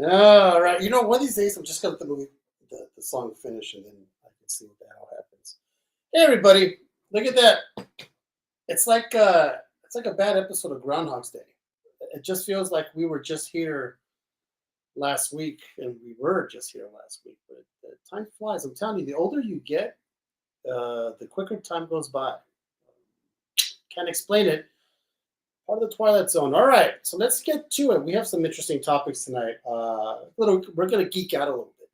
All right. You know, one of these days I'm just gonna let the song finish, and then I can see what the hell happens. Hey, everybody! Look at that. It's like a bad episode of Groundhog's Day. It just feels like we were just here last week, and we were just here last week. But time flies. I'm telling you, the older you get, the quicker time goes by. Can't explain it. Part of the Twilight Zone. All right, so let's get to it. We have some interesting topics tonight. We're going to geek out a little bit.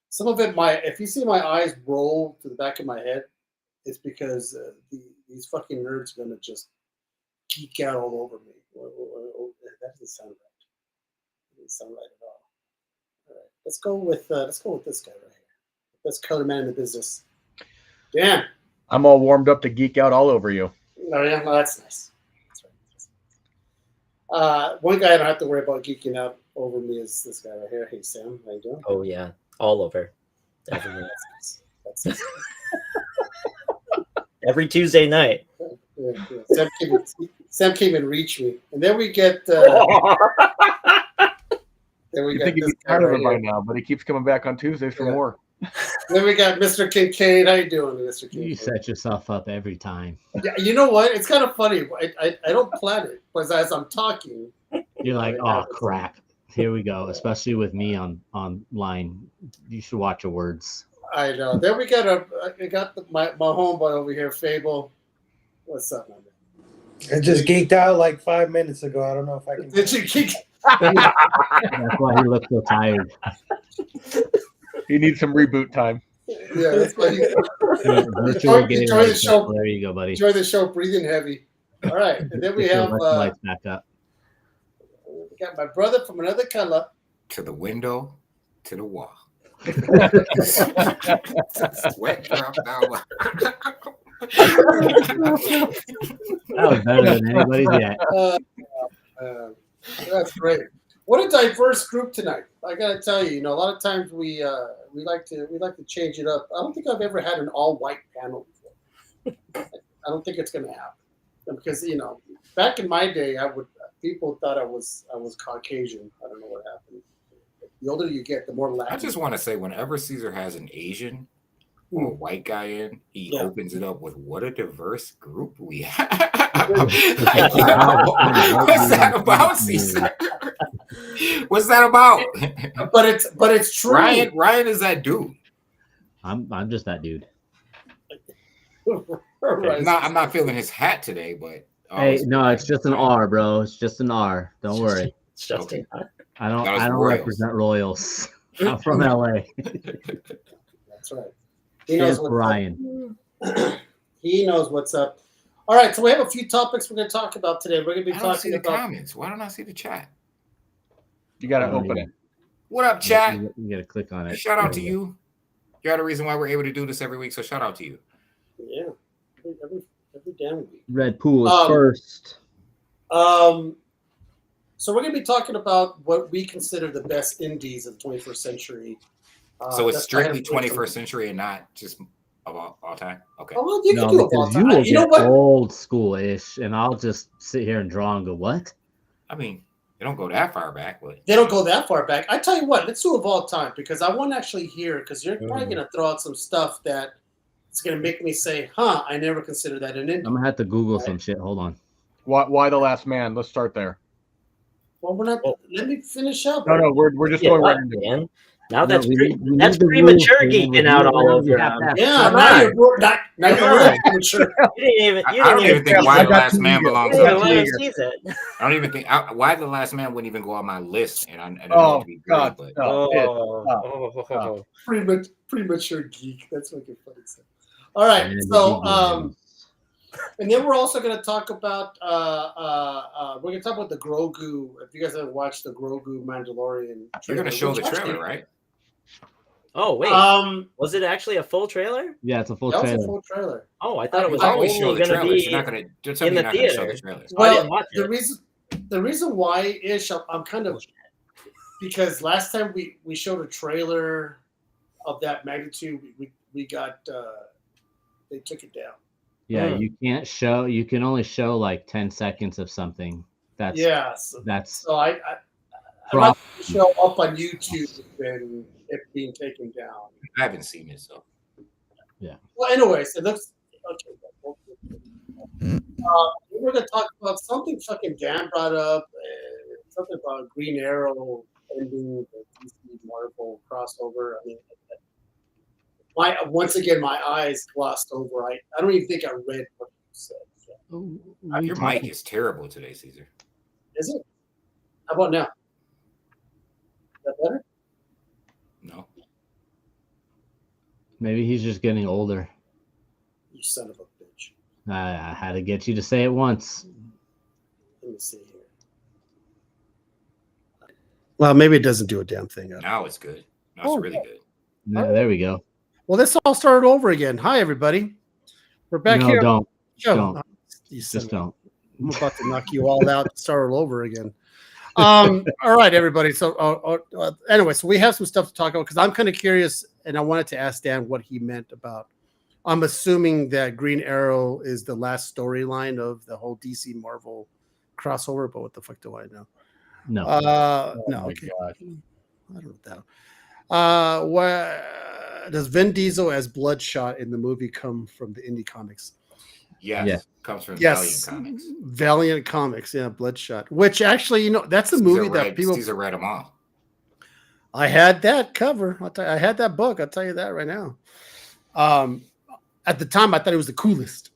Some of it if you see my eyes roll to the back of my head, it's because these fucking nerds are going to just geek out all over me. That doesn't sound right. That doesn't sound right at all. All right, let's go with this guy right here. Best color man in the business. Dan. I'm all warmed up to geek out all over you. Oh yeah, well, that's nice. One guy I don't have to worry about geeking out over me is this guy right here. Hey, Sam, how you doing? Oh, yeah. All over. That's nice. Every Tuesday night. Yeah. Sam came and reached me. And then we get... You think he'd be tired of it by now, but he keeps coming back on Tuesdays for more. Then we got Mr. Kincaid. How you doing, Mr. Kincaid? You set yourself up every time. Yeah, you know what? It's kind of funny. I don't plan it, because as I'm talking, you're like, oh crap, here we go. Especially with me online, you should watch your words. I know. Then we got my homeboy over here, Fable. What's up, my man? I just geeked out like 5 minutes ago. I don't know if I can. Did you geek? That's why he looks so tired. He needs some reboot time. Yeah, that's why enjoy the show. There you go, buddy. Enjoy the show, breathing heavy. All right, and then we have lights back up. We got my brother from another color. To the window, to the wall. Sweat drop down. That was better than anybody's yet. That's great. What a diverse group tonight! I gotta tell you, a lot of times we like to change it up. I don't think I've ever had an all-white panel before. I don't think it's gonna happen because back in my day, people thought I was Caucasian. I don't know what happened. The older you get, the more Latin. I just want to say, whenever Caesar has an Asian or a white guy in, he opens it up with "What a diverse group we have." What's that about, Caesar? What's that about? But it's true. Ryan is that dude. I'm just that dude. Right. I'm not feeling his hat today, but hey, no, it's just an R, bro. It's just an R. Don't worry. It's just an R. I don't represent Royals. I'm from LA. That's right. He knows Brian. He knows what's up. All right, so we have a few topics we're going to talk about today. We're going to be talking about comments. Why don't I see the chat? You got to open it. What up, chat? You got to click on it. Shout out to you. You're the reason why we're able to do this every week. So shout out to you. Yeah, every damn week. Red Pool is first. So we're going to be talking about what we consider the best indies of the 21st century. So it's strictly 21st century and not just of all time. Okay. Oh, well, you can do it all time. You know what? Old school-ish, and I'll just sit here and draw and go, what? I mean, they don't go that far back, but they don't go that far back. I tell you what, let's do of all time because I want to actually hear because you're probably going to throw out some stuff that it's going to make me say, "Huh, I never considered that an indie." I'm gonna have to Google some shit. Hold on. Why The Last Man? Let's start there. Well, we're not. Let me finish up. No, we're just going right into it. Now that's premature geeking out all over. Yeah, now you're premature. I don't even think Why the Last Man belongs on I don't even think Why the Last Man wouldn't even go on my list. And I oh be great, God! but... Premature geek. That's what you're funny. All right, so and then we're also going to talk about we're going to talk about the Grogu. If you guys haven't watched the Grogu Mandalorian, you're going to show the trailer, right? Oh wait, was it actually a full trailer? Yeah, it's a full trailer. It's a full trailer. Oh, I thought it was always show the going to be you're not going to in the theater. show the trailers. Well, the reason why is I'm kind of because last time we showed a trailer of that magnitude, we got they took it down. Yeah, you can't show. You can only show like 10 seconds of something. That's so that's so I show up on YouTube and it being taken down. I haven't seen it, so. Yeah. Well, anyways, it looks okay. We're going to talk about something fucking Dan brought up. Something about Green Arrow ending the DC Marvel crossover. I mean, once again, my eyes glossed over. I don't even think I read what you said. So. Your mic is terrible today, Caesar. Is it? How about now? Is that better? No. Maybe he's just getting older. You son of a bitch. I had to get you to say it once. Let me see here. Well, maybe it doesn't do a damn thing. Now it's good. Now it's really good. Yeah, there we go. Well, let's all start over again. Hi, everybody. We're back here. Don't. Joe, Just don't. I'm about to knock you all out and start all over again. All right, everybody. So anyway, so we have some stuff to talk about because I'm kind of curious, and I wanted to ask Dan what he meant about. I'm assuming that Green Arrow is the last storyline of the whole DC Marvel crossover, but what the fuck do I know? No. No. Okay. I don't know. Where does Vin Diesel as Bloodshot in the movie come from the Indy comics? Yes. Yeah. Comes from Yes. Valiant Comics. Valiant Comics, yeah, Bloodshot. Which actually, that's the movie that people. Caesar read them all. I had that cover. I had that book. I'll tell you that right now. At the time, I thought it was the coolest.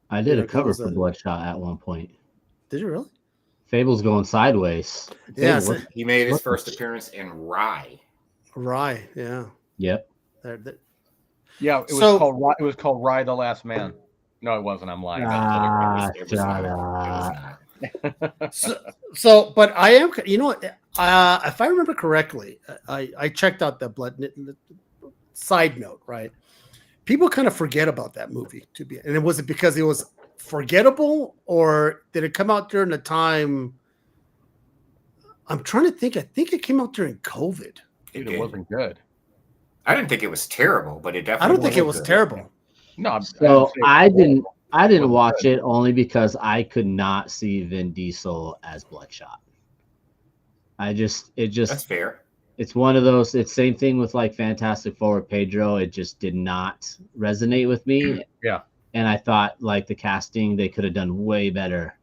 I did a cover for Bloodshot at one point. Did you really? Fable's going sideways. Yeah. He made his first appearance in Rye. Rye, yeah. Yep. Yeah, it was called Rye the Last Man. No, it wasn't. I'm lying. It was not. So, but I am, if I remember correctly, I checked out that side note, right? People kind of forget about that movie and was it because it was forgettable or did it come out during the time? I'm trying to think. I think it came out during COVID. It wasn't good. I didn't think it was terrible, but it definitely. I don't think it was terrible. No, so I didn't watch it only because I could not see Vin Diesel as Bloodshot. That's fair. It's one of those. It's same thing with like Fantastic Four with Pedro. It just did not resonate with me. Yeah, and I thought like the casting they could have done way better.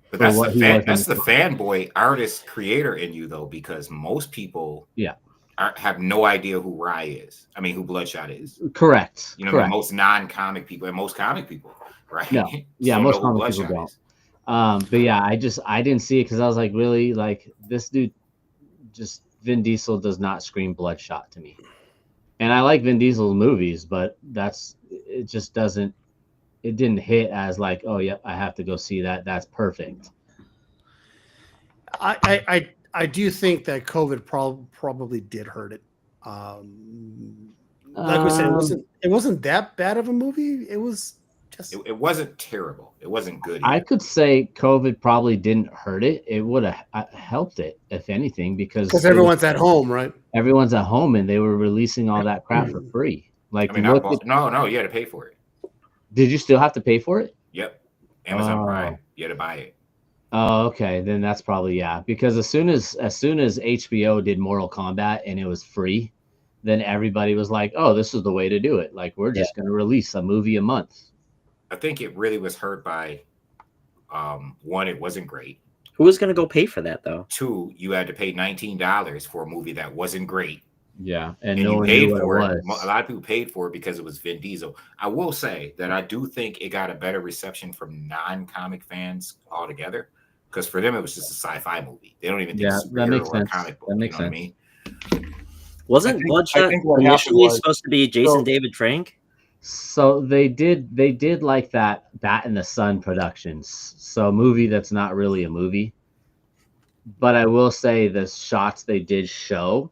But that's the fanboy artist creator in you though, because most people have no idea who Rye is. I mean, who Bloodshot is. Correct. Correct. Most non-comic people and most comic people, right? No. Yeah, most comic people don't. But yeah, I didn't see it because I was like, really, like this dude, just Vin Diesel does not scream Bloodshot to me. And I like Vin Diesel's movies, but it just doesn't. It didn't hit as like, oh yeah, I have to go see that. That's perfect. I do think that COVID probably did hurt it. Like we said, it wasn't that bad of a movie. It was just. It wasn't terrible. It wasn't good. I could say COVID probably didn't hurt it. It would have helped it, if anything, because everyone's at home, right? Everyone's at home, and they were releasing all that crap for free. Like, no, you had to pay for it. Did you still have to pay for it? Yep. Amazon Prime. You had to buy it. Oh, okay. Then that's probably because as soon as HBO did Mortal Kombat and it was free, then everybody was like, "Oh, this is the way to do it. Like, we're just going to release a movie a month." I think it really was hurt by one, it wasn't great. Who was going to go pay for that though? Two, you had to pay $19 for a movie that wasn't great. Yeah, and no one one paid knew for what it. it was. A lot of people paid for it because it was Vin Diesel. I will say that I do think it got a better reception from non-comic fans altogether, because for them it was just a sci-fi movie. They don't even think superhero or comic book. That makes sense. What I mean? Wasn't Bloodshot initially supposed to be Jason David Frank? So they did like that in the Sun Productions. So a movie that's not really a movie. But I will say the shots they did show,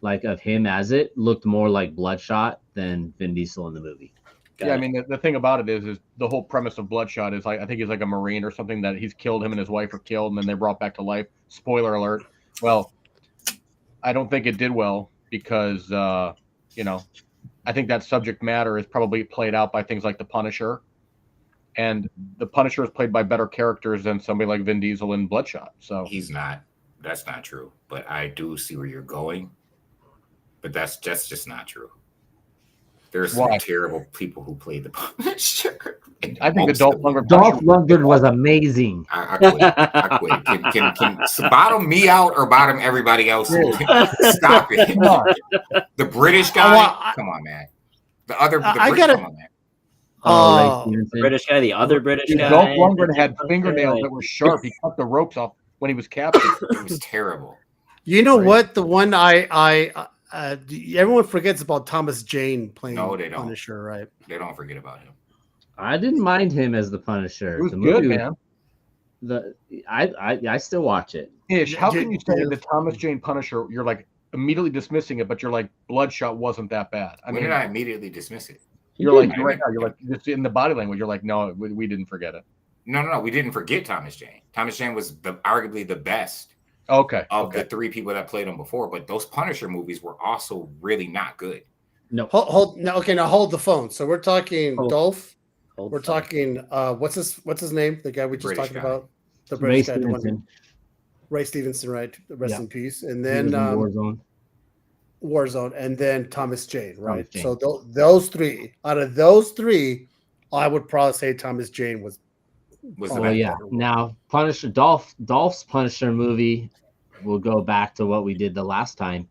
like of him as it, looked more like Bloodshot than Vin Diesel in the movie. I mean, the thing about it is the whole premise of Bloodshot is like, I think he's like a Marine or something that he's killed, him and his wife are killed, and then they're brought back to life. Spoiler alert. Well, I don't think it did well because, I think that subject matter is probably played out by things like The Punisher. And The Punisher is played by better characters than somebody like Vin Diesel in Bloodshot. So he's not. That's not true. But I do see where you're going. But that's just not true. There's some terrible people who played the Punisher. I think the Dolph Lundgren was amazing. I quit. Can bottom me out or bottom everybody else? Stop it. The British guy? Come on, man. The other come on, man. The British guy, the other British guy. Dolph Lundgren had fingernails that were sharp. He cut the ropes off when he was captured. It was terrible. You know what? The one everyone forgets about Thomas Jane playing Punisher, right? They don't forget about him. I didn't mind him as the Punisher. It was good, man. I still watch it. Ish, how can you say the Thomas Jane Punisher? You're like immediately dismissing it, but you're like Bloodshot wasn't that bad. I mean, did I immediately dismiss it? You're like right now. You're like just in the body language. You're like, no, we didn't forget it. No. We didn't forget Thomas Jane. Thomas Jane was arguably the best. Of the three people that played him before, but those Punisher movies were also really not good. No. Hold the phone. So we're talking Dolph. We're talking what's his name? The guy we just talked about. The British guy. Ray Stevenson, right? Rest in peace. And then Warzone, and then Thomas Jane, right? So those three. Out of those three, I would probably say Thomas Jane was Now Punisher Dolph's Punisher movie, we'll go back to what we did the last time,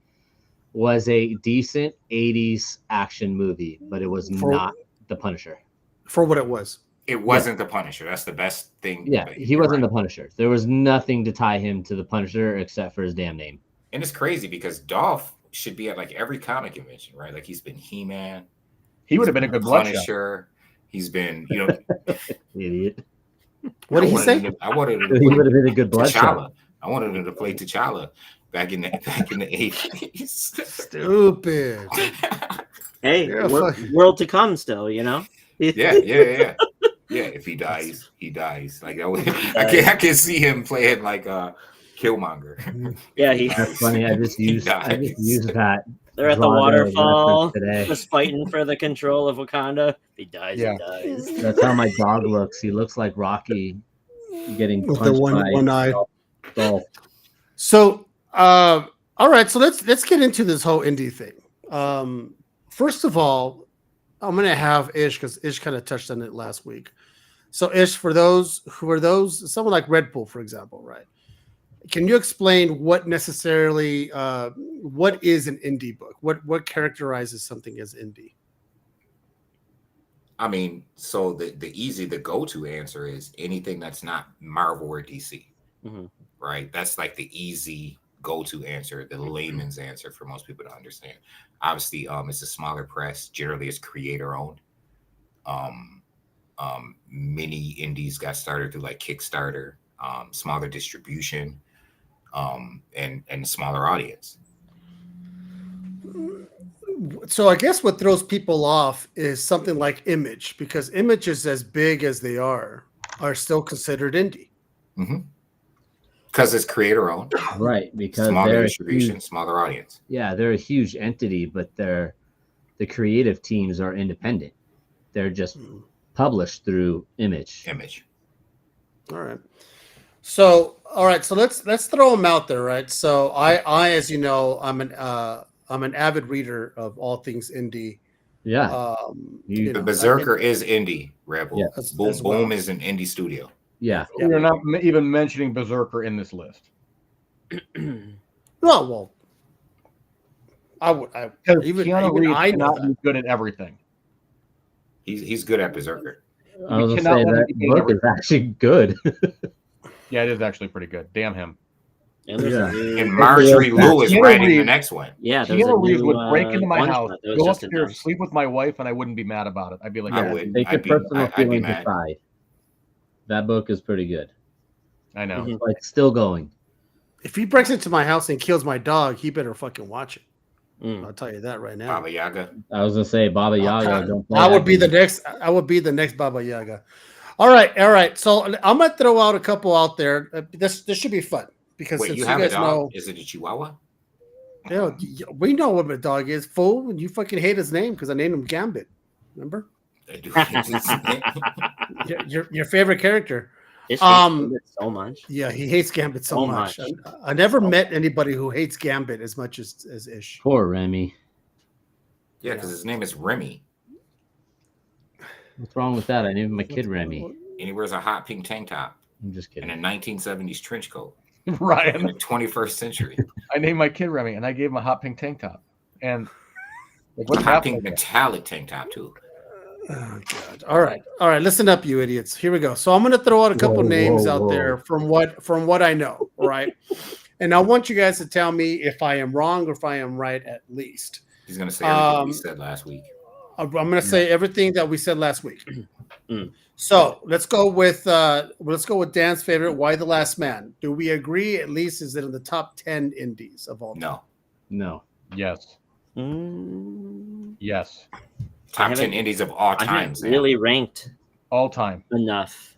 was a decent 80s action movie, but it was not the Punisher. For what it was. It wasn't the Punisher. That's the best thing. Yeah, he wasn't the Punisher. There was nothing to tie him to the Punisher except for his damn name. And it's crazy because Dolph should be at like every comic convention, right? Like he's been He-Man. He would have been a good Punisher. He's been, idiot. What did he say? He would have been a good Bloodshot. I wanted him to play T'Challa back in the 80s. Stupid. Hey, world to come still, Yeah. If he dies, he dies. Like I can see him playing like Killmonger. Yeah, that's funny. I just used that. They're at the waterfall, just fighting for the control of Wakanda. He dies. He dies. That's how my dog looks. He looks like Rocky getting punched with the one eye. Dolph. So, all right. So let's get into this whole Indy thing. First of all, I'm gonna have Ish because Ish kind of touched on it last week. So Ish, for those someone like Red Bull, for example, right? Can you explain what necessarily what is an indie book? What characterizes something as indie? I mean, so the go-to answer is anything that's not Marvel or DC, right? That's like the easy go-to answer, the layman's answer for most people to understand. Obviously, it's a smaller press. Generally, it's creator-owned. Many indies got started through like Kickstarter, smaller distribution, and smaller audience. So I guess what throws people off is something like Image, because Image is as big as they are still considered indie. Because it's creator owned, right? Because smaller distribution, smaller audience. Yeah, they're a huge entity, but the creative teams are independent. They're just published through Image. All right. So let's throw them out there, right? So I as you know, I'm an avid reader of all things indie. Yeah. The Berserker is indie. Rebel. Yeah. Boom is an indie studio. Yeah. You're not even mentioning Berserker in this list. Well, I cannot be good at everything. He's good at Berserker. I was going to say that book is actually good. Yeah, it is actually pretty good. Damn him. And Marjorie Liu is writing the next one. Yeah, Keanu Reeves would break into my house, go upstairs, sleep with my wife, and I wouldn't be mad about it. I'd be like, take your personal feelings aside. That book is pretty good. I know. It's like still going. If he breaks into my house and kills my dog, he better fucking watch it. I'll tell you that right now. Baba Yaga. I was gonna say Baba Yaga. I would be the next Baba Yaga. All right. So I'm gonna throw out a couple out there. This should be fun because wait, since you guys a dog? know, is it a Chihuahua? We know what my dog is. Fool, and you fucking hate his name because I named him Gambit. Remember? I do. your favorite character. Ish hates Um, Gambit so much. Yeah, he hates Gambit so So much. much. I never met anybody who hates Gambit as much as Ish. Poor Remy. Yeah, because his name is Remy, What's wrong with that? I named my kid Remy. and he wears a hot pink tank top I'm just and kidding. a 1970s trench coat in Ryan, the 21st century. I named my kid Remy, and I gave him a hot pink tank top. And like, what's Hot happening? pink metallic tank top too. Oh God! All right. Listen up, you idiots. Here we go. So I'm going to throw out a couple names out there from what I know. All right, and I want you guys to tell me if I am wrong or if I am right at least. He's gonna say everything we said last week. I'm going to say everything that we said last week. Mm. So let's go with Dan's favorite. Why the Last Man? Do we agree? At least is it in the top 10 indies of all time? No. Yes. Yes. Top 10 indies of all I time. haven't really ranked All time. enough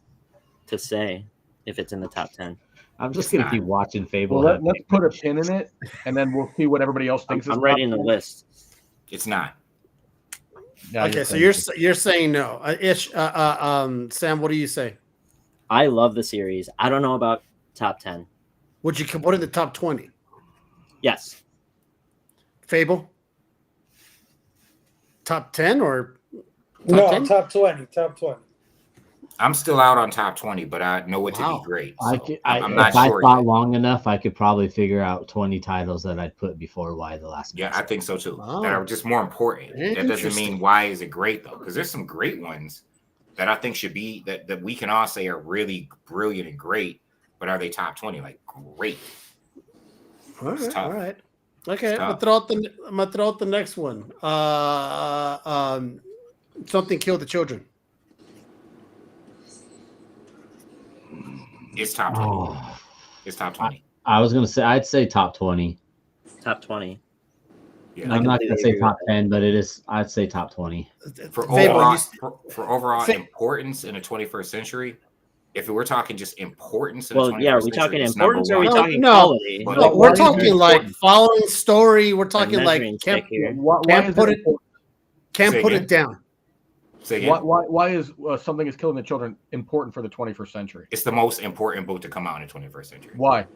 to say if it's in the top 10. I'm just gonna keep watching Fable. Well, let's put a pin in it, and then we'll see what everybody else thinks. I'm writing the list. It's not. Yeah, Okay, so you're saying no. Ish, Sam, what do you say? I love the series. I don't know about top 10. Would you put it in the top 20? Yes. Fable? Top 10 or No, 10? top 20. Top 20. I'm still out on top 20, but I know it to Wow. be great. I'm I'm not not sure. If I thought yet. long enough, I could probably figure out 20 titles that I'd put before Why the Last Man. Yeah, I think so too. Wow. That are just more important. That doesn't Interesting. mean why is it great though, because there's some great ones that I think should be that we can all say are really brilliant and great, but are they top 20? Like great. All It's right, tough. all right. Okay, It's I'm tough. gonna throw out the next one. Something Killed the Children. It's top 20. Oh, It's top 20. I was gonna say I'd say top 20. Top 20. Yeah. I'm not completely gonna say agree top with that. 10, but it is. I'd say top 20. For Fable, overall, you- for overall Fa- importance in the 21st century, if we're talking just importance in Well, the 21st yeah, are we century, talking it's number importance or are we one. talking No, quality? but- No, Why we're is it talking like important? following story. We're talking like measuring can't stick here. Why can't is put it? it can't Say put again? it down. Say again. Why is Something Is Killing the Children important for the 21st century? It's the most important book to come out in the 21st century. Why?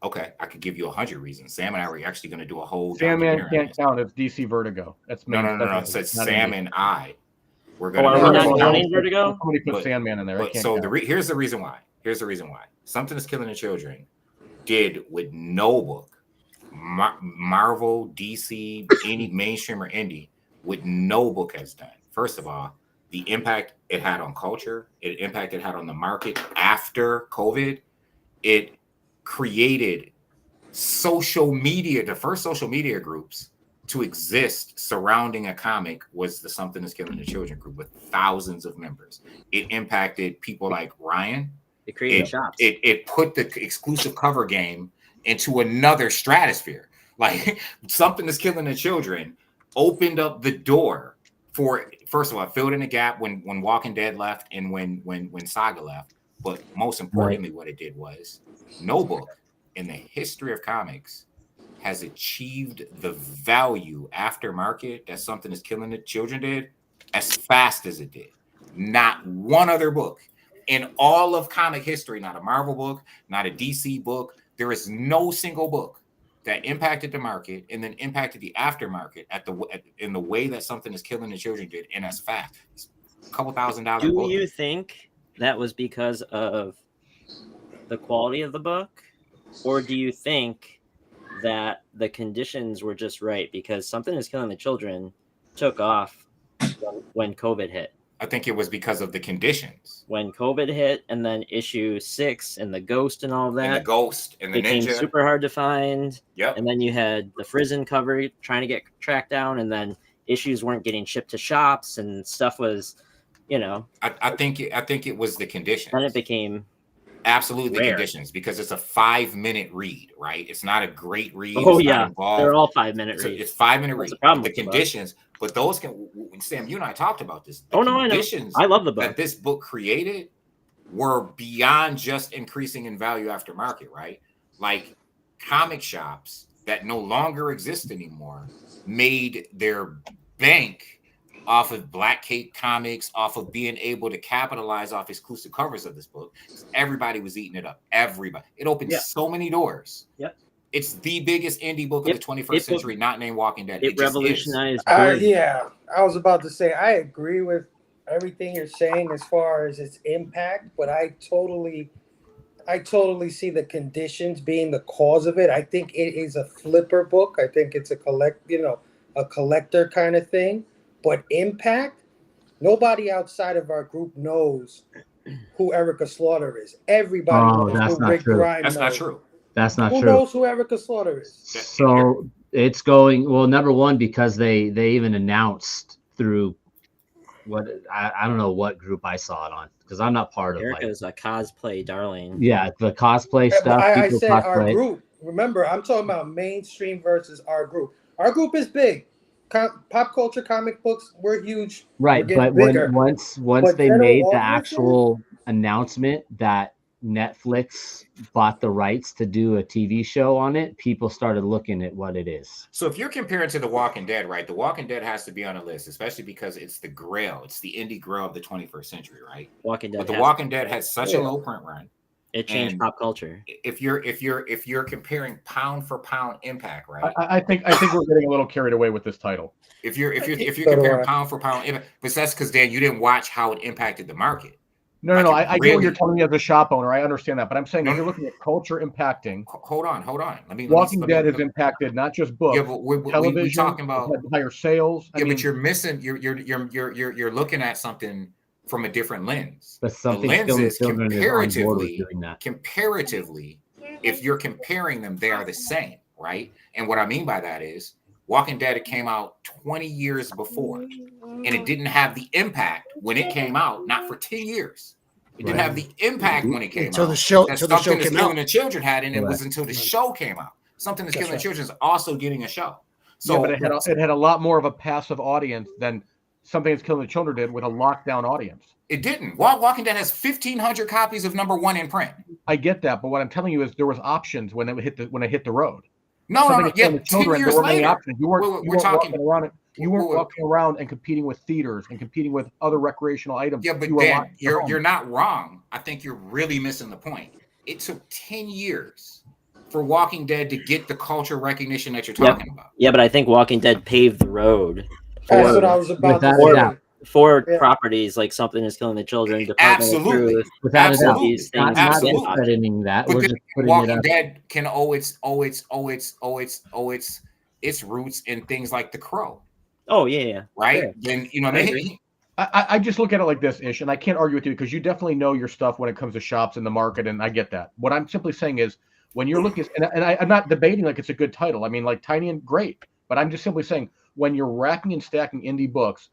Okay, I could give you 100 reasons. Sam and I were actually going to do a whole Sandman documentary on can't this. count. It's DC Vertigo. That's No. It that's said not Sam indie. and I. We're Oh, going are to we do not a whole counting Vertigo? Somebody put But- Sandman in there. I But can't so count. here's the reason why. Something Is Killing the Children did with no book, Marvel, DC, any mainstream or indie, with no book has done. First of all, the impact it had on culture, it had on the market after COVID, it created social media. The first social media groups to exist surrounding a comic was the Something Is Killing the Children group with thousands of members. It impacted people like Ryan. It created shops. It put the exclusive cover game into another stratosphere. Like Something Is Killing the Children opened up the door for, first of all, it filled in a gap when Walking Dead left and when Saga left. But most importantly, what it did was no book in the history of comics has achieved the value aftermarket that Something Is Killing the Children did as fast as it did. Not one other book in all of comic history, not a Marvel book, not a DC book. There is no single book that impacted the market and then impacted the aftermarket in the way that Something Is Killing the Children did, and as fast. It's a couple $1,000 Do book. you think that was because of the quality of the book? Or do you think that the conditions were just right? Because Something Is Killing the Children took off when COVID hit. I think it was because of the conditions. When COVID hit, and then issue 6 and the ghost and all And that the Ghost and the became Ninja. super hard to find. Yep. And then you had the Frizzen cover trying to get tracked down, and then issues weren't getting shipped to shops, and stuff was, I think it was the conditions. then it became Absolutely rare. conditions, because it's a 5-minute read, right? It's not a great read. Oh It's not yeah, involved. they're all 5-minute So reads. it's 5-minute That's read. the problem The with the book. conditions, but those can. Sam, you and I talked about this. The Oh no, I know. conditions I love the that book. this book created were beyond just increasing in value after market, right? Like comic shops that no longer exist anymore made their bank off of Black Cape Comics, off of being able to capitalize off exclusive covers of this book. Everybody was eating it up. Everybody. It opened so many doors. Yep. It's the biggest indie book of the 21st century, not named Walking Dead. It just revolutionized. Yeah, I was about to say I agree with everything you're saying as far as its impact, but I totally see the conditions being the cause of it. I think it is a flipper book. I think it's a collector kind of thing. But impact, nobody outside of our group knows who Erica Slaughter is. Everybody knows who Rick Grimes is. That's not true. That's not true. Who knows who Erica Slaughter is? So it's going number one, because they even announced through what I don't know what group I saw it on, because I'm not part of Erica's a cosplay darling. Yeah, the cosplay stuff. I said cosplay. Our group. Remember, I'm talking about mainstream versus our group. Our group is big. Pop culture, comic books, we're huge. Right, but once they made the actual announcement that Netflix bought the rights to do a TV show on it, people started looking at what it is. So if you're comparing to The Walking Dead, right? The Walking Dead has to be on a list, especially because it's the grail. It's the indie grail of the 21st century, right? Walking Dead. But The Walking Dead had such a low print run. It changed pop culture. If you're comparing pound for pound impact, right? I think we're getting a little carried away with this title. If you're comparing pound for pound impact, but that's because Dan, you didn't watch how it impacted the market. No. I get what you're telling me as a shop owner. I understand that, but I'm saying if you're looking at culture impacting. Hold on. Walking Dead has impacted not just books, television. We're talking about higher sales. But you're missing. You're looking at something from a different lens. But something the lenses comparatively, if you're comparing them, they are the same, right? And what I mean by that is Walking Dead came out 20 years before, and it didn't have the impact when it came out, not for 10 years. It didn't have the impact when it came out. Until the show That's came Something That's out. Killing the Children had, and it was until the show came out. Something That's Killing the Children is also getting a show. So but it had a lot more of a passive audience than Something That's Killing the Children did with a lockdown audience. It didn't. Walking Dead has 1,500 copies of #1 in print. I get that, but what I'm telling you is there was options when it hit the road. No. Yeah, 10 years later. You weren't walking around and competing with theaters and competing with other recreational items. Yeah, but Dan, you're not wrong. I think you're really missing the point. It took 10 years for Walking Dead to get the culture recognition that you're talking about. Yeah, but I think Walking Dead paved the road. That's what I was about to say. For properties like Something Is Killing the Children, absolutely, without a doubt, these things. Not discrediting that. But we're just putting Walking it Dead can owe its roots in things like The Crow. Oh yeah, right. Yeah. Then you know what I mean. I just look at it like this, Ish, and I can't argue with you because you definitely know your stuff when it comes to shops and the market, and I get that. What I'm simply saying is when you're looking, and I'm not debating like it's a good title. I mean, like Tiny and great, but I'm just simply saying when you're racking and stacking indie books,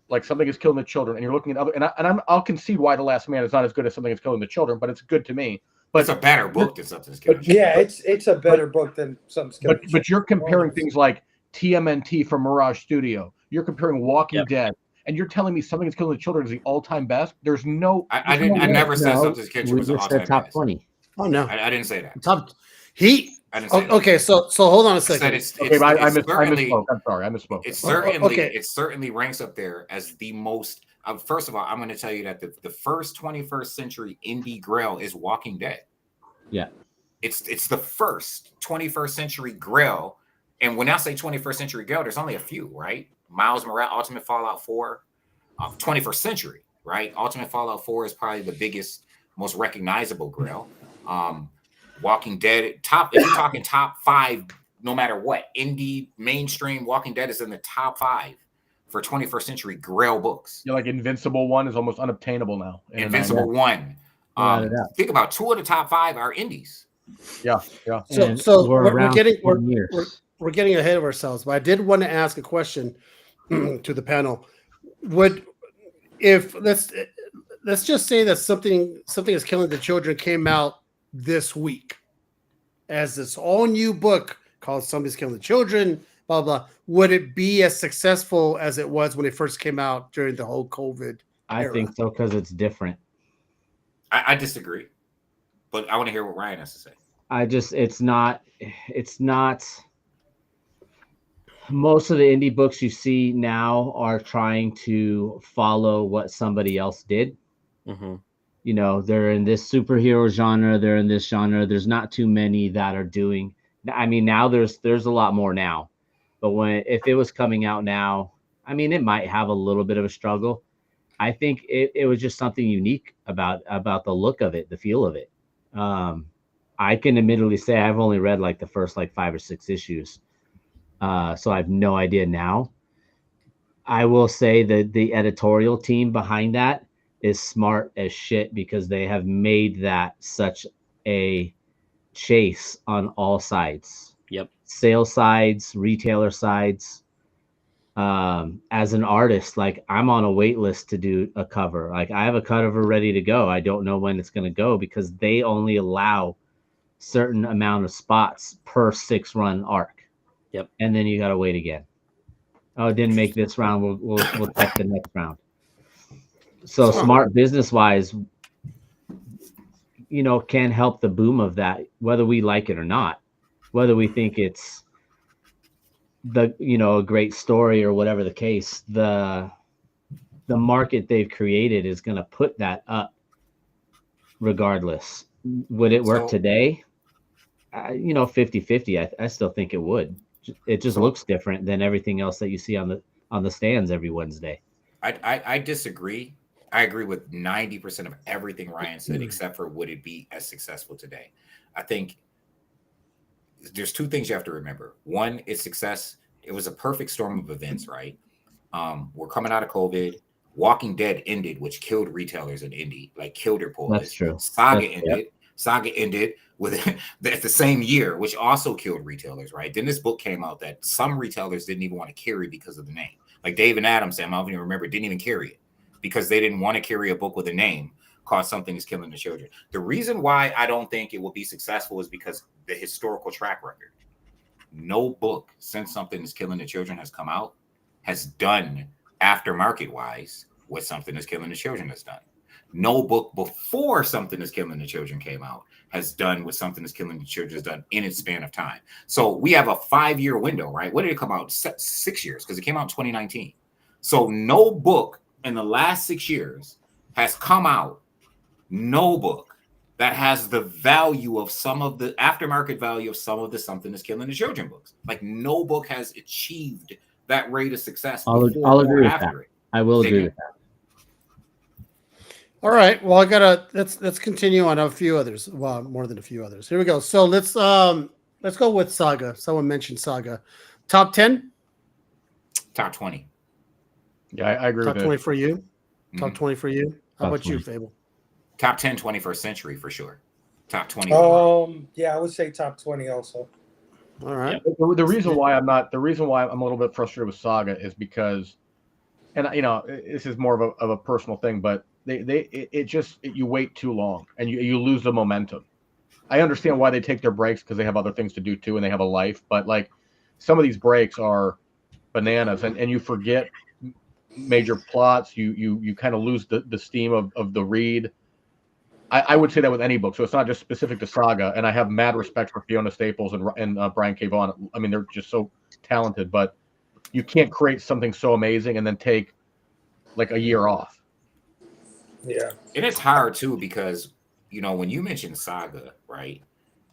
like Something Is Killing the Children, and you're looking at other, I'll concede why The Last Man is not as good as Something Is Killing the Children, but it's good to me. But it's a better book than Something Is Killing. Yeah, it's a better book than Something Is Killing. But you're comparing things like TMNT from Mirage Studio. You're comparing Walking Dead, and you're telling me Something Is Killing the Children is the all-time best. There's no. I never said Something Is Killing the Children was the all-time top best. 20. Oh no, I didn't say that. I didn't say that. Okay, so hold on a second. I misspoke. I'm sorry, I misspoke. It certainly ranks up there as the most. First of all, I'm going to tell you that the first 21st century indie grail is Walking Dead. Yeah, it's the first 21st century grail. And when I say 21st century grail, there's only a few, right? Miles Morales, Ultimate Fallout 4, 21st century, right? Ultimate Fallout 4 is probably the biggest, most recognizable grail. Walking Dead, if you're talking top 5, no matter what, indie, mainstream, Walking Dead is in the top 5 for 21st century grail books. You're like Invincible 1 is almost unobtainable now. Invincible 1. Think about 2 of the top 5 are indies. Yeah. So we're getting ahead of ourselves, but I did want to ask a question to the panel. Let's just say that Something Is Killing the Children came out this week as this all new book called Somebody's Killing the Children, blah blah. Would it be as successful as it was when it first came out during the whole COVID I era? think so, because it's different. I disagree, but I want to hear what Ryan has to say. It's not most of the indie books you see now are trying to follow what somebody else did. Mm-hmm. You know, they're in this superhero genre, they're in this genre. There's not too many that are doing. I mean, now there's a lot more now, but if it was coming out now, I mean, it might have a little bit of a struggle. I think it was just something unique about the look of it, the feel of it. I can admittedly say I've only read like the first like 5 or 6 issues, so I have no idea now. I will say that the editorial team behind that is smart as shit because they have made that such a chase on all sides. Yep. Sales sides, retailer sides. As an artist, like I'm on a wait list to do a cover. Like I have a cover ready to go. I don't know when it's going to go because they only allow certain amount of spots per 6-run arc. Yep. And then you got to wait again. Oh, it didn't make this round. We'll check the next round. So smart business wise, you know, can help the boom of that, whether we like it or not, whether we think it's a great story or whatever the case, the market they've created is going to put that up regardless. Would it work today? 50-50. I still think it would. It just looks different than everything else that you see on the stands every Wednesday. I disagree. I agree with 90% of everything Ryan said, except for would it be as successful today? I think there's 2 things you have to remember. One is success. It was a perfect storm of events, right? We're coming out of COVID. Walking Dead ended, which killed retailers in Indy, like killed their pull. That's true. Saga ended with the same year, which also killed retailers, right? Then this book came out that some retailers didn't even want to carry because of the name. Like Dave and Adam, Sam, I don't even remember, didn't even carry it because they didn't want to carry a book with a name called Something is Killing the Children. The reason why I don't think it will be successful is because the historical track record. No book since Something is Killing the Children has come out has done aftermarket-wise what Something is Killing the Children has done. No book before Something is Killing the Children came out has done what Something is Killing the Children has done in its span of time. So we have a 5-year window, right? When did it come out? 6 years, because it came out in 2019. So no book in the last 6 years has come out, no book that has the value of some of the aftermarket value of some of the Something is Killing the Children books. Like no book has achieved that rate of success I'll agree with that. I will agree with that. All right. Well, let's continue on a few others. Well, more than a few others. Here we go. So let's go with Saga. Someone mentioned Saga. Top 10? Top 20. Yeah, I agree with that. Top 20 for you? Mm-hmm. Top 20 for you? How about you, Fable? Top 10 21st century for sure. Top 20. Yeah, I would say top 20 also. All right. Yeah. The reason why I'm a little bit frustrated with Saga is because, and this is more of a personal thing, but you wait too long and you lose the momentum. I understand why they take their breaks because they have other things to do too and they have a life, but like some of these breaks are bananas and you forget major plots. You kind of lose the steam of the read. I would say that with any book, so it's not just specific to Saga. And I have mad respect for Fiona Staples and Brian K. Vaughan. I mean, they're just so talented, but you can't create something so amazing and then take like a year off. Yeah, and it's hard too because when you mention Saga, right?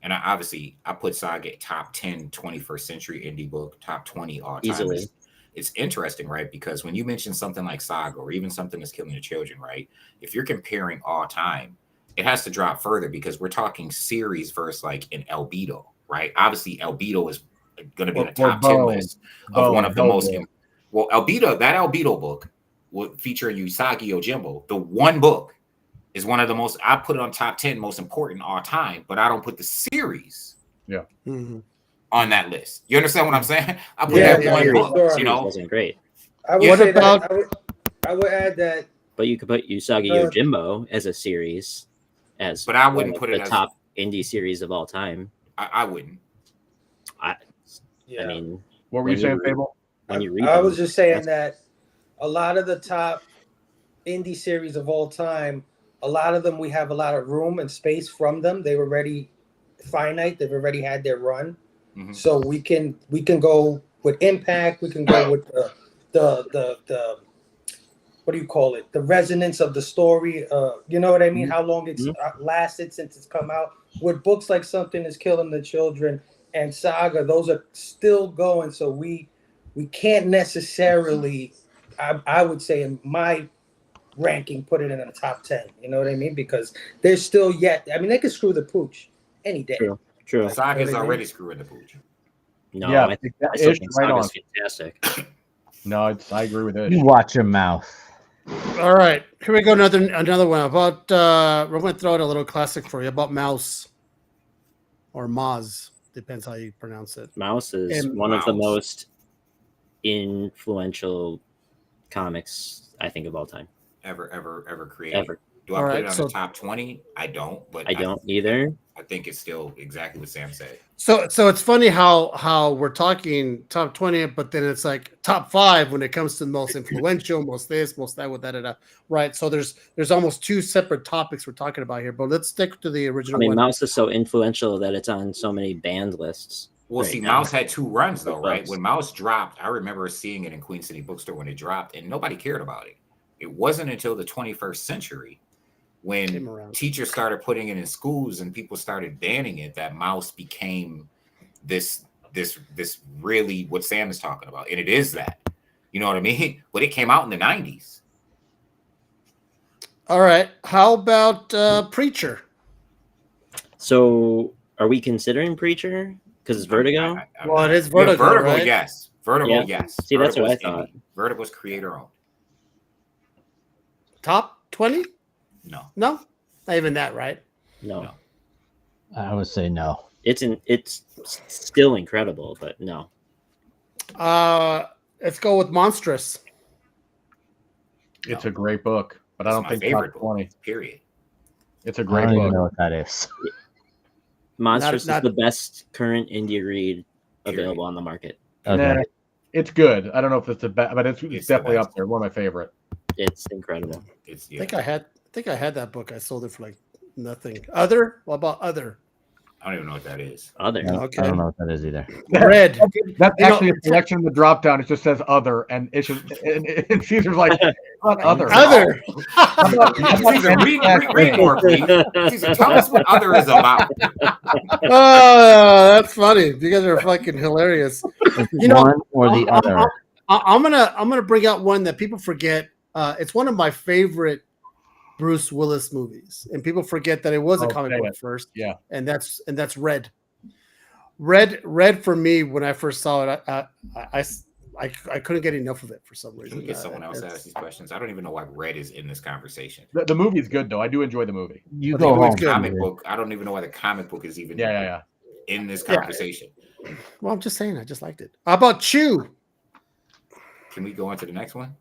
And I put Saga top 10 21st century indie book, top 20 all time. Easily. It's interesting, right? Because when you mention something like Saga or even Something that's Killing the Children, right? If you're comparing all time, it has to drop further because we're talking series versus like an Albedo, right? Obviously, Albedo is going to be in the top 10 list of one of the most. Well, that Albedo book featuring Usagi Yojimbo, the one book is one of the most. I put it on top 10 most important all time, but I don't put the series. Yeah. Mm-hmm. On that list. You understand what I'm saying? I put that one book, wasn't great. I would say that I would add that. But you could put Usagi Yojimbo as a series, but I wouldn't put it as the top indie series of all time. I wouldn't. I mean, what were you saying, Fable? When you read I was just saying that a lot of the top indie series of all time, a lot of them we have a lot of room and space from them. They were already finite. They've already had their run. Mm-hmm. So we can go with impact. We can go with the what do you call it? The resonance of the story. You know what I mean? How long it's lasted since it's come out. With books like Something Is Killing the Children and Saga, those are still going. So we can't necessarily, I would say, in my ranking, put it in the top 10. You know what I mean? Because there's still yet. I mean, they could screw the pooch any day. True. Like, Saga's you know what I already mean? screwing the pooch. No, Yeah, I it's still think right Saga's on. fantastic. No, I agree with it. You watch your mouth. All right, here we go. Another one about. We're going to throw out a little classic for you about Mouse or Maz, depends how you pronounce it. Mouse is And one of the Mouse. most influential comics I think of all time. Ever created. Ever. Do I All put right, it on so- the top 20? I don't, but I don't either. I think it's still exactly what Sam said. So it's funny how we're talking top 20, but then it's like top 5 when it comes to the most influential, most this, most that, with that, right? So there's almost 2 separate topics we're talking about here, but let's stick to the I original mean, one. Mouse is so influential that it's on so many banned lists. Well, right see, now. Mouse had 2 runs though, right? Books. When Mouse dropped, I remember seeing it in Queen City Bookstore when it dropped, and nobody cared about it. It wasn't until the 21st century when Came around. teachers started putting it in schools and people started banning it that Mouse became this really what Sam is talking about. And it is that. You know what I mean? But it came out in the 90s. All right, how about Preacher? So, are we considering Preacher? Because it's Vertigo. Well, it is Yeah, Vertigo, Vertigo, right? yes. Vertigo, Yeah. yes. See, that's Vertigo what I is thought. indie. Vertigo's creator owned. Top 20? No. No, not even that, right? No, I would say no. it's still incredible, but no. Let's go with Monstrous. It's a great book, but I It's don't my think favorite top book, 20. period. It's a I great don't even book. know what that is. Monstrous Not- is the best current indie read Period. available on the market. Okay. Nah, it's good. I don't know if it's the best, but it's It's the definitely best. up there. One of my favorite. It's incredible. It's I think I had that book. I sold it for like nothing. Other? What about Other? I don't even know what that is. Other. I Okay. don't know what that is either. Red. That's You know, actually a selection in the drop down. It just says other, and it's just and Caesar's like what other. Other. Caesar, read more, please. Caesar, tell us what other is about. Oh, that's funny. You guys are fucking hilarious. It's You know, one or the other. I'm gonna bring out one that people forget. It's one of my favorite Bruce Willis movies, and people forget that it was a Oh, comic say book it. first. Yeah. and that's Red. Red for me when I first saw it, I couldn't get enough of it for some Can reason. we get someone else to It's- ask these questions? I don't even know why Red is in this conversation. The movie's good though. I do enjoy the movie. You I go think it was home. good. Comic book. I don't even know why the comic book is even Yeah. in this Yeah. conversation. Well, I'm just saying, I just liked it. How about Chew? Can we go on to the next one?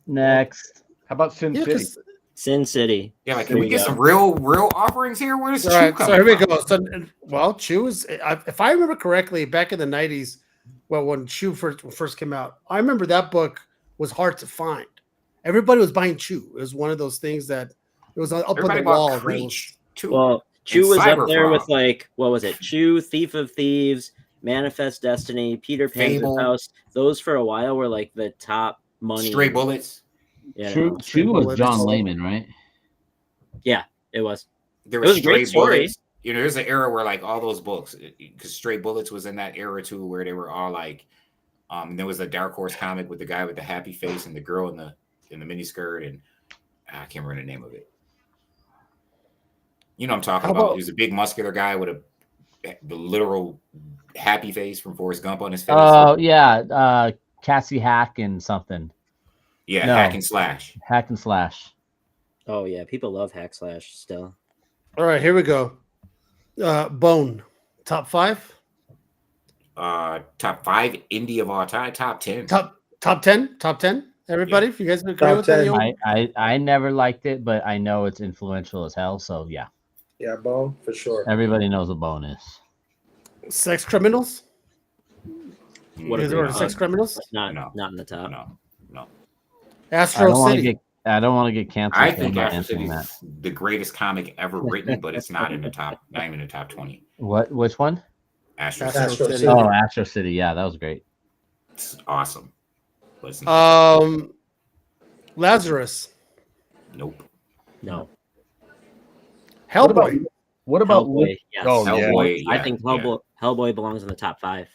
Next. How about Sin Yeah, City? 'cause- Sin City. Yeah, like Here can we we get go. some real offerings here? Where's all Chew right, coming so here we from? go. So, well, Chew is, if I remember correctly, back in the 90s, well, when Chew first came out, I remember that book was hard to find. Everybody was buying Chew. It was one of those things that it was up on Everybody the bought wall. Creech too. Well, Chew was up there Cyberfrog. with like, what was it? Chew, Thief of Thieves, Manifest Destiny, Peter Pan's Fable. House. Those for a while were like the top money. Stray Bullets. You know, Chew was Bullets. John Layman, right? it was. There It was was a great Stray story. Bullets. You know, there's an era where like all those books, because Stray Bullets was in that era too, where they were all like, there was a Dark Horse comic with the guy with the happy face and the girl in the miniskirt, and I can't remember the name of it. You know what I'm talking How about? about- He was a big muscular guy with the literal happy face from Forrest Gump on his face. Oh yeah, Cassie Hack and something. Yeah, no. Hack and Slash. Hack and Slash. Oh yeah, people love Hack Slash still. All right, here we go. Bone, top 5, Top 5 indie of all time. Top 10. top 10. Everybody, if you guys agree Top with that, 10. I never liked it, but I know it's influential as hell. So yeah, Yeah, Bone for sure. everybody knows what Bone is. Sex Criminals. What You a guys great are book. Sex Criminals. Not No. not in the top. No. I Astro don't want to City. get. I don't want to get canceled. I for think not Astro answering City that. is the greatest comic ever written, but it's not in the top, not even in the top 20. What? Which one? Astro Astro City. City. Oh, Astro City. Yeah, that was great. It's awesome. But it's not Lazarus, nope. No. Hellboy. What about Hellboy? Yes. Oh, yeah. Hellboy, I yeah, think yeah. Hellboy belongs in the top 5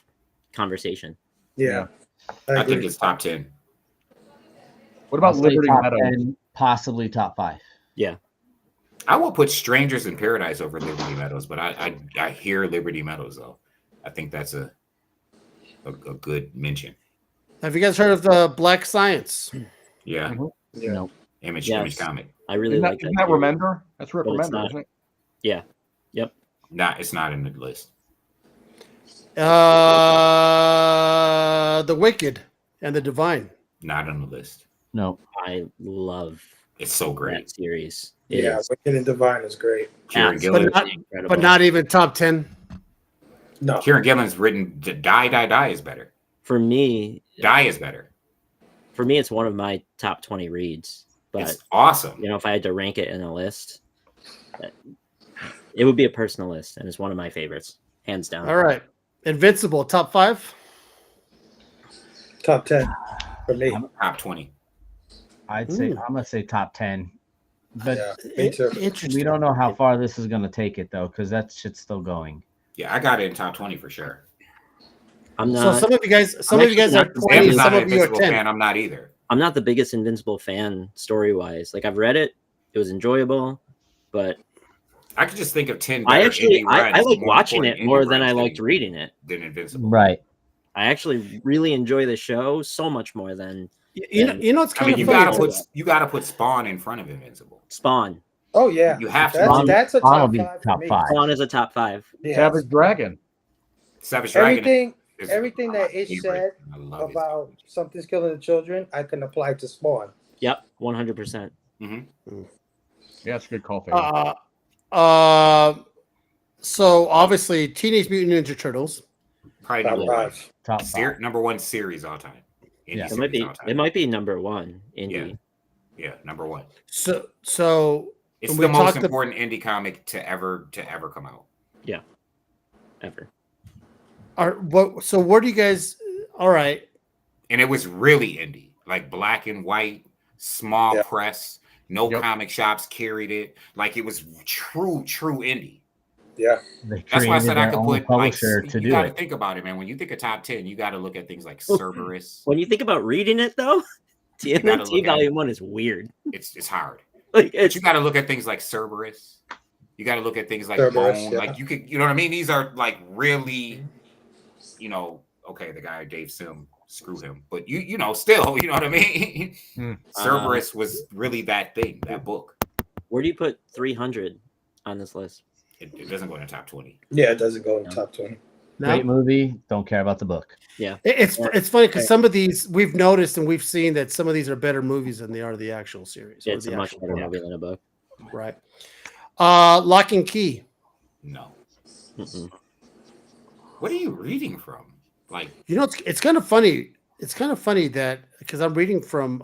conversation. Yeah. I agree. think it's top 10. What about I'll say Liberty top Meadows? 10, possibly top 5. Yeah. I will put Strangers in Paradise over Liberty Meadows, but I hear Liberty Meadows though. I think that's a good mention. Have you guys heard of the Black Science? Yeah, Mhm. Yeah. No. image Yes. comic. I really Isn't that, like that. isn't that series. Remender? That's But it's Remender, not. isn't it? Yeah. Yep. It's not in the list. The Wicked and the Divine. Not on the list. No. I love It's so great. that series. It Yeah, is Wicked and Divine is great. Kieran absolutely Gillen. incredible. But not even top 10. No. Kieran Gillen's written Die is better. For me, Die is better. it's one of my top 20 reads. But It's awesome. if I had to rank it in a list, it would be a personal list, and it's one of my favorites, hands down. All right. Invincible, top 5. Top 10 for me. Top 20. I'd say Ooh. I'm gonna say top 10. But Yeah, me too. Interesting. we don't know how far this is gonna take it though, because that shit's still going. Yeah, I got it in top 20 for sure. I'm So not. some of you guys are actually 20, not the some Sam's not an of you are Invincible 10. fan. I'm not either. I'm not the biggest Invincible fan story wise. Like, I've read it, it was enjoyable, but I could just think of 10 I better actually indie I runs, like more watching important it more indie than I runs liked reading it. than Invincible. Right. I actually really enjoy the show so much more than You know it's I kind mean, of you funny. gotta put Spawn in front of Invincible. Spawn. Oh yeah, You have to. That's a Spawn will top be 5 for top me. 5. Spawn is a top 5. Yeah. Savage Dragon. Savage Dragon. Everything that Ish said I love about something's killing the children, I can apply to Spawn. Yep, 100%. it. Yeah, it's a good call. Fabian. So obviously Teenage Mutant Ninja Turtles. Probably Top number 5. Top 5. number 1 series all time. Indie Yeah. series all time. It might be number 1 indie. Yeah, number 1. So It's we the most talked important indie comic to ever come out. Ever. so where do you guys? All right. And it was really indie, like black and white, small Yeah. press, no Yep. comic shops carried it. Like it was true indie. Yeah. They That's why I said created I their could own put like publisher to you do got to it. think about it, man. When you think of top 10, you got to look at things like Cerberus. When you think about reading it though, gotta TMNT look at Volume 1 is weird. It's hard. Like, But you got to look at things like Cerberus. You got to look at things like Cerberus, Bone. yeah. Like you know what I mean? These are like really, okay, the guy Dave Sim, screw him. But still, you know what I mean? Cerberus was really that thing, that book. where do you put 300 on this list? It doesn't go in the top 20. Yeah, it doesn't go in the top 20. Great movie. Don't care about the book. It's funny because some of these we've noticed and we've seen that some of these are better movies than they are the actual series. or It's a the much actual better book. movie than a book. Right. Lock and Key. No. Mm-mm. What are you reading from? Like, It's kind of funny. It's kind of funny that because I'm reading from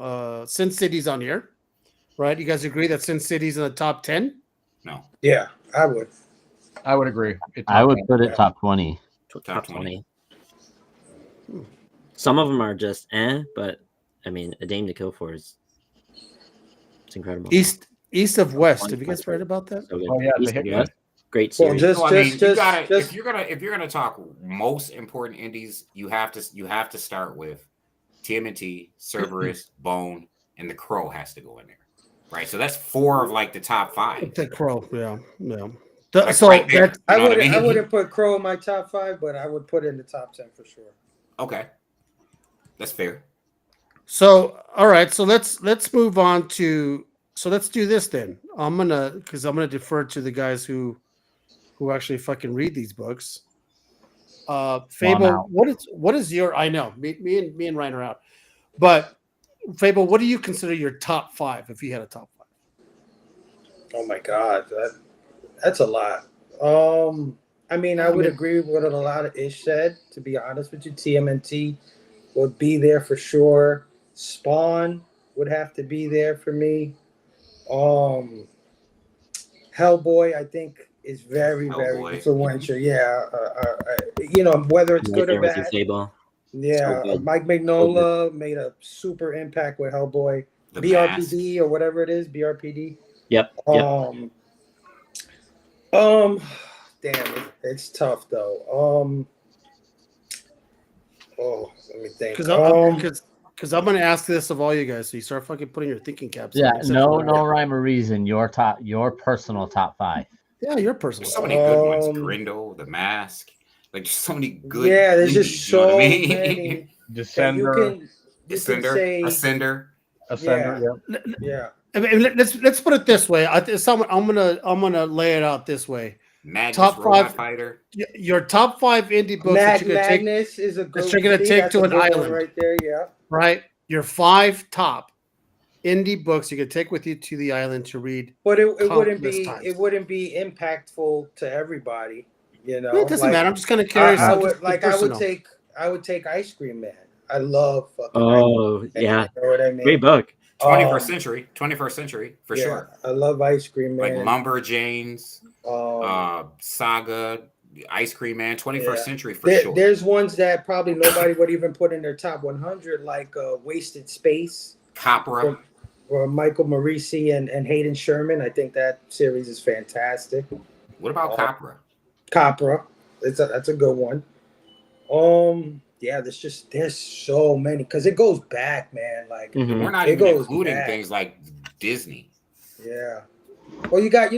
Sin City's on here, right? You guys agree that Sin City's in the top 10? no. Yeah, I would. I would agree. I would put it top 20. Top 20. Some of them are just but I mean, A Dame to Kill For it's incredible. East of West. Have you guys read about that? So good. Oh, yeah, it's a East hit, of man. West, great Well, series. just So, I mean, you gotta just if you're gonna talk most important indies, you have to start with TMNT, Cerberus, Bone, and The Crow has to go in there, right? So that's 4 of like the top 5. The Crow. Yeah. Like, So right there. that, I You know what wouldn't. I mean? wouldn't put Crow in my top 5, but I would put it in the top 10 for sure. Okay, that's fair. so all right. So let's move on to. So let's do this then. I'm gonna defer to the guys who actually fucking read these books. Fable, out. what is your? I know me and Ryan are out, but Fable, what do you consider your top 5 if you had a top 5? Oh my God, that's a lot. I mean, I would agree with what a lot of Ish said. To be honest with you, TMNT would be there for sure. Spawn would have to be there for me. Hellboy, I think, is very Hellboy. influential. Yeah, whether it's Right good or there with bad. you, Fable. Yeah, So good. Mike Mignola made a super impact with Hellboy. The BRPD or whatever it is, BRPD. Yep. Damn, it's tough though. Let me think. Because I'm gonna ask this of all you guys, so you start fucking putting your thinking caps Yeah, on. except no for Ryan. rhyme or reason. Your personal top 5. Yeah, your personal. There's so many good ones. Grindel, The Mask. Like just so many good. Yeah, there's indies, just you know so what I mean? many. Descender. You can say Ascender. Yeah. I mean, let's put it this way. I'm gonna lay it out this way. Magnus Top Robot 5 Fighter. Your top 5 indie books that you're gonna Magnus is a good. you're gonna take that's to a an good one island, right there. Yeah. right? Your 5 top indie books you can take with you to the island to read. But it wouldn't countless be times. it wouldn't be impactful to everybody. You know, It doesn't matter. I'm just kind of curious. I Just personal. would take Ice Cream Man. I love fucking. Oh, Ice Cream Man, yeah. you know what I mean? Great book. 21st century for yeah, sure. I love Ice Cream Man. Like Lumberjanes, Saga, Ice Cream Man, 21st century for sure. There's ones that probably nobody would even put in their top 100, like Wasted Space. Capra. Or Michael Morisi and Hayden Sherman. I think that series is fantastic. What about Capra? Capra. That's a good one. Yeah, there's so many because it goes back, man. Like we're not even including things like Disney. Yeah. Well, you got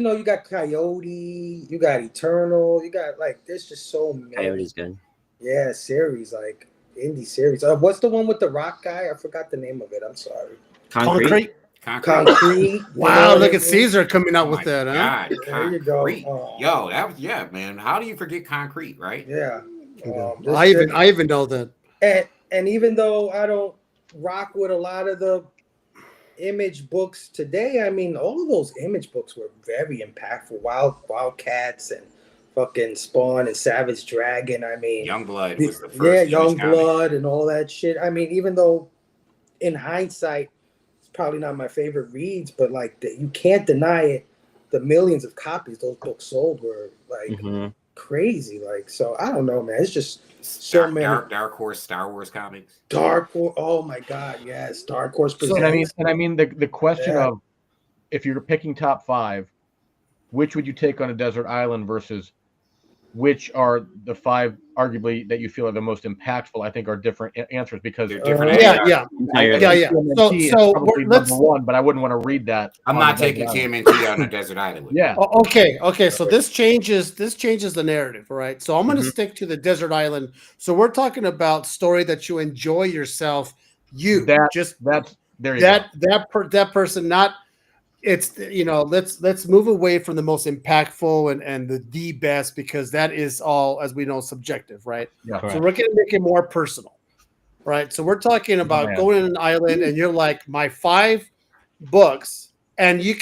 Coyote, you got Eternal, you got there's just so many. Coyote's good. Yeah, series like indie series. What's the one with the rock guy? I forgot the name of it. I'm sorry. Concrete. You Wow, know look at Caesar coming out with that, God, huh? There you go. Yo, man. How do you forget Concrete, right? Yeah. I even know that. And even though I don't rock with a lot of the Image books today, I mean, all of those Image books were very impactful. Wildcats and fucking Spawn and Savage Dragon. I mean, Youngblood was the first. Yeah, Youngblood and all that shit. I mean, even though in hindsight, it's probably not my favorite reads, but you can't deny it. The millions of copies those books sold were crazy. So I don't know, man. It's just so many. Dark Horse Star Wars comics. Dark Horse. Oh my God, yes. Dark Horse presents. And I mean the question of if you're picking top 5, which would you take on a desert island versus which are the 5 arguably that you feel are the most impactful? I think are different answers because they're different. Yeah. So let's one, but I wouldn't want to read that. I'm not taking TMNT on a desert island. Yeah. Okay. So this changes the narrative, right? So I'm going to stick to the desert island. So we're talking about story that you enjoy yourself. That person, not. It's let's move away from the most impactful and the best, because that is all, as we know, subjective, right? Yeah. So we're going to make it more personal, right? So we're talking about going on an island, and you're like, my 5 books, and we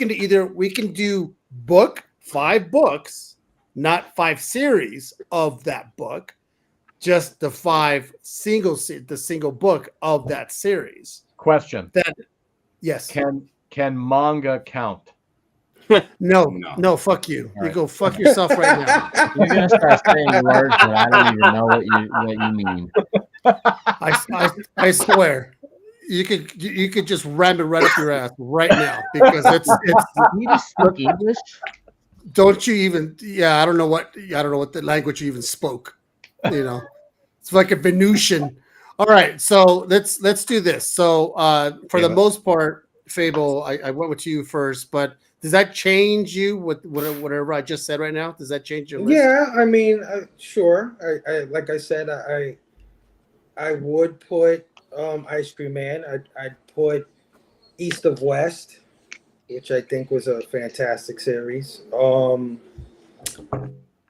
can do 5 books, not 5 series of that book, just the 5 single book of that series. Question. Yes. Can manga count? No, fuck you. You go fuck yourself right now. You're gonna start saying words that I don't even know what you mean. I swear, you could just ram it right up your ass right now, because it's. You just speak English? Don't you even? Yeah, I don't know what the language you even spoke. It's like a Venusian. All right, so let's do this. So for the most part, Fable, I went with you first, but does that change you with whatever I just said right now? Does that change your list? Yeah, I mean, sure. I like I said, I would put Ice Cream Man. I'd put East of West, which I think was a fantastic series. Oh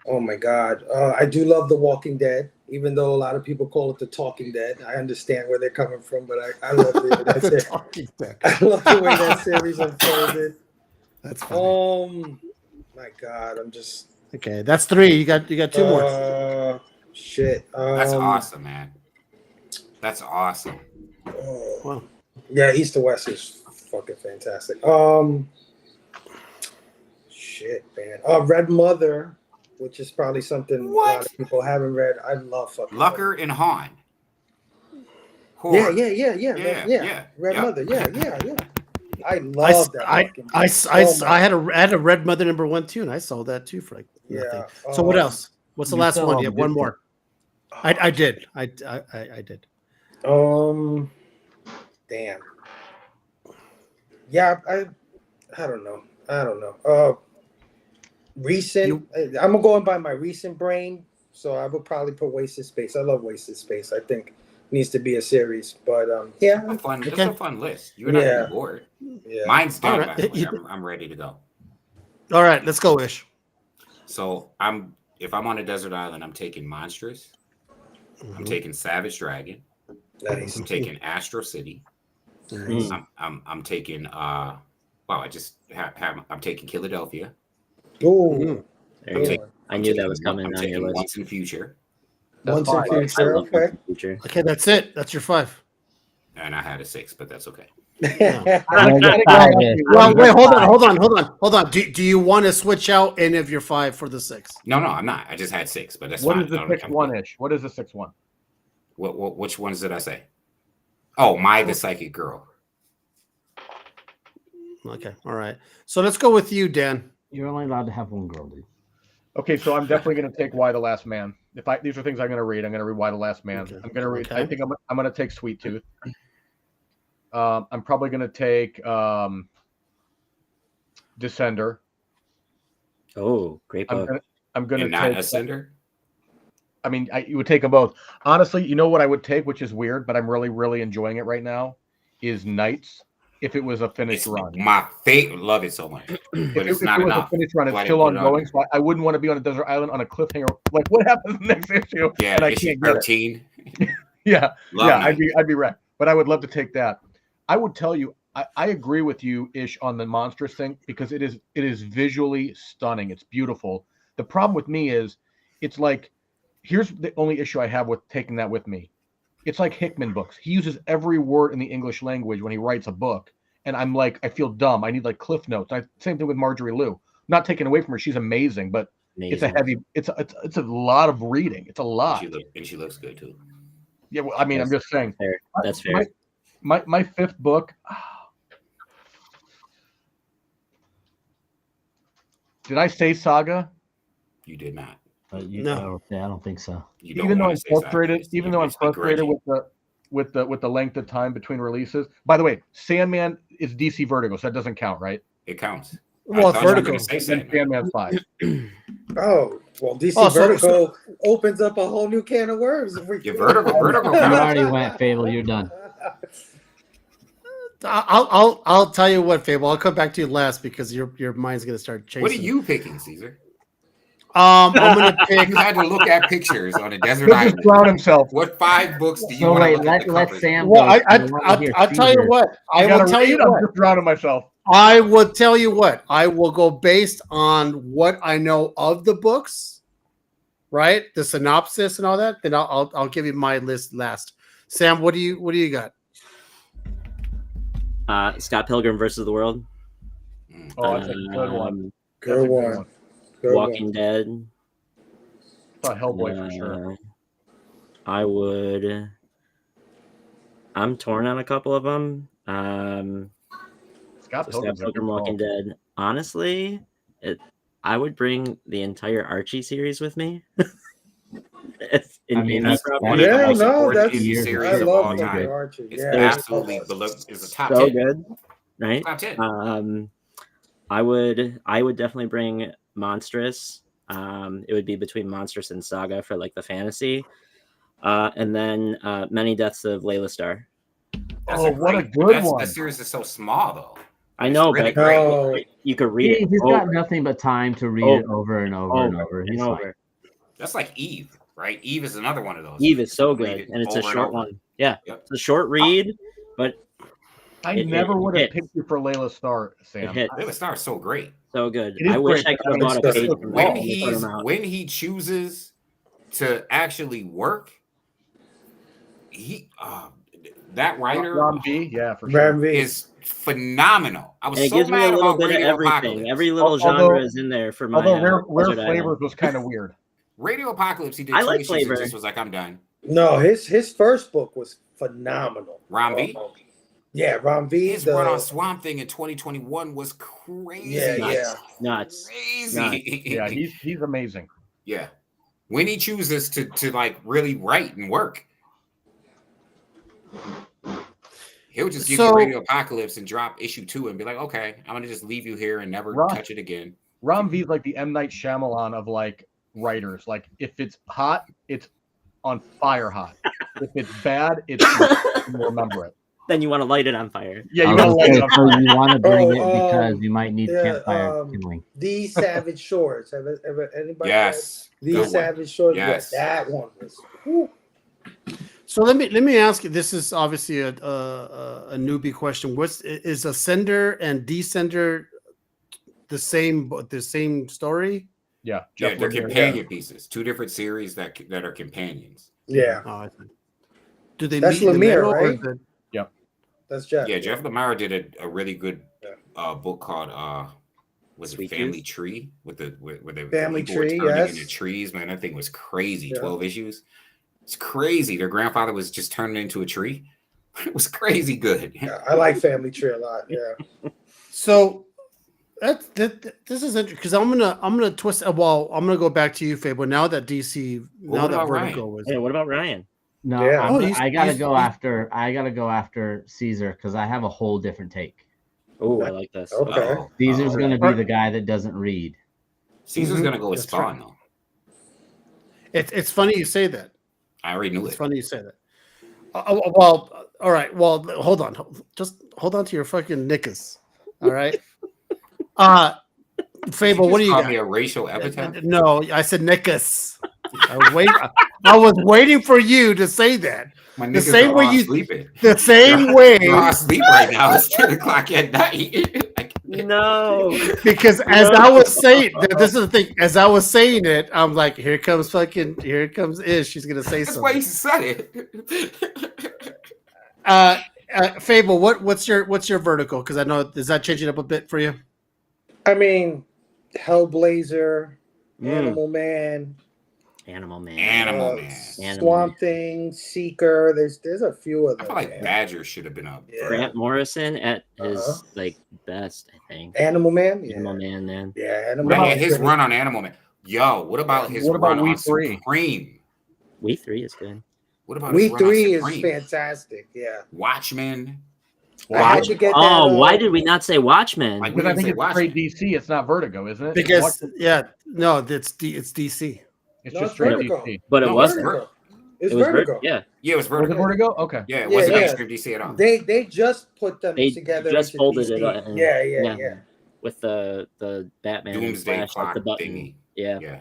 my God, I do love The Walking Dead. Even though a lot of people call it The Talking Dead, I understand where they're coming from, but I love it. Talking Dead. I love the way that series unfolded. That's funny. My God, I'm just okay. That's 3. You got 2 more. Shit. That's awesome, man. That's awesome. Wow. Yeah, East to West is fucking fantastic. Shit, man. Red Mother, which is probably something a lot of people haven't read. I love fucking Lucker and Hahn. Whore. Yeah. Red yeah. Mother. Yeah. I love that. I had a Red Mother #1 too, and I sold that too for like nothing. So what else? What's the last one? You have one more. I did. I did. Damn. Yeah, I don't know. Recent. I'm going by my recent brain, so I would probably put Wasted Space. I love Wasted Space. I think needs to be a series, but yeah, That's a fun list. You're not gonna be bored. Yeah, mine's done. All right. By the way. I'm ready to go. All right, let's go, Ish. So if I'm on a desert island, I'm taking Monstrous. I'm taking Savage Dragon. nice. I'm taking Astro City. Nice. I'm taking I'm taking Philadelphia. Ooh, There you go. I knew that was coming I'm on your taking list. Once in Future, Once in I Future. love Okay. Future. Okay, that's it. That's your 5. and I had a 6, but that's okay. Well, wait, hold on. Do you want to switch out any of your 5 for the 6? No, I'm not. I just had 6, but that's What fine. is the 6-1-ish? What is the 6-1? Which ones did I say? Oh, the Psychic Girl. Okay, all right. So let's go with you, Dan. You're only allowed to have one girl, dude. Okay, so I'm definitely going to take Why the Last Man. These are things I'm going to read. I'm going to read Why the Last Man. Okay. I'm going to read. Okay. I think I'm going to take Sweet Tooth. I'm probably going to take Descender. Oh, great book. I'm going to not take Ascender. I mean, you would take them both. Honestly, you know what I would take, which is weird, but I'm really, really enjoying it right now, is Knights. If it was a finished run, my favorite, love it so much, but it's not enough. A finished run, it's still ongoing. So I wouldn't want to be on a desert island on a cliffhanger. Like, what happens in the next issue? Yeah, and I issue can't get 13. Yeah, Love I'd be wrecked. But I would love to take that. I would tell you, I agree with you, Ish, on the Monstrous thing because it is visually stunning. It's beautiful. The problem with me is, it's like, here's the only issue I have with taking that with me. It's like Hickman books. He uses every word in the English language when he writes a book. And I'm like, I feel dumb. I need like cliff notes. Same thing with Marjorie Liu. Not taken away from her. She's amazing, but it's a lot of reading. It's a lot. And she looks good too. Yeah. Well, I mean, I'm just saying. Fair. That's fair. My 5th book. Did I say Saga? You did not. No. I don't think so. Even though I'm frustrated with the length of time between releases. By the way, Sandman is DC Vertigo, so that doesn't count, right? It counts. Well, it's Vertigo. Sandman's 5. Oh, well, DC Vertigo opens up a whole new can of worms. Vertigo. You already went, Fable. You're done. I'll tell you what, Fable. I'll come back to you last because your mind's gonna start changing. What are you picking, Caesar? I'm gonna pick. You had to look at pictures on a desert island. Drown himself. What 5 books do you So want wait, to look at? let Sam Well, go. I'll tell you what. I will tell you I'm what. just drowning myself. I will tell you what. I will go based on what I know of the books, right? The synopsis and all that. Then I'll give you my list last. Sam, what do you got? Scott Pilgrim versus the World. Oh, that's a good one. Good one. Walking Dead. Thought Hellboy for sure. I'm torn on a couple of them. Scott Pilgrim, Walking Dead. Honestly, I would bring the entire Archie series with me. That's one of the most important series of all time. Archie. It's absolutely it's a top 10. So good, right? Top 10. I would definitely bring Monstrous. It would be between Monstrous and Saga for like the fantasy, and then Many Deaths of Layla Starr. What a good one! That series is so small though. I know, really but you could read it. He's got nothing but time to read it over and over and over. And over. That's like Eve, right? Eve is another one of those. Eve is so good, and it's a short one. Yeah, it's a short read, but I never would have picked you for Layla Starr, Sam. Layla Starr is so great. So good. I wish I could have bought a page. When he chooses to actually work, that writer Ron B, yeah, for sure, is phenomenal. I was it so gives me a little bit of everything. Apocalypse. Every little genre is in there for my. Although Rare Flavors was kind of weird. Radio Apocalypse, he did. I like Flavor. Just was like, I'm done. No, his first book was phenomenal. Ron V? Yeah, Ron V. His run on Swamp Thing in 2021 was crazy. Yeah. Nuts. Crazy. Yeah, he's amazing. Yeah. When he chooses to like really write and work, he'll just give you Radio Apocalypse and drop issue 2 and be like, okay, I'm gonna just leave you here and never touch it again. Ram V's like the M. Night Shyamalan of like writers. Like if it's hot, it's on fire hot. If it's bad, it's you'll remember it. Then you want to light it on fire. Yeah, you want to light it on fire. You want to bring it because you might need campfire kindling. The Savage Shores. Ever anybody? Yes. The Savage Shores. Yes. That one was. Whew. So let me ask you. This is obviously a newbie question. Is Ascender and Descender the same story? Yeah, they're companion pieces. 2 different series that are companions. Yeah. Oh, I think. Do they? That's meet in the Lemire, middle, or right? is it- Yep. That's Jeff. Yeah, Jeff Lemire did a really good book called was it Sweet Family Tooth? Tree with the Family people were Tree, turning yes. into trees, man. That thing was crazy. Yeah. 12 issues. It's crazy. Their grandfather was just turning into a tree. It was crazy good. Yeah, I like Family Tree a lot. Yeah. So this is interesting because I'm gonna twist. Well, I'm gonna go back to you, Fable. Now that DC, now that Vertigo was. Hey, what about Ryan? No, Yeah. I gotta go after Caesar because I have a whole different take. Oh, I like this. Okay. Caesar's gonna be the guy that doesn't read. Caesar's gonna go with That's Spawn right. though. It's funny you say that. I already knew It's it. funny you say that. Well, all right. Well, hold on. Just hold on to your fucking knickers. All right. Fable, what do you call got? me a racial epithet? No, I said knickers. I was waiting for you to say that. My The niggas same are way all you- sleeping. The same way, They're all asleep right now. It's 10 o'clock at night. No. because as I was saying, this is the thing. As I was saying it, I'm like, here comes Ish. She's gonna say That's why you something. said it. Fable, what's your vertical? Because I know, is that changing up a bit for you? I mean, Hellblazer, Animal Animal Man. Animal Man. Swamp Thing, Seeker. There's a few of I them. feel like man. Badger should have been up. Yeah. Grant Morrison at his like best, I think. Animal Man. Yeah. Animal Man, man. Yeah, Animal Man, Man. his run on Animal Man. Yo, what about his What about run We on Three? Supreme? We 3 is good. What about We his run on 3 is Supreme? fantastic. Yeah. Watchmen. I had to get that. Oh, why did we not say Watchmen? Like, we Because I didn't think say it's Watchmen. straight DC. It's not Vertigo, isn't it? Because no, it's DC. It's No, just it's straight Vertigo. DC. But it No, wasn't. Vertigo. It's It was Vertigo. Yeah. Yeah, it was Was it Vertigo. Vertigo? Okay. Yeah, it Yeah, wasn't yeah. mainstream DC at all. They just put them They together. just into folded DC. it in. Yeah. With the Batman and Doomsday Flash, like clock the button. thingy. Yeah. Yeah.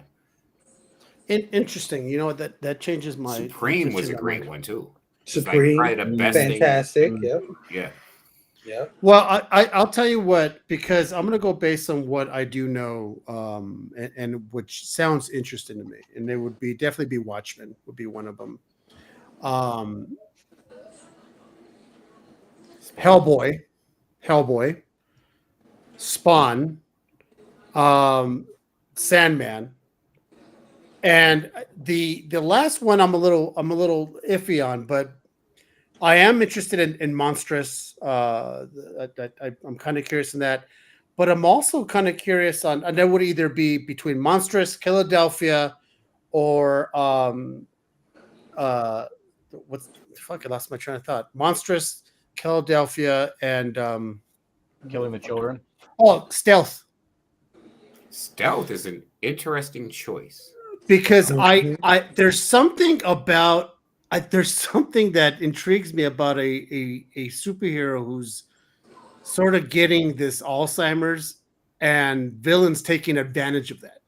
Interesting. You know what? That changes my. Supreme was a changes my great mind. one too. It's Supreme, like probably the best thing. fantastic. Mm. Yep. Yeah. Yep. Well, I'll tell you what, because I'm going to go based on what I do know, and which sounds interesting to me, and it would be definitely be Watchmen would be one of them. Hellboy, Spawn, Sandman, and the last one I'm a little iffy on, but I am interested in Monstrous. I'm kind of curious in that, but I'm also kind of curious on, and that would either be between Monstrous, Philadelphia, or what's fuck? I lost my train of thought. Monstrous, Philadelphia, and Killing the Children. Stealth. Stealth is an interesting choice. Because I there's something that intrigues me about a superhero who's sort of getting this Alzheimer's and villains taking advantage of that.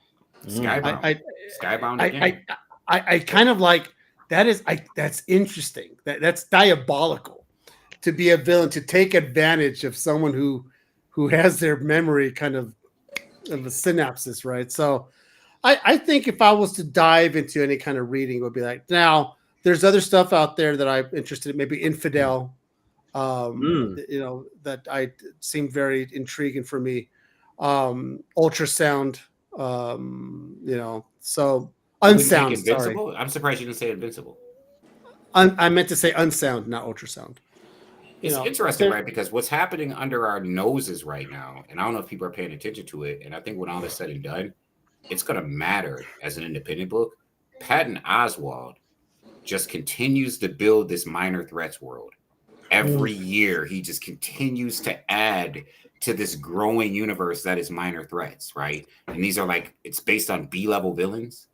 Skybound. Skybound again. I kind of like that. That's interesting. That's diabolical to be a villain, to take advantage of someone who has their memory kind of a synapses, right? So I think if I was to dive into any kind of reading, it would be like, now there's other stuff out there that I'm interested in, maybe Infidel, that I seemed very intriguing for me. Ultrasound, so Unsound. Sorry. I'm surprised you didn't say Invincible. I meant to say unsound, not ultrasound. It's interesting, right? Because what's happening under our noses right now, and I don't know if people are paying attention to it, and I think when all is said and done, it's going to matter as an independent book. Patton Oswalt just continues to build this minor threats world. Every year, he just continues to add to this growing universe that is minor threats, right? And these are like, it's based on B-level villains,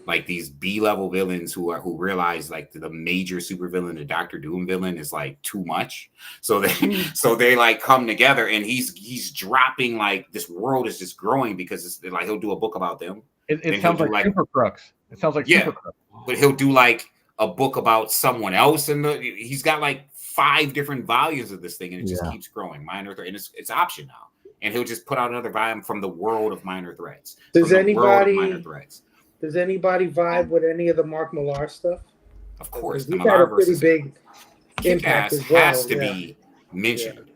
like these B-level villains who realize like the major supervillain, the Doctor Doom villain, is like too much. So they like come together, and he's dropping, like, this world is just growing because it's like he'll do a book about them. It sounds like Super Crux. It sounds like Super Crux. But he'll do like a book about someone else, and he's got like 5 different volumes of this thing, and it just keeps growing. Minor threat, and it's option now. And he'll just put out another volume from the world of minor threats. Does anybody vibe with any of the Mark Millar stuff? Of course, he's had a pretty big impact as well. Has to be mentioned.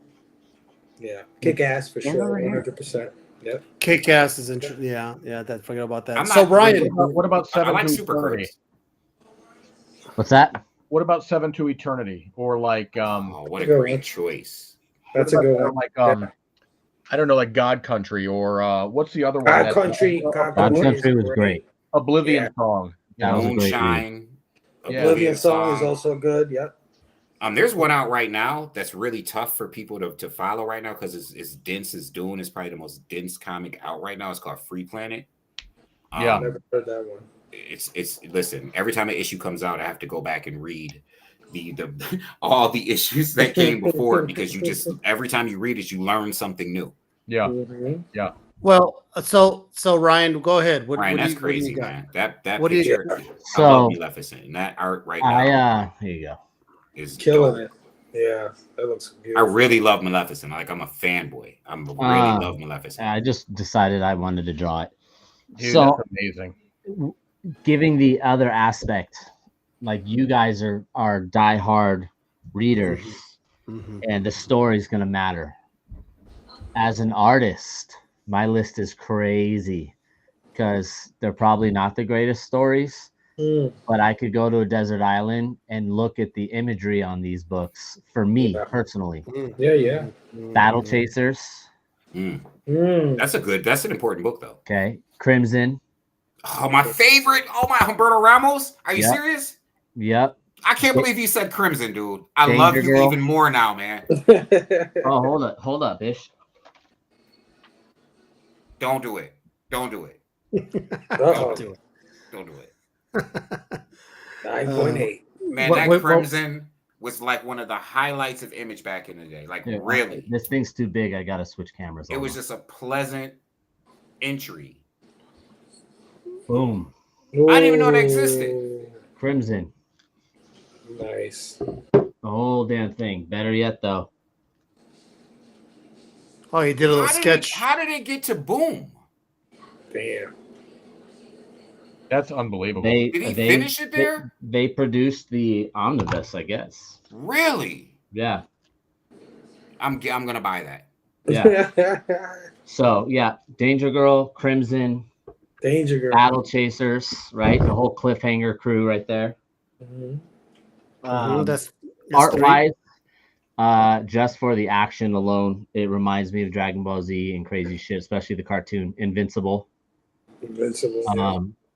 Yeah, Kick-Ass for sure, 100%. Yep. Kick-Ass is interesting. Yeah, forget about that. So Ryan, what about 7 I like to Super Eternity? What's that? What about 7 to Eternity? Or like what a great choice. That's a good one. Like I don't know, like God Country, or what's the other one? God Country was great. Oblivion Song. That was a great Moonshine. Oblivion Song is also good. Yep. There's one out right now that's really tough for people to follow right now because it's dense as Dune. It's probably the most dense comic out right now. It's called Free Planet. Yeah, never heard that one. It's listen, every time an issue comes out, I have to go back and read the all the issues that came before it, because you just, every time you read it, you learn something new. Yeah. Mm-hmm. Yeah. Well, so Ryan, go ahead. Ryan, that's crazy, man. That what picture, So, I love Maleficent, and that art right now here you go. is Killing dope. it. Yeah, that looks I beautiful. really love Maleficent. Like, I'm a fanboy. I really love Maleficent. I just decided I wanted to draw it. Dude, so that's amazing. giving the other aspect, like, you guys are diehard readers, and the story is going to matter. As an artist, my list is crazy because they're probably not the greatest stories, but I could go to a desert island and look at the imagery on these books. For me personally, Yeah. Battle Chasers. That's an important book, though. Okay, Crimson. Oh, my favorite. Oh, my Humberto Ramos. Are you serious? Yep. I can't believe you said Crimson, dude. I Danger love you Girl. even more now, man. Oh, hold up, Ish. Don't do it. Don't do it. Uh-oh. Don't do it. 9.8. Man, that Crimson was like one of the highlights of Image back in the day. Like, really. This thing's too big. I gotta switch cameras. It was just a pleasant entry. Boom. I didn't even know that existed. Crimson. Nice. The whole damn thing. Better yet, though. Oh, he did a little sketch. How did it get to Boom? Damn. That's unbelievable. Did he finish it there? They produced the omnibus, I guess. Really? Yeah. I'm gonna buy that. Yeah. So yeah, Danger Girl, Crimson, Danger Girl, Battle Chasers, right? The whole cliffhanger crew right there. That's art wise, just for the action alone, it reminds me of Dragon Ball Z and crazy shit, especially the cartoon Invincible.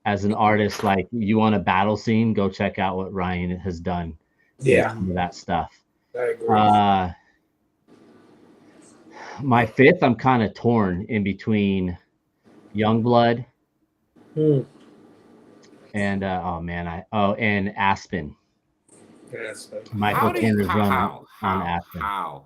As an artist, like, you want a battle scene, go check out what Ryan has done. Yeah, with that stuff. I agree. My fifth, I'm kind of torn in between Youngblood and and Aspen. Michael Kenner's run on Aspen. How?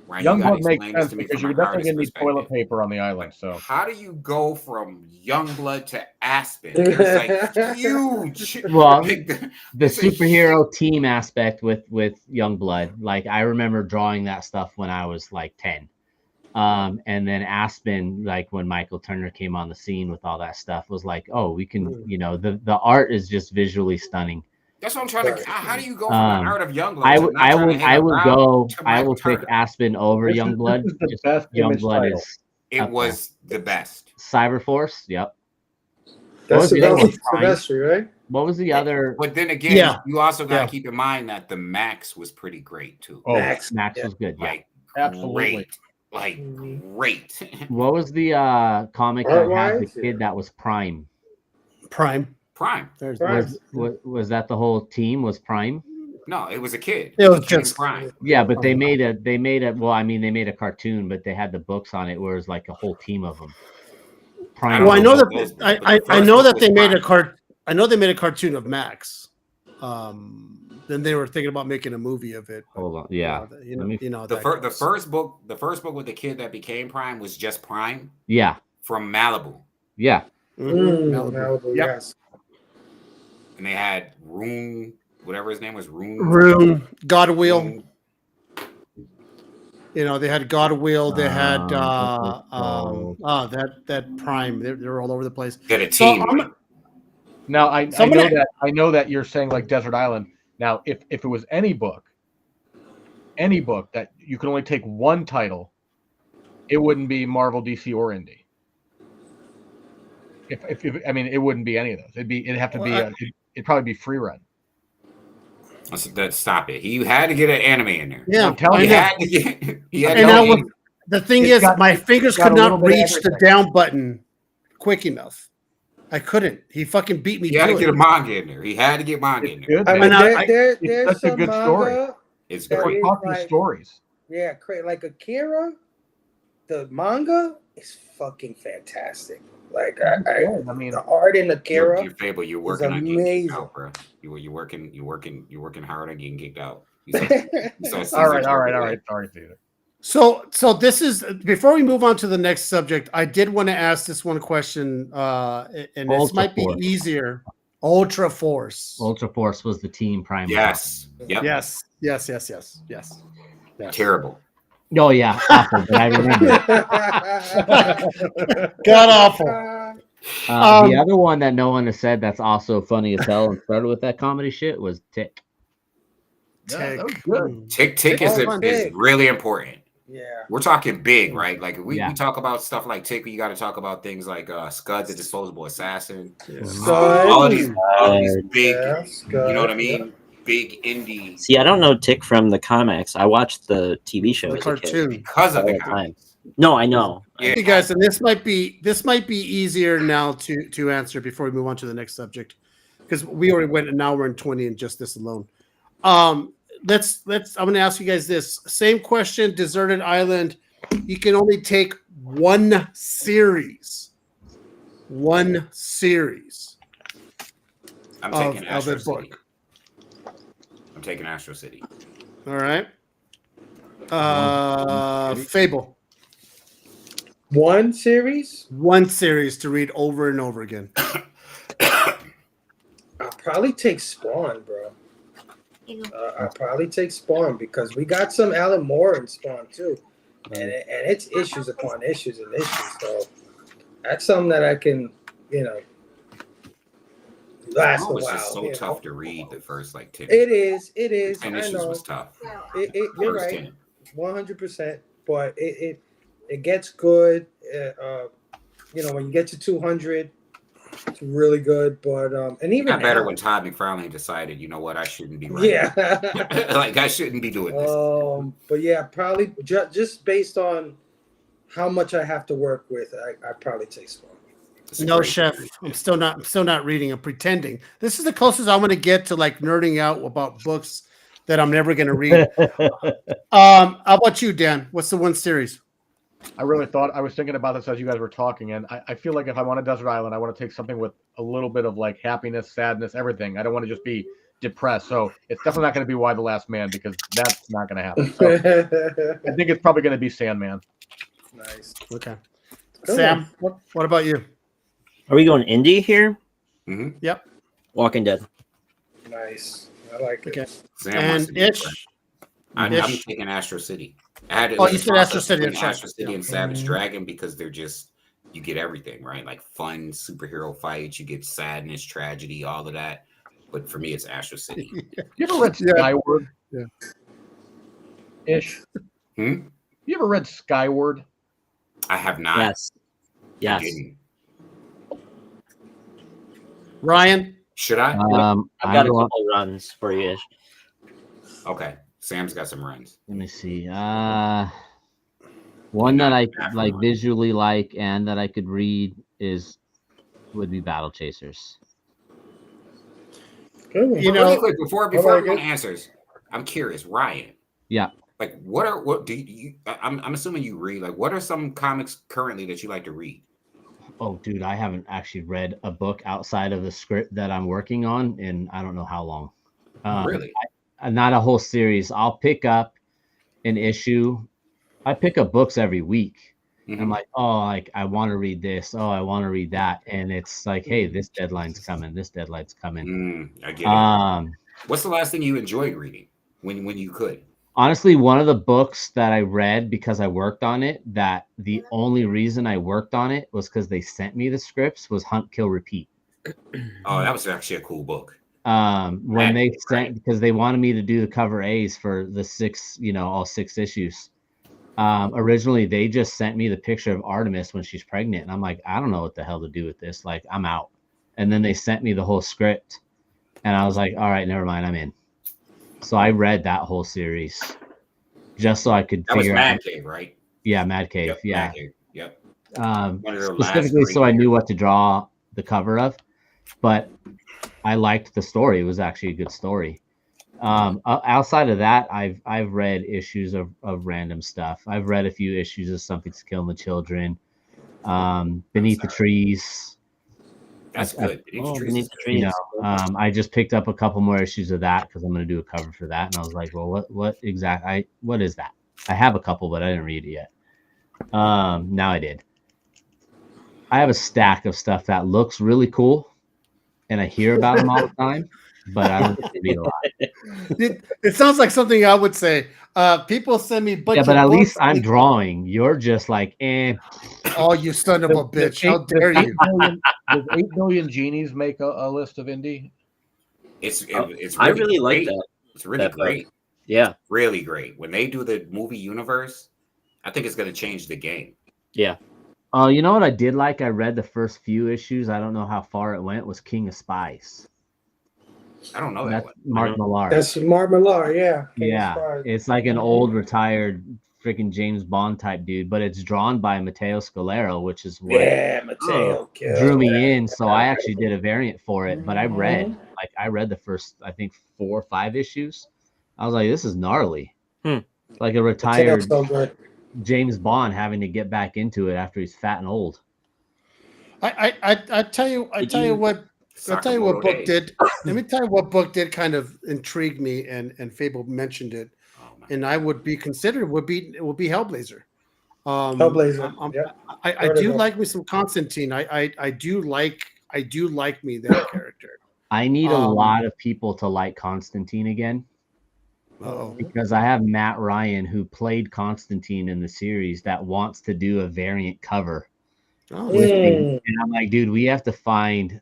Right, Youngblood makes sense because you're definitely going to need toilet paper on the island. So how do you go from Youngblood to Aspen? It's like huge. Well, the superhero team aspect with Youngblood, like, I remember drawing that stuff when I was like 10. And then Aspen, like, when Michael Turner came on the scene with all that stuff, was like, oh, we can, the art is just visually stunning. That's what I'm trying to. How do you go from the art of Youngblood? I will pick Aspen over Youngblood. Youngblood is. It was the best. Cyberforce. Yep. That's the best, right? What was the other? But then again, Yeah. you also got to Yeah. keep in mind that the Max was pretty great too. Oh, Max. Max Yeah. was good. Yeah. Like absolutely. great. What was the comic that had the Art-wise, kid that was Prime? Prime. Prime. There's Prime. Was that the whole team? Was Prime? No, it was a kid. It was Became just- Prime. Yeah, but they made a. Well, I mean, they made a cartoon, but they had the books on it, where it was like a whole team of them. Prime. Well, I know those that books, but I the first know book that was they made Prime. I know they made a cartoon of Max. Then they were thinking about making a movie of it. But, Hold on. Yeah. you know, Let me- you know The that first goes. book with the kid that became Prime was just Prime Yeah. from Malibu, Yeah. Malibu. Malibu, Yep. yes. and they had Rune, whatever his name was, Rune, God Wheel. Rune. You know, they had God Wheel. They had called? that Prime. They're all over the place. They had a So team. I'm, Now I So I'm know gonna- that you're saying like Desert Island. Now, if it was any book that you could only take one title, it wouldn't be Marvel, DC, or Indy. If I mean, it wouldn't be any of those. It'd have to be it'd probably be free run. Stop it. He had to get an anime in there. yeah, I'm telling I He you. know. had to get. He had And to that get was the thing It's is, got- my fingers got could a little not bit of reach the everything. down button quick enough. I couldn't. He fucking beat me He had to to get it. a manga in there. He had to get manga in It's there. good. I man. mean, And there's it's such a some good story. manga. It's that We're great. is talking like- stories. Yeah, like Akira, the manga is fucking fantastic. Like I mean, the art in Akira. Your Fable, you're working on getting amazing. kicked out, bro. You're working hard on getting kicked out. You saw all Caesar right. Jordan. Sorry, Theater. So this is before we move on to the next subject. I did want to ask this one question, and this Ultra might be Force. easier. Ultra Force. Ultra Force was the team Prime. was Yes. Yep. Yes. Terrible. on. Oh yeah, awful. But I remember. God awful. The other one that no one has said that's also funny as hell and started with that comedy shit was Tick. Yeah, that was Tick. good. Tick is Oh, is Tick. really important. Yeah. We're talking big, right? Like if we talk about stuff like Tick, you got to talk about things like Scud, the Disposable Assassin. Scud. All of these big, Yeah, Scud, you know what I mean? Big indie See, I don't know Tick from the comics. I watched the TV show The as a kid. cartoon. because of All the the time. comics. No, I know. Yeah. Hey guys, and this might be easier now to answer before we move on to the next subject, because we already went an hour and 20 in just this alone. Let's I'm going to ask you guys this same question. Deserted Island. You can only take one series. One series I'm of taking a Astro City. book. I'm taking Astro City. All right. Fable. One series. One series to read over and over again. I'll probably take Spawn, bro. I'll probably take Spawn because we got some Alan Moore in Spawn too, and it's issues upon issues and issues. So that's something that I can, last a It was while. just so tough to read the first like 10. It is. It is. 10 I issues know. was tough. You're First right. 10. 100%. But it gets good. When you get to 200, it's really good. But and even Got better now- when Todd McFarlane decided, you know what, I shouldn't be writing. Yeah. Like I shouldn't be doing this. But yeah, probably just based on how much I have to work with, I probably take Spawn. It's a No, great chef. series. I'm still not reading. I'm pretending. This is the closest I'm going to get to like nerding out about books that I'm never going to read. How about you, Dan? What's the one series? I was thinking about this as you guys were talking, and I feel like if I want a desert island, I want to take something with a little bit of like happiness, sadness, everything. I don't want to just be depressed. So it's definitely not going to be Why the Last Man, because that's not going to happen. So I think it's probably going to be Sandman. Nice. Okay. Good Sam, what about you? Are we going indie here? Mhm. Yep. Walking Dead. Nice. I like it. Okay. Sam wants to And be Ish. friend. I'm Ish. taking Astro City. I had Oh, you said Astro City, between that's right. Astro City Yeah. and Savage Dragon because they're just you get everything, right? Like fun superhero fights, you get sadness, tragedy, all of that. But for me, it's Astro City. You ever read Yeah. Skyward? Yeah. Ish. Hmm? You ever read Skyward? I have not. Yes. I Yes. didn't. Ryan? Should I? I've got a couple runs for you. Ish. Okay, Sam's got some runs. Let me see. One that I like visually like and that I could read would be Battle Chasers. You know, really quick before everyone answers, I'm curious, Ryan. Yeah. Like, what do you? I'm assuming you read. Like, what are some comics currently that you like to read? Oh, dude, I haven't actually read a book outside of the script that I'm working on in I don't know how long. Really? Not a whole series. I'll pick up an issue. I pick up books every week. Mm-hmm. I'm like, oh, like I want to read this. Oh, I want to read that. And it's like, hey, this deadline's coming. This deadline's coming. I get it. What's the last thing you enjoyed reading when you could? Honestly, one of the books that I read because I worked on it, that the only reason I worked on it was because they sent me the scripts, was Hunt, Kill, Repeat. Oh, that was actually a cool book. When they sent, because they wanted me to do the cover A's for the all 6 issues. Originally, they just sent me the picture of Artemis when she's pregnant. And I'm like, I don't know what the hell to do with this. Like, I'm out. And then they sent me the whole script. And I was like, all right, never mind. I'm in. So I read that whole series just so I could figure out. That was Mad Cave, right? Yeah, Mad Cave. Yep, yeah. Mad Cave. Yep. Specifically so I knew what to draw the cover of. But I liked the story. It was actually a good story. Outside of that, I've read issues of random stuff. I've read a few issues of Something's Killing the Children, Beneath the Trees. That's good. Beneath the Trees. I just picked up a couple more issues of that because I'm going to do a cover for that, and I was like, well, what is that? I have a couple, but I didn't read it yet. Now I did. I have a stack of stuff that looks really cool, and I hear about them all the time. But I don't read a lot. It sounds like something I would say. People send me but at least I'm drawing. You're just like, eh. Oh, you son of a bitch! How dare you? Does 8 Billion Genies make a list of Indy? It's really I really like that. It's really great. Yeah, really great. When they do the movie universe, I think it's going to change the game. Yeah. Oh, you know what I did like? I read the first few issues. I don't know how far it went. Was King of Spies. I don't know that one. Mark Millar. That's Mark Millar, yeah. Yeah, it's like an old retired freaking James Bond type dude, but it's drawn by Matteo Scalero, which is what Matteo drew me in. So I actually did a variant for it, but I read the first, I think 4 or 5 issues. I was like, this is gnarly. Like a retired James Bond having to get back into it after he's fat and old. I tell you what. I'll tell you what book did. Let me tell you what book did kind of intrigue me, and Fable mentioned it, and I would be considered would be Hellblazer. Hellblazer. I do like me some Constantine. I do like me that character. I need a lot of people to like Constantine again. Because I have Matt Ryan, who played Constantine in the series, that wants to do a variant cover with me. And I'm like, dude, we have to find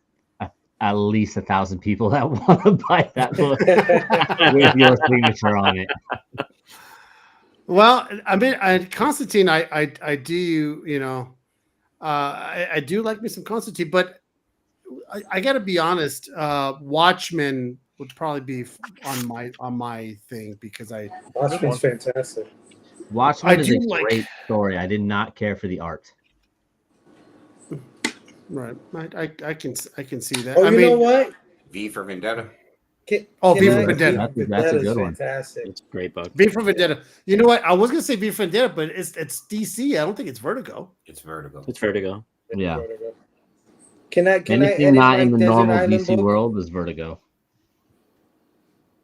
at least 1,000 people that want to buy that book with your signature on it. Well, I mean, Constantine, I do, I do like me some Constantine, but I got to be honest. Watchmen would probably be on my thing because Watchmen's fantastic. Watchmen is a great story. I did not care for the art. Right, I can see that. Oh, you know what? V for Vendetta. V for Vendetta. That's a good one. Fantastic. It's a great book. V for Vendetta. You know what? I was gonna say V for Vendetta, but it's DC. I don't think it's Vertigo. It's Vertigo. It's Vertigo. Yeah. Vertigo. Can anything I not in the Desert normal Island DC book? world is Vertigo?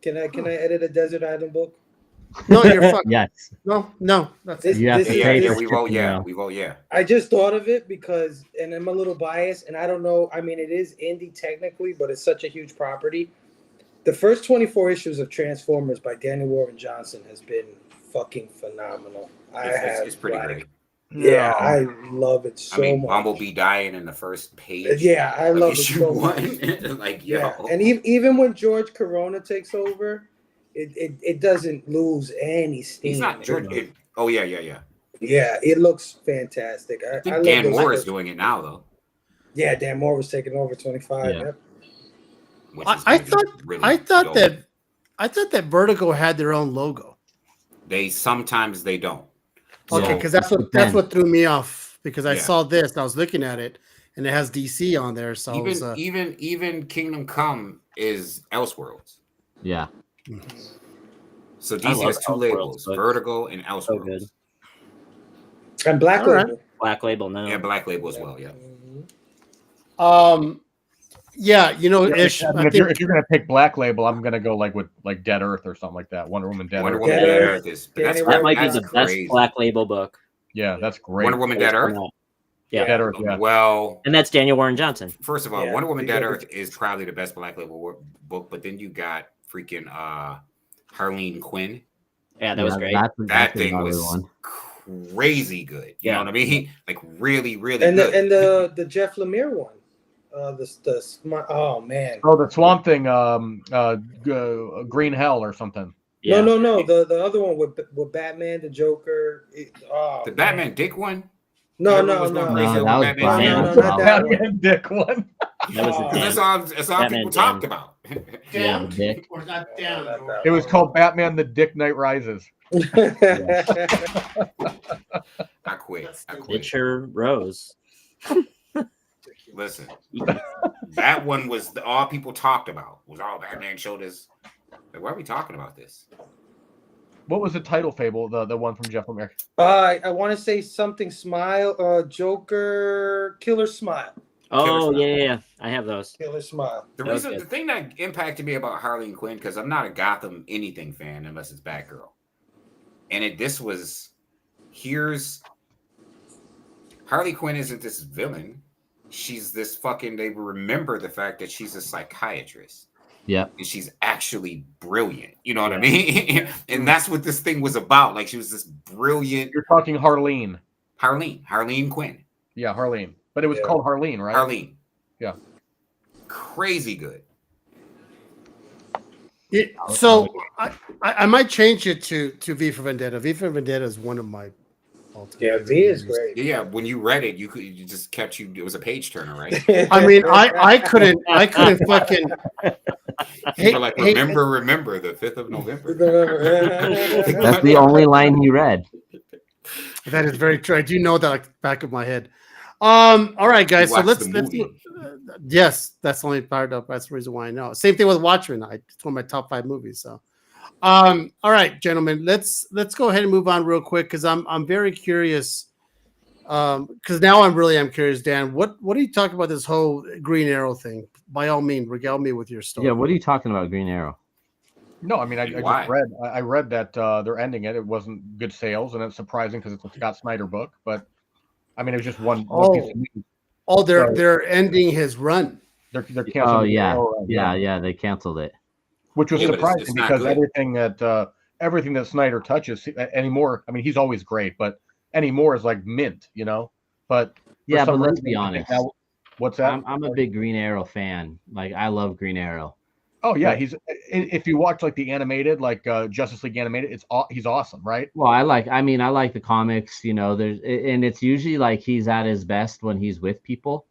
Can I edit a Desert Island book? No, you're fucked. Yes. No. That's it. You have to pay we vote yeah. I just thought of it because, and I'm a little biased, and I don't know. I mean, it is indie technically, but it's such a huge property. The first 24 issues of Transformers by Daniel Warren Johnson has been fucking phenomenal. It's pretty great. Yeah, I love it so much. Bumblebee dying in the first page. Yeah, I love it so much. And even when George Corona takes over, it doesn't lose any steam. He's not George. Yeah. Yeah, it looks fantastic. I think Dan Moore is doing it now, though. Yeah, Dan Moore was taking over 25. Yeah. Which is I gonna be thought really I thought dope. that Vertigo had their own logo. Sometimes they don't. Okay, So, because that's depends. what threw me off. Because I Yeah. saw this, and I was looking at it, and it has DC on there. So I was, even Kingdom Come is Elseworlds. Yeah. So I DC love has two Elseworlds labels, books. Vertigo and Elseworlds. So good. And Black All right. Label. Black Label now. Yeah, Black Label as well. Yeah. yeah, you know, Ish. I mean, I if think you're gonna pick Black Label, I'm gonna go with Dead Earth or something like that. Wonder Woman, Dead Wonder Earth. Woman, Dead Dead Earth. Earth is, but that's, That might be that's the best crazy. Black Label book. Yeah, that's great. Wonder Woman, that has Dead come Earth. out. Yeah. Dead Earth. Yeah. Well, And that's Daniel Warren Johnson. first of all, Yeah, Wonder Woman, Dead because Earth is probably the best Black Label book. But then you got freaking Harleen Quinn. Yeah, that was great. That thing another was crazy good. You know what I mean? Like really, really And good. the Jeff Lemire one. Oh man. Oh, the Swamp Thing, Green Hell or something. Yeah. No. The other one with Batman, the Joker. The Batman Dick one. No, Everyone was going crazy No, over that was Batman. Brian. No, That's not that Batman one. Dick one. That was the Oh. Dan. That's all Batman people Dan. talked about. Damned Dick. or not down. It was called Batman: The Dick Knight Rises. I quit. Ditcher Rose. Listen, that one was all people talked about. Was all Batman showed us. Like, why are we talking about this? What was the title, Fable? The one from Jeff Lemire. I want to say something. Smile. Joker. Killer Smile. Oh, Smile. yeah. I have those. Killer Smile. The thing that impacted me about Harleen Quinn, because I'm not a Gotham anything fan unless it's Batgirl, and here's Harley Quinn isn't this villain. She's this fucking. They remember the fact that she's a psychiatrist. Yep. And she's actually brilliant. You know what I mean? And that's what this thing was about. Like, she was this brilliant. You're talking Harleen Quinn. Yeah, Harleen. But it was called Harleen, right? Harleen. Yeah. Crazy good. So I might change it to V for Vendetta. V for Vendetta is one of my all-time. Yeah, V is great. Yeah, when you read it, you just kept it was a page turner, right? I mean, I couldn't fucking. People like remember the 5th of November. That's the only line he read. That is very true. I do know that like back of my head. All right, guys. So let's yes, that's the only part of that's the reason why I know. Same thing with Watchmen. It's one of my top 5 movies. So, all right, gentlemen, let's go ahead and move on real quick because I'm very curious. Because now I'm curious, Dan. What do you talk about this whole Green Arrow thing? By all means, regale me with your story. Yeah, what are you talking about, Green Arrow? No, I mean, I read that they're ending it. It wasn't good sales, and it's surprising because it's a Scott Snyder book. But I mean, it was just one piece of news. Oh, they're ending his run. They're canceling. Oh yeah, they canceled it, which was surprising because good. everything that Snyder touches anymore. I mean, he's always great, but anymore is like mint, you know. But yeah, but let's be honest. What's that? I'm a big Green Arrow fan. Like, I love Green Arrow. Oh yeah, if you watch like the animated, like Justice League animated, he's awesome, right? Well, I like the comics. You know, and it's usually like he's at his best when he's with people,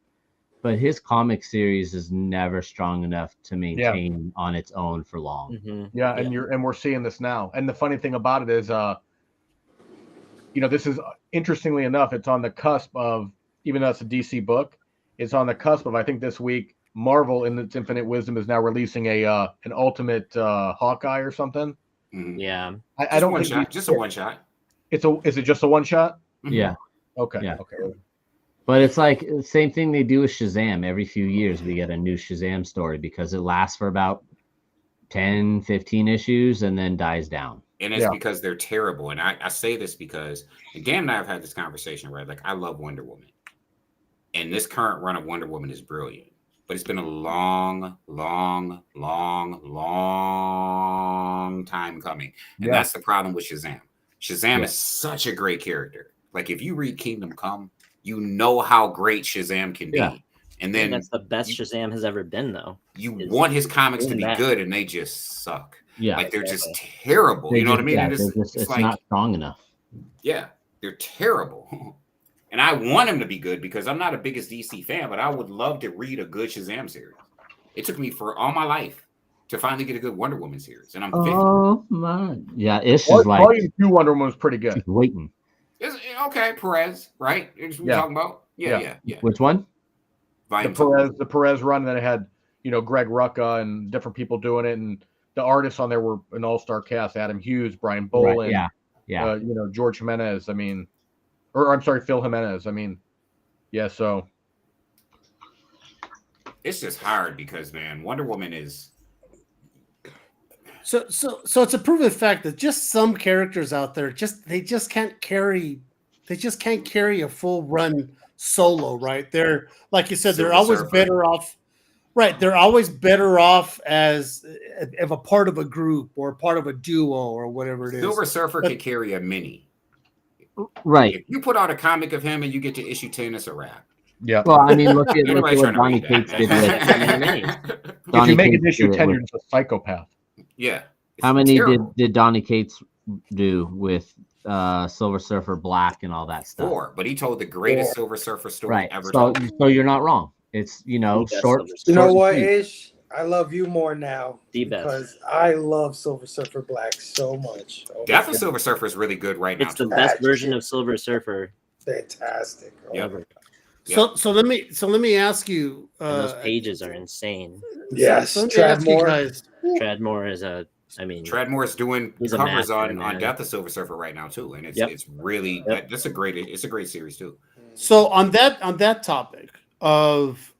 but his comic series is never strong enough to maintain on its own for long. Mm-hmm. Yeah, and we're seeing this now. And the funny thing about it is, this is interestingly enough, it's on the cusp of, even though it's a DC book, it's on the cusp of, I think this week, Marvel in its infinite wisdom is now releasing an ultimate Hawkeye or something. Mm-hmm. Yeah. I don't think just a one shot. Is it just a one shot? Yeah. Okay. Yeah. Okay. But it's like the same thing they do with Shazam. Every few years we get a new Shazam story because it lasts for about 10, 15 issues and then dies down. And it's because they're terrible. And I say this because, and Dan and I have had this conversation, right? Like, I love Wonder Woman. And this current run of Wonder Woman is brilliant. But it's been a long, long, long, long time coming. And that's the problem with Shazam. Shazam is such a great character. Like, if you read Kingdom Come, you know how great Shazam can be. And then that's the best Shazam has ever been, though. You want his comics to be good, and they just suck. Yeah. Like, they're just terrible. You know what I mean? Yeah, it's like, not strong enough. Yeah, they're terrible. And I want him to be good because I'm not a biggest DC fan, but I would love to read a good Shazam series. It took me for all my life to finally get a good Wonder Woman series, and I'm 50. Oh my, yeah, Ish Vol- is like Volume 2 Wonder Woman was pretty good. she's waiting. Okay, Perez, right? Is what we're Yeah. talking about? Yeah. Which one? Volume two. The Perez run that had, Greg Rucka and different people doing it, and the artists on there were an all-star cast: Adam Hughes, Brian Bolin, Right, yeah. George Jimenez. I mean, or I'm sorry, Phil Jimenez. I mean, yeah. So It's just hard because, man, Wonder Woman is. So it's a proven fact that just some characters out there they just can't carry a full run solo, right? They're like you said, they're Silver always Surfer. better off. Right, they're always better off as a part of a group or part of a duo or whatever it is. Silver Surfer But- can carry a mini. Right. If you put out a comic of him and you get to issue 10, it's a wrap. yeah. Well, I mean, look at Anybody's what trying to Donny read Cates that, did man. with. If Donny you make Cates it issue did it 10, with- you're just a psychopath. Yeah. How It's many terrible. did Donny Cates do with Silver Surfer Black and all that stuff? 4, but he told the greatest Silver Surfer story Right. ever So told. you're not wrong. It's The best short. Silver You know short what, and sweet. Ish? I love you more now The best. because I love Silver Surfer Black so much. Oh my Death of God. Silver Surfer is really good right now. It's the too. best That version shit. of Silver Surfer Fantastic. Oh Yeah. ever. So let me ask you. And those pages are insane. Yes, so let me ask you Tradmore. guys. Tradmore is Treadmore is doing He's a covers master, on man. Death of Silver Surfer right now too, and it's Yep. it's really Yep. that's a great series too. So on that topic of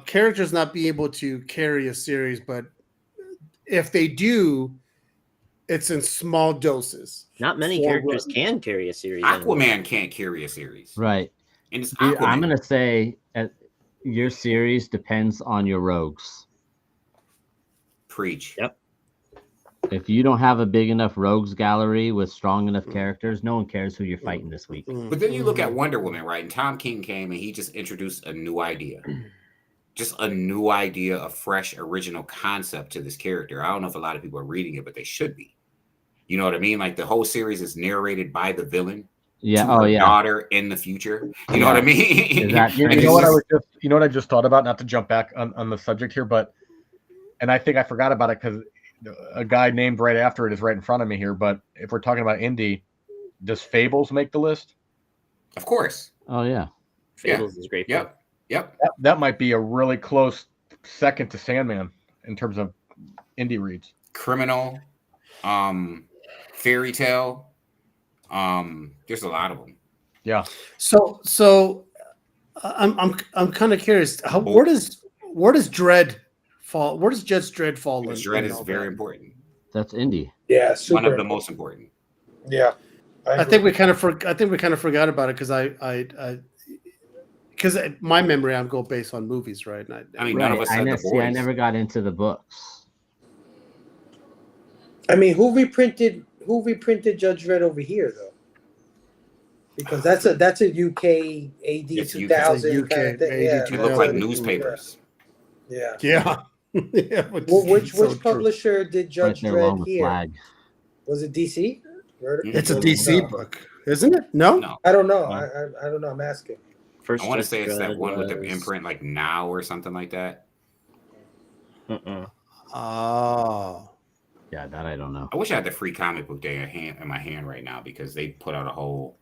characters not being able to carry a series, but if they do, it's in small doses. not many For characters what? can carry a series. anymore. Aquaman can't carry a series, Right. and it's Dude, Aquaman. I'm gonna say your series depends on your rogues. Preach. Yep. If you don't have a big enough rogues gallery with strong enough characters, no one cares who you're fighting this week. But then you look at Wonder Woman, right? And Tom King came and he just introduced a new idea. Just a new idea, a fresh, original concept to this character. I don't know if a lot of people are reading it, but they should be. You know what I mean? Like the whole series is narrated by the villain Yeah. to Oh her yeah. daughter in the future. You know what I mean? Is that You And know what it's I just thought about, not to jump back on the subject here, and I think I forgot about it because a guy named right after it is right in front of me here. But if we're talking about Indy, does Fables make the list? Of course. Oh yeah. Fables is great. book. Yep. That might be a really close second to Sandman in terms of indie reads. Criminal, Fairy Tale. There's a lot of them. Yeah. So I'm kind of curious. Where does Dread fall? Where does Judge Dredd fall? Because in Dread is all very that? important. That's indie. Yeah, super. One of the most important. Yeah. I think we kind of forgot about it because my memory I'm going based on movies, right? And I mean, none of us I said never, the boys. I never got into the books. I mean, who reprinted Judge Dredd over here though? Because that's a UK AD It's 2000 UK kind of thing. AD Yeah, They look like 2000. newspapers. Yeah. yeah. Yeah, Which so true. publisher did Judge Right there along Dredd with here? Flag. Was it DC? It's a No. DC book, isn't it? No. No. I don't know. No. I don't know. I'm asking. First I want to Judge say it's that Dredd one with the was- imprint, like Now or something like that. Oh. Yeah, that I don't know. I wish I had the free comic book day in my hand right now because they put out a whole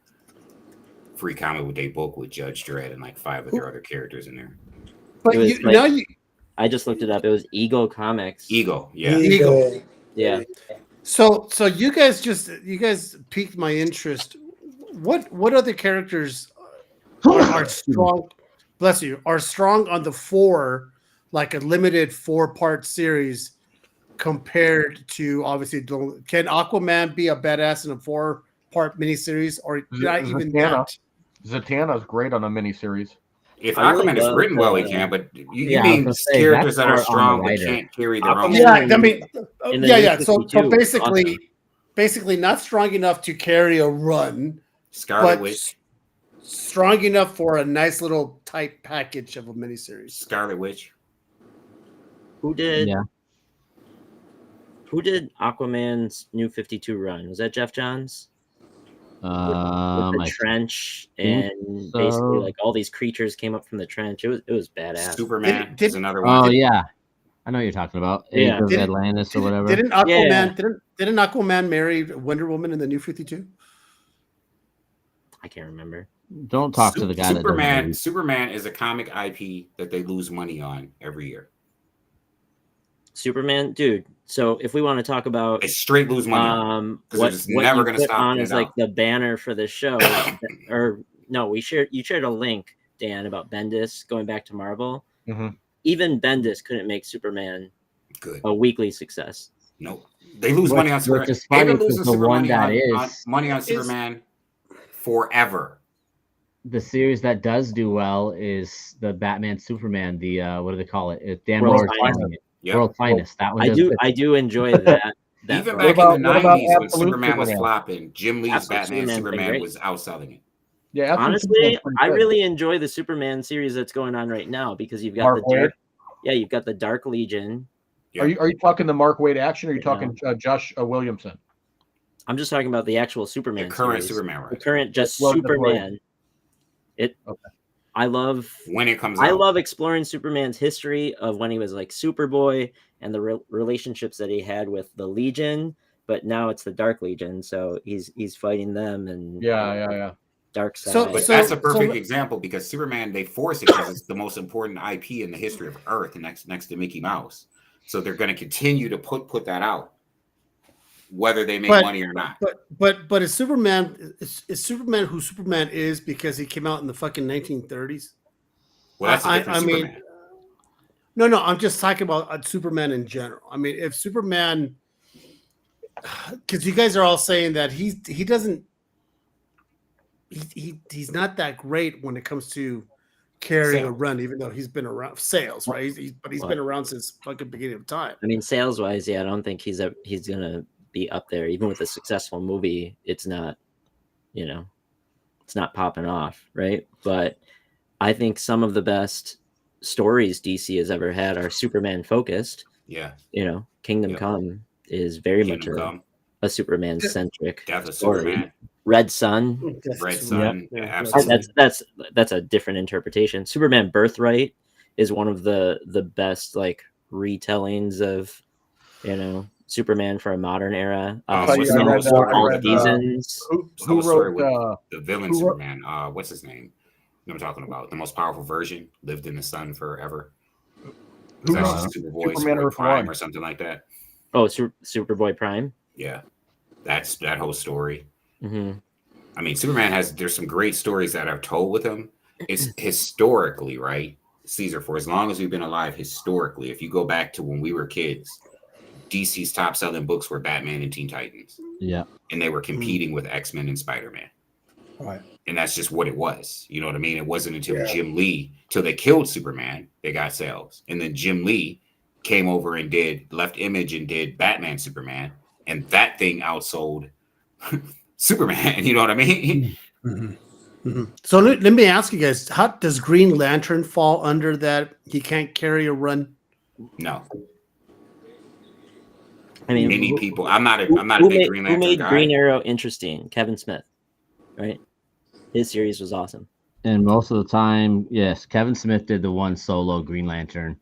free comic book day book with Judge Dredd and like 5 of their other characters in there. But It was like- now you I just looked it up. It was Eagle Comics. Ego, yeah. Eagle. Yeah. So you guys piqued my interest. What other characters are strong? Bless you. Are strong on the 4, like a limited 4-part series, compared to obviously. Can Aquaman be a badass in a 4-part miniseries, or not even Zatanna. that? Zatanna's great on a miniseries. If I really Aquaman is love, written well, he can, but you Yeah, I was mean gonna say, characters that's that are more on the strong but writer. can't carry their own. Aquaman- Yeah, I mean, In the yeah. So 52, basically, not strong enough to carry a run, Scarlet but Witch. strong enough for a nice little tight package of a miniseries. Scarlet Witch. Who did Yeah. Aquaman's New 52 run? Was that Jeff Johns? With I the trench think and so. basically like all these creatures came up from the trench. It was badass. Superman Did- is another one. Oh yeah. I know what you're talking about. Yeah. Age of Didn't- Atlantis or whatever. Didn't Aquaman didn't Aquaman marry Wonder Woman in the New 52? I can't remember. Don't talk to the guy Superman. that Superman is a comic IP that they lose money on every year. Superman, dude. So if we want to talk about They straight lose money on it, 'cause they're just never you gonna put stop on putting as it like out. the banner for the show, or no, you shared a link, Dan, about Bendis going back to Marvel. Mhm. Even Bendis couldn't make Superman Good. a weekly success. Nope. They lose Which- money on which Superman. is They've funny been 'cause losing the Super one money that on is- money on Superman forever. the series that does do well is the Batman Superman. The what do they call it? Dan World's Moore's Finest. running it. Yep. World Finest. That one I does do good. I do enjoy that. Even run. back in the What about 90s when Absolute Superman was Superman? flopping, Jim Lee's Absolute Batman Superman's been Superman great. was outselling it. Yeah, Absolute Honestly, Superman's pretty I good. really enjoy the Superman series that's going on right now because you've got Mark the dark, Waid? you've got the Dark Legion. Yeah. Are you talking the Mark Waid action, or are you Yeah. talking Josh Williamson? I'm just talking about the actual The Superman current series. Superman, The right? current just Well, that's right. Superman. It. Okay. I love When it comes I out. love exploring Superman's history of when he was like Superboy and the relationships that he had with the Legion, but now it's the Dark Legion, so he's fighting them and Yeah. Dark Side. So- But that's a perfect example because Superman, they force it because it's the most important IP in the history of Earth next to Mickey Mouse. So they're going to continue to put that out, whether they make money or not. But is Superman Superman who Superman is because he came out in the fucking 1930s? Well, that's a different Superman. No, I'm just talking about Superman in general. I mean, if Superman, because you guys are all saying that he's not that great when it comes to carrying a run, even though he's been around sales, right? But he's been around since fucking beginning of time. I mean, sales wise, yeah, I don't think he's gonna be up there. Even with a successful movie, it's not, it's not popping off, right? But I think some of the best stories DC has ever had are Superman focused. Yeah. Kingdom Come is very much a Superman centric Death of story. Superman. Red Sun. Red Sun. Yeah, absolutely. That's a different interpretation. Superman Birthright is one of the best like retellings of Superman for a modern era. Superman all seasons. Who wrote the villain Superman? What's his name? I'm talking about the most powerful version. Lived in the sun forever. Who Superboy Prime or something like that? Oh, Superboy Prime. Yeah, that's that whole story. Mm-hmm. I mean, Superman there's some great stories that are told with him. It's historically, right, Caesar, for as long as we've been alive, historically, if you go back to when we were kids, DC's top selling books were Batman and Teen Titans. Yeah. And they were competing with X-Men and Spider-Man. Right. And that's just what it was. You know what I mean? It wasn't until Jim Lee, till they killed Superman, they got sales. And then Jim Lee came over and left Image and did Batman Superman. And that thing outsold Superman. You know what I mean? Mm-hmm. Mm-hmm. So let me ask you guys: how does Green Lantern fall under that? He can't carry a run. No. I mean, many people. I'm not a big Green Lantern who made guy. Green Arrow interesting? Kevin Smith, right? His series was awesome. And most of the time, yes, Kevin Smith did the one solo Green Lantern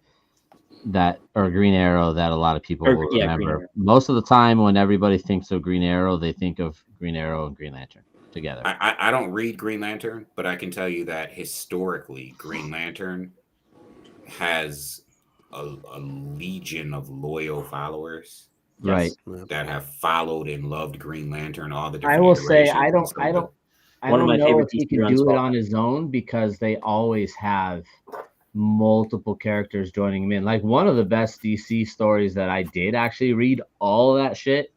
or Green Arrow that a lot of people will remember. Most of the time when everybody thinks of Green Arrow, they think of Green Arrow and Green Lantern together. I don't read Green Lantern, but I can tell you that historically, Green Lantern has a legion of loyal followers. Right. That have followed and loved Green Lantern, all the different I will say iterations. I don't know if he can do it on his own because they always have multiple characters joining him in. Like one of the best DC stories that I did actually read all of that shit,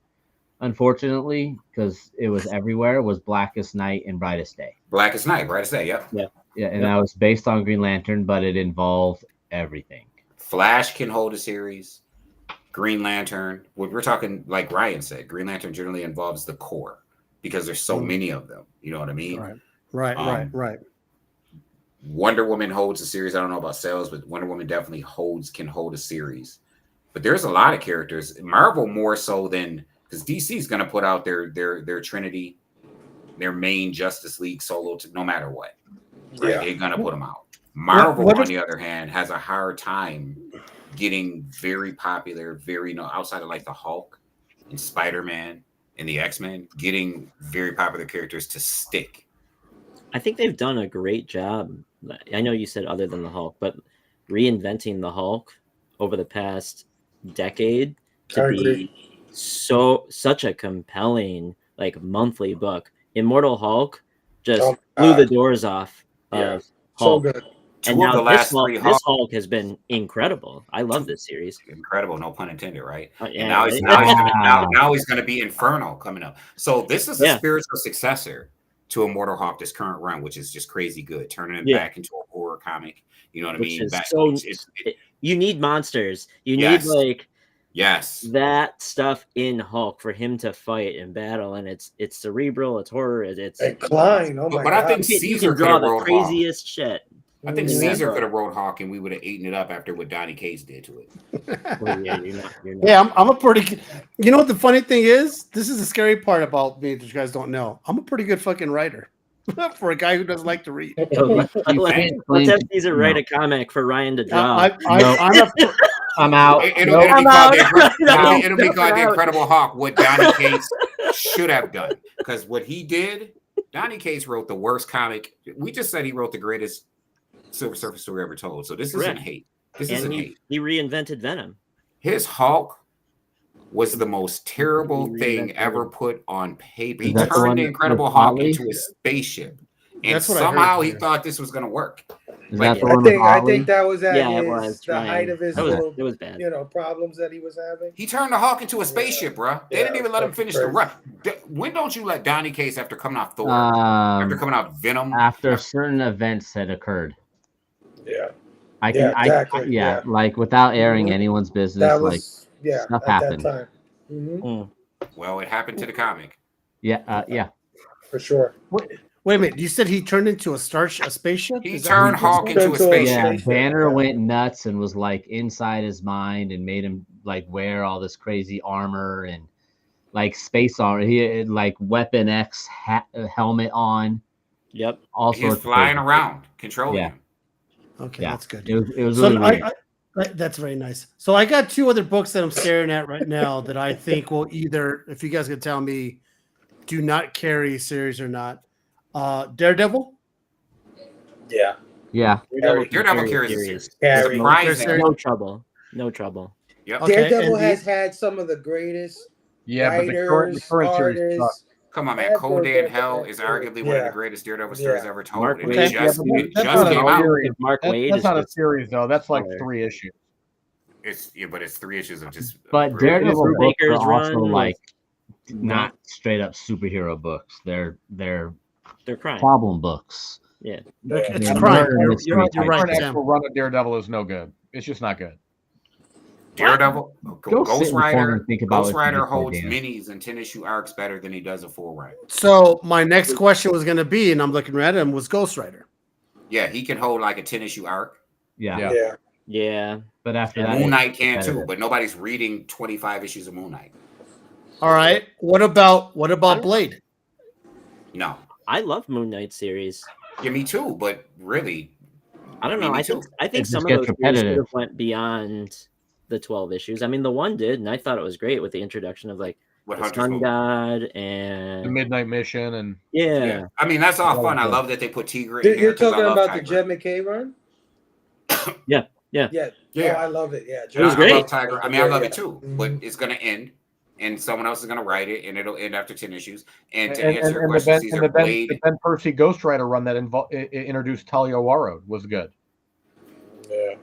unfortunately, because it was everywhere, was Blackest Night and Brightest Day. Brightest Day, yep. Yeah, and that was based on Green Lantern, but it involved everything. Flash can hold a series. Green Lantern, we're talking like Ryan said, Green Lantern generally involves the core because there's so many of them. You know what I mean? Right. Wonder Woman holds a series. I don't know about sales, but Wonder Woman definitely can hold a series. But there's a lot of characters. Marvel more so than because DC is going to put out their Trinity, their main Justice League solo no matter what. Right? They're going to put them out. Marvel, on the other hand, has a hard time getting very popular, very outside of like the Hulk and Spider-Man and the X-Men, getting very popular characters to stick. I think they've done a great job. I know you said other than the Hulk, but reinventing the Hulk over the past decade to be such a compelling like monthly book. Immortal Hulk just blew the doors off of Hulk. So good. And now this Hulk has been incredible. I love this series. Incredible, no pun intended, right? Yeah, and now he's gonna be Inferno coming up. So this is a spiritual successor to Immortal Hulk, this current run, which is just crazy good, turning it back into a horror comic. You know what I mean? You need monsters. You need that stuff in Hulk for him to fight and battle, and it's cerebral, it's horror, it's Klein. Oh my but God. I think Caesar could have wrote craziest shit. I think Caesar could have wrote Hawk, and we would have eaten it up after what Donny Cates did to it. Well, yeah, you're not. Yeah, I'm a pretty. You know what the funny thing is? This is the scary part about me that you guys don't know. I'm a pretty good fucking writer for a guy who doesn't like to read. Let's have Caesar write a comic for Ryan to draw. I'm out. It'll be called The Incredible Hawk. What Donny Cates should have done, because what he did, Donny Cates wrote the worst comic. We just said he wrote the greatest Silver Surfer story ever told. So this isn't hate. This isn't hate. He reinvented Venom. His Hulk was the most terrible thing ever put on paper. He turned the Incredible Hulk into a spaceship, and somehow he thought this was going to work. I think that was the height of his little, problems that he was having. He turned the Hulk into a spaceship, bro. They didn't even let him finish the run. When don't you let Donny Cates, after coming off Thor, after coming out Venom, after certain events had occurred? Yeah, like without airing anyone's business, that was, stuff happened. That time. Well, it happened to the comic. Yeah, for sure. Wait a minute! You said he turned into a spaceship? He turned Hulk into a spaceship. Yeah, Banner went nuts and was like inside his mind and made him like wear all this crazy armor and like space armor. He had like Weapon X helmet on. Yep, all sorts. He's flying around, controlling him. Okay, that's good. It was really weird. That's very nice. So I got two other books that I'm staring at right now that I think will either, if you guys could tell me, do not carry series or not. Daredevil. Yeah. Daredevil carries surprising. No trouble. Yep. Okay. Daredevil has had some of the greatest writers, the current artists. Come on, man. Cold Day in Hell is arguably one of the greatest Daredevil stories ever told. Mark And Waid. it just came out. Mark Waid that's not a series, though. That's like 3 issues. But it's 3 issues of just. But Daredevil books are also run like not straight up superhero books. They're crime problem books. Yeah, it's crime. You're right. The actual run of Daredevil is no good. It's just not good. Daredevil, Ghost Rider holds Dan. minis and 10-issue arcs better than he does a full run. So my next question was going to be, and I'm looking at him, was Ghost Rider. Yeah, he can hold like a 10-issue arc. Yeah. But after that, Moon Knight can too, but nobody's reading 25 issues of Moon Knight. All right. What about Blade? No. I love Moon Knight series. Yeah, me too, but really, I don't know. I think some of those series should have went beyond the 12 issues. I mean, the one did, and I thought it was great with the introduction of like the Sun God and the Midnight Mission, and yeah. I mean, that's all fun. I love that they put Tigra in here. You're talking about the Jed McKay run? Yeah. Oh, I love it. Yeah, it was great. I love Tiger. I mean, I love it too, but it's going to end, and someone else is going to write it, and it'll end after 10 issues. And to answer your question, Caesar, Blade, the Ben Percy Ghost Rider run that introduced Talia Warroad was good. Yeah.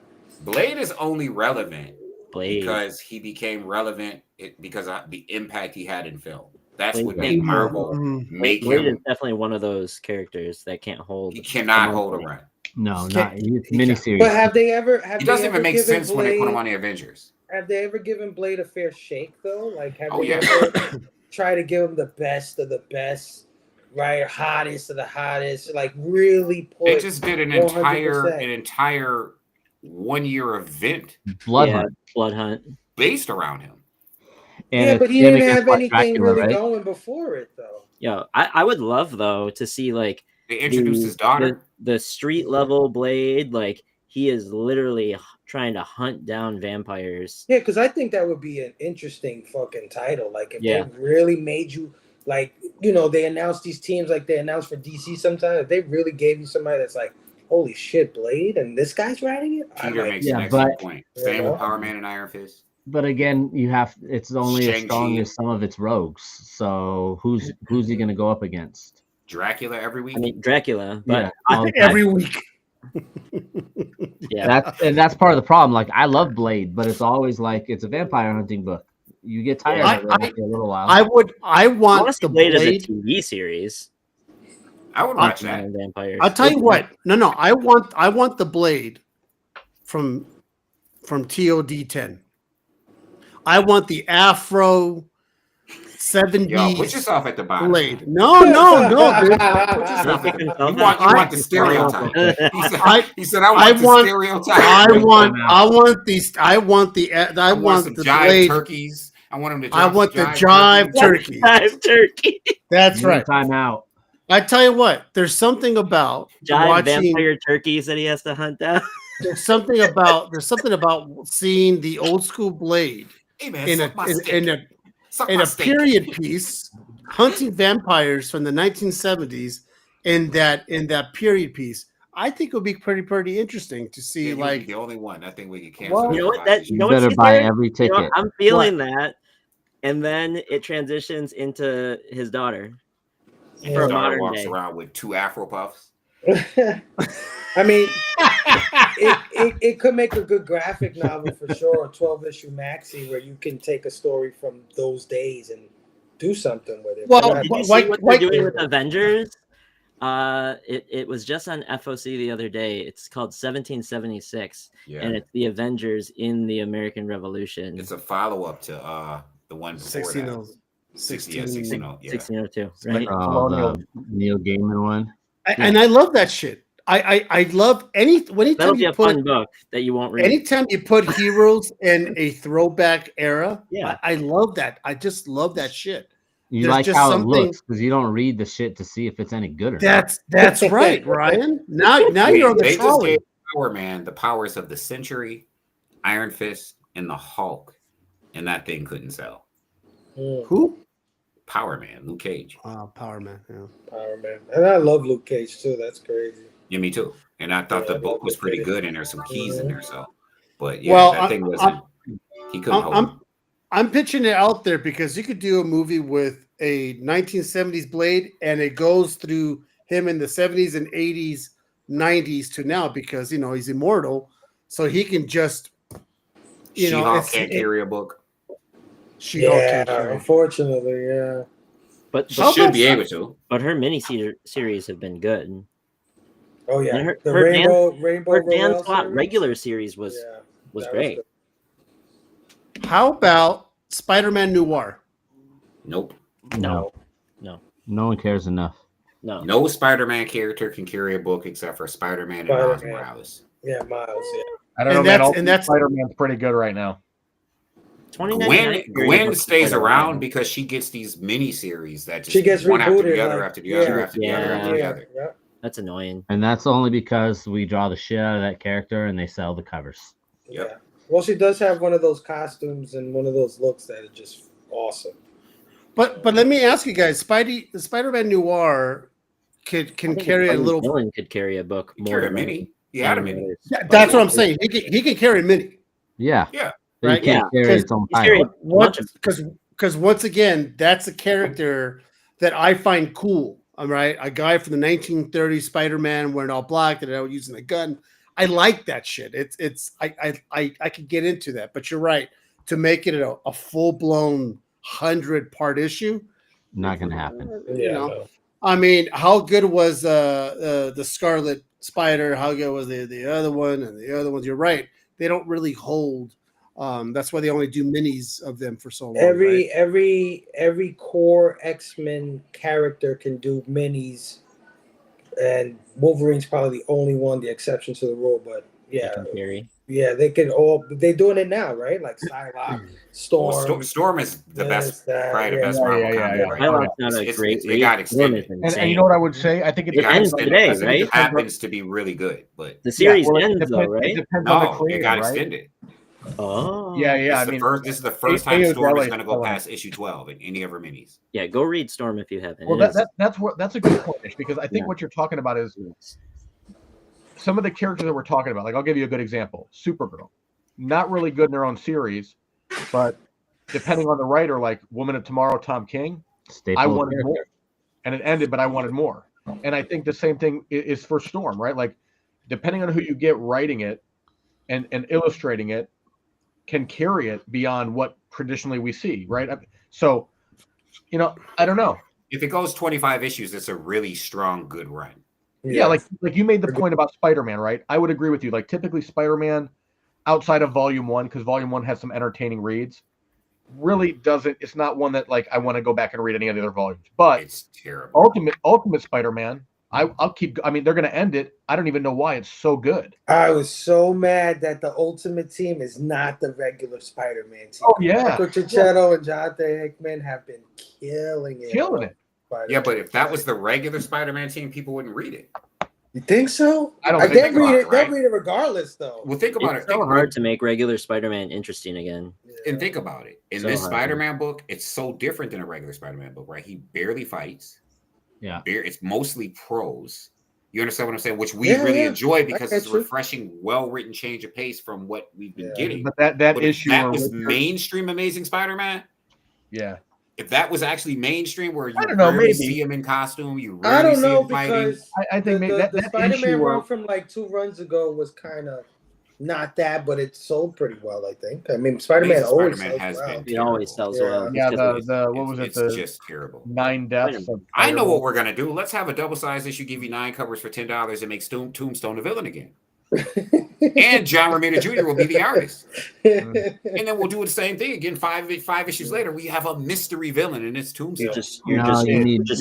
Blade is only relevant because he became relevant because of the impact he had in film. That's what made Marvel make Blade him. is definitely one of those characters that can't hold. He cannot hold a run. No, not miniseries. But have they ever? He doesn't even make sense when they put him on the Avengers. Have they ever given Blade a fair shake though? Like, have they ever try to give him the best of the best, right? Hottest of the hottest. Like, really put. They just did an entire 1-year event. Blood Hunt based around him. And but he didn't have anything really going before it though. Yeah, I would love though to see like they introduced his daughter. The street level Blade, like he is literally trying to hunt down vampires. Yeah, because I think that would be an interesting fucking title. Like if Yeah. they really made you like, you know, they announced these teams like they announced for DC sometimes. If they really gave you somebody that's like, holy shit, Blade, and this guy's writing it. Peter makes Yeah, an excellent but- point. You Same know? with Power Man and Iron Fist. But again, it's only as strong Shang-Chi. as some of its rogues. So who's he going to go up against? Dracula every week. I mean, Dracula, but well, Every week. yeah, that's part of the problem. Like I love Blade, but it's always like it's a vampire hunting book. You get tired of it after a little while. I I want want to see the Blade as a Blade. TV series. I would watch that. Vampires. I'll tell you what. No. I want the Blade from TOD 10. I want the Afro 70s Yo, put yourself at the bottom. Blade. No, bitch. Put yourself at the You want the stereotype. He said, I want the stereotype. I want the jive Blade. turkeys. I want him to. I want the jive turkey. Jive turkey. That's right. Time out. I tell you what. There's something about Giant watching. vampire turkeys that he has to hunt down. There's something about seeing the old school Blade Hey man, in a period piece hunting vampires from the 1970s in that period piece. I think it would be pretty interesting to see. Yeah, like the only one. I think we can cancel. Well, You know what? That you You know what better she's buy there? every You know, ticket. I'm feeling that, and then it transitions into his daughter. And for his a daughter modern walks day. around with 2 Afro puffs. I mean, it could make a good graphic novel for sure, a 12-issue maxi where you can take a story from those days and do something with it. Well, Did you see White- what White- they're doing with Avengers? It was just on FOC the other day. It's called 1776, Yeah, and it's the Avengers in the American Revolution. it's a follow up to the one before 16 that. 16, 16, yeah. 1602, right? Oh, the Neil Gaiman one. And I love that shit. I love That'll anytime be you a put fun book that you won't read. anytime you put heroes in a throwback era. Yeah. I love that. I just love that shit. You There's like just how it something- looks because you don't read the shit to see if it's any good or not. That's right, Ryan. Now you're on the They just trolley. gave Power Man the powers of the Century, Iron Fist, and the Hulk, and that thing couldn't sell. Who? Power Man, Luke Cage. Power Man. Yeah. Power Man. And I love Luke Cage too. That's crazy. Yeah, me too. And I thought Yeah, the book was pretty it. good, and there's some keys in there. So, but yeah, Well, that thing wasn't. He couldn't hold. I'm pitching it out there because you could do a movie with a 1970s Blade, and it goes through him in the 70s and 80s, 90s to now because he's immortal, so he can just She-Hulk can't carry a book. She-Hulk Yeah, can't carry. unfortunately, yeah. But She should be able to. But her mini series have been good. Oh yeah, And the her Rainbow Her Dan Royale Slott series? regular series was Yeah, was that great. good. How about Spider-Man Noir? Nope. No, No one cares enough. no. No Spider-Man character can carry a book except for Spider-Man and Miles Spider-Man. Morales. Yeah, Miles. Yeah. I don't know, And man. that's- and that's- Spider-Man's pretty good right now. 2099 Gwen stays quite a around while. because she gets these mini series that just She gets one after rebooted, the other, like, after the other, yeah. after the other, after the Yeah, other. yeah. That's annoying. And that's only because we draw the shit out of that character and they sell the covers. Yep. Yeah. Well, she does have one of those costumes and one of those looks that are just awesome. But let me ask you guys, the Spider-Man Noir can I think carry a Spidey little. Villain could carry a book more Carry a than mini. He had a mini. Yeah, that's what I'm saying. He can carry a mini. Yeah. Yeah. But Right, you can't yeah, carry its own he's carrying- title. What? Because once again, that's a character that I find cool. All right, a guy from the 1930s Spider-Man wearing all black that was using a gun. I like that shit. I could get into that. But you're right. To make it a full-blown 100-part issue, Not gonna happen. you know. I mean, how good was the Scarlet Spider? How good was the other one and the other ones? You're right. They don't really hold. That's why they only do minis of them for so long. right? Every core X-Men character can do minis, and Wolverine's probably the only one, the exception to the rule. But yeah, can carry. Yeah, they can all. They're doing it now, right? Like Psylocke, Storm. Well, Storm is the best, probably the best Yeah, Marvel yeah, comic yeah. right now. Psylocke's not a great It got read. Storm is extended. insane. And you know what I would say? I think it It It got ends extended today, because right? it happens to be really good, but The series well, ends though, It right? depends on the no, creator, it got right? extended. Oh, Yeah, This yeah. is the first. This is the first time AO Storm is Dele going to go still past issue 12 in any of her minis. yeah. Go read Storm if you haven't. Well, It is- that's a good point, Ish, because I think Yeah. what you're talking about is some of the characters that we're talking about. Like, I'll give you a good example. Supergirl, not really good in their own series, but depending on the writer, like Woman of Tomorrow, Tom King, I wanted more, and it ended, but I wanted more. And I think the same thing is for Storm, right? Like, depending on who you get writing it and illustrating it, can carry it beyond what traditionally we see, right? So, I don't know. If it goes 25 issues, it's a really strong, good run. Yeah, like you made the point about Spider-Man, right? I would agree with you. Like, typically Spider-Man, outside of Volume 1, because Volume 1 has some entertaining reads, really doesn't. It's not one that like I want to go back and read any of the other volumes. But it's terrible. Ultimate Spider-Man, I'll keep. I mean, they're going to end it. I don't even know why it's so good. I was so mad that the Ultimate Team is not the regular Spider-Man team. Oh yeah, Michael Cicchetto and Jonathan Hickman have been killing it. Yeah, but if that was the regular Spider-Man team, people wouldn't read it. You think so? I don't think think read it. right? They'll read it regardless, though. Well, think about It's it. so hard to make regular Spider-Man interesting again. And think about it. In So this hard. Spider-Man book, it's so different than a regular Spider-Man book, right? He barely fights. Yeah. It's mostly prose. You understand what I'm saying? Which we really enjoy because it's a refreshing, well-written change of pace from what we've been getting. But that if issue that was mainstream Amazing Spider-Man. Yeah. If that was actually mainstream, where you I don't know, rarely maybe. see him in costume, you I rarely don't see know him fighting. because I think maybe the that Spider-Man issue run from like 2 runs ago was kind of not that, but it sold pretty well. I think. I mean, Spider-Man always Spider-Man sells has well. been It always sells well. Yeah, because the what was it? It's The just terrible. 9 deaths. Of I know what we're gonna do. Let's have a double-sized issue, give you 9 covers for $10, and make Tombstone the villain again. And John Romita Jr. will be the artist. And then we'll do the same thing again. 5 issues later, we have a mystery villain, and it's Tombstone. You're just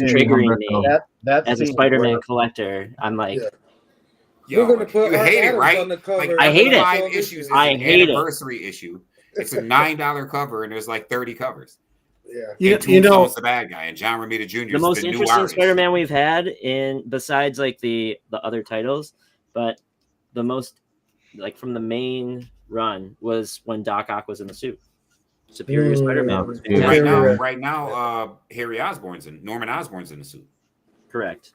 triggering me. That As a scene Spider-Man where- collector, I'm like, Yo, We're gonna put you Art hate it, Adams right? on the cover. Like, I hate it. 5 issues is I an hate it. anniversary issue. It's a $9 cover, and there's like 30 covers. Yeah. You know, the bad guy, and John Romita Jr. the most new interesting artist. Spider-Man we've had in besides like the other titles, but the most like from the main run was when Doc Ock was in the suit. Superior Spider-Man was fantastic. Right now, Norman Osborn's in the suit. Correct.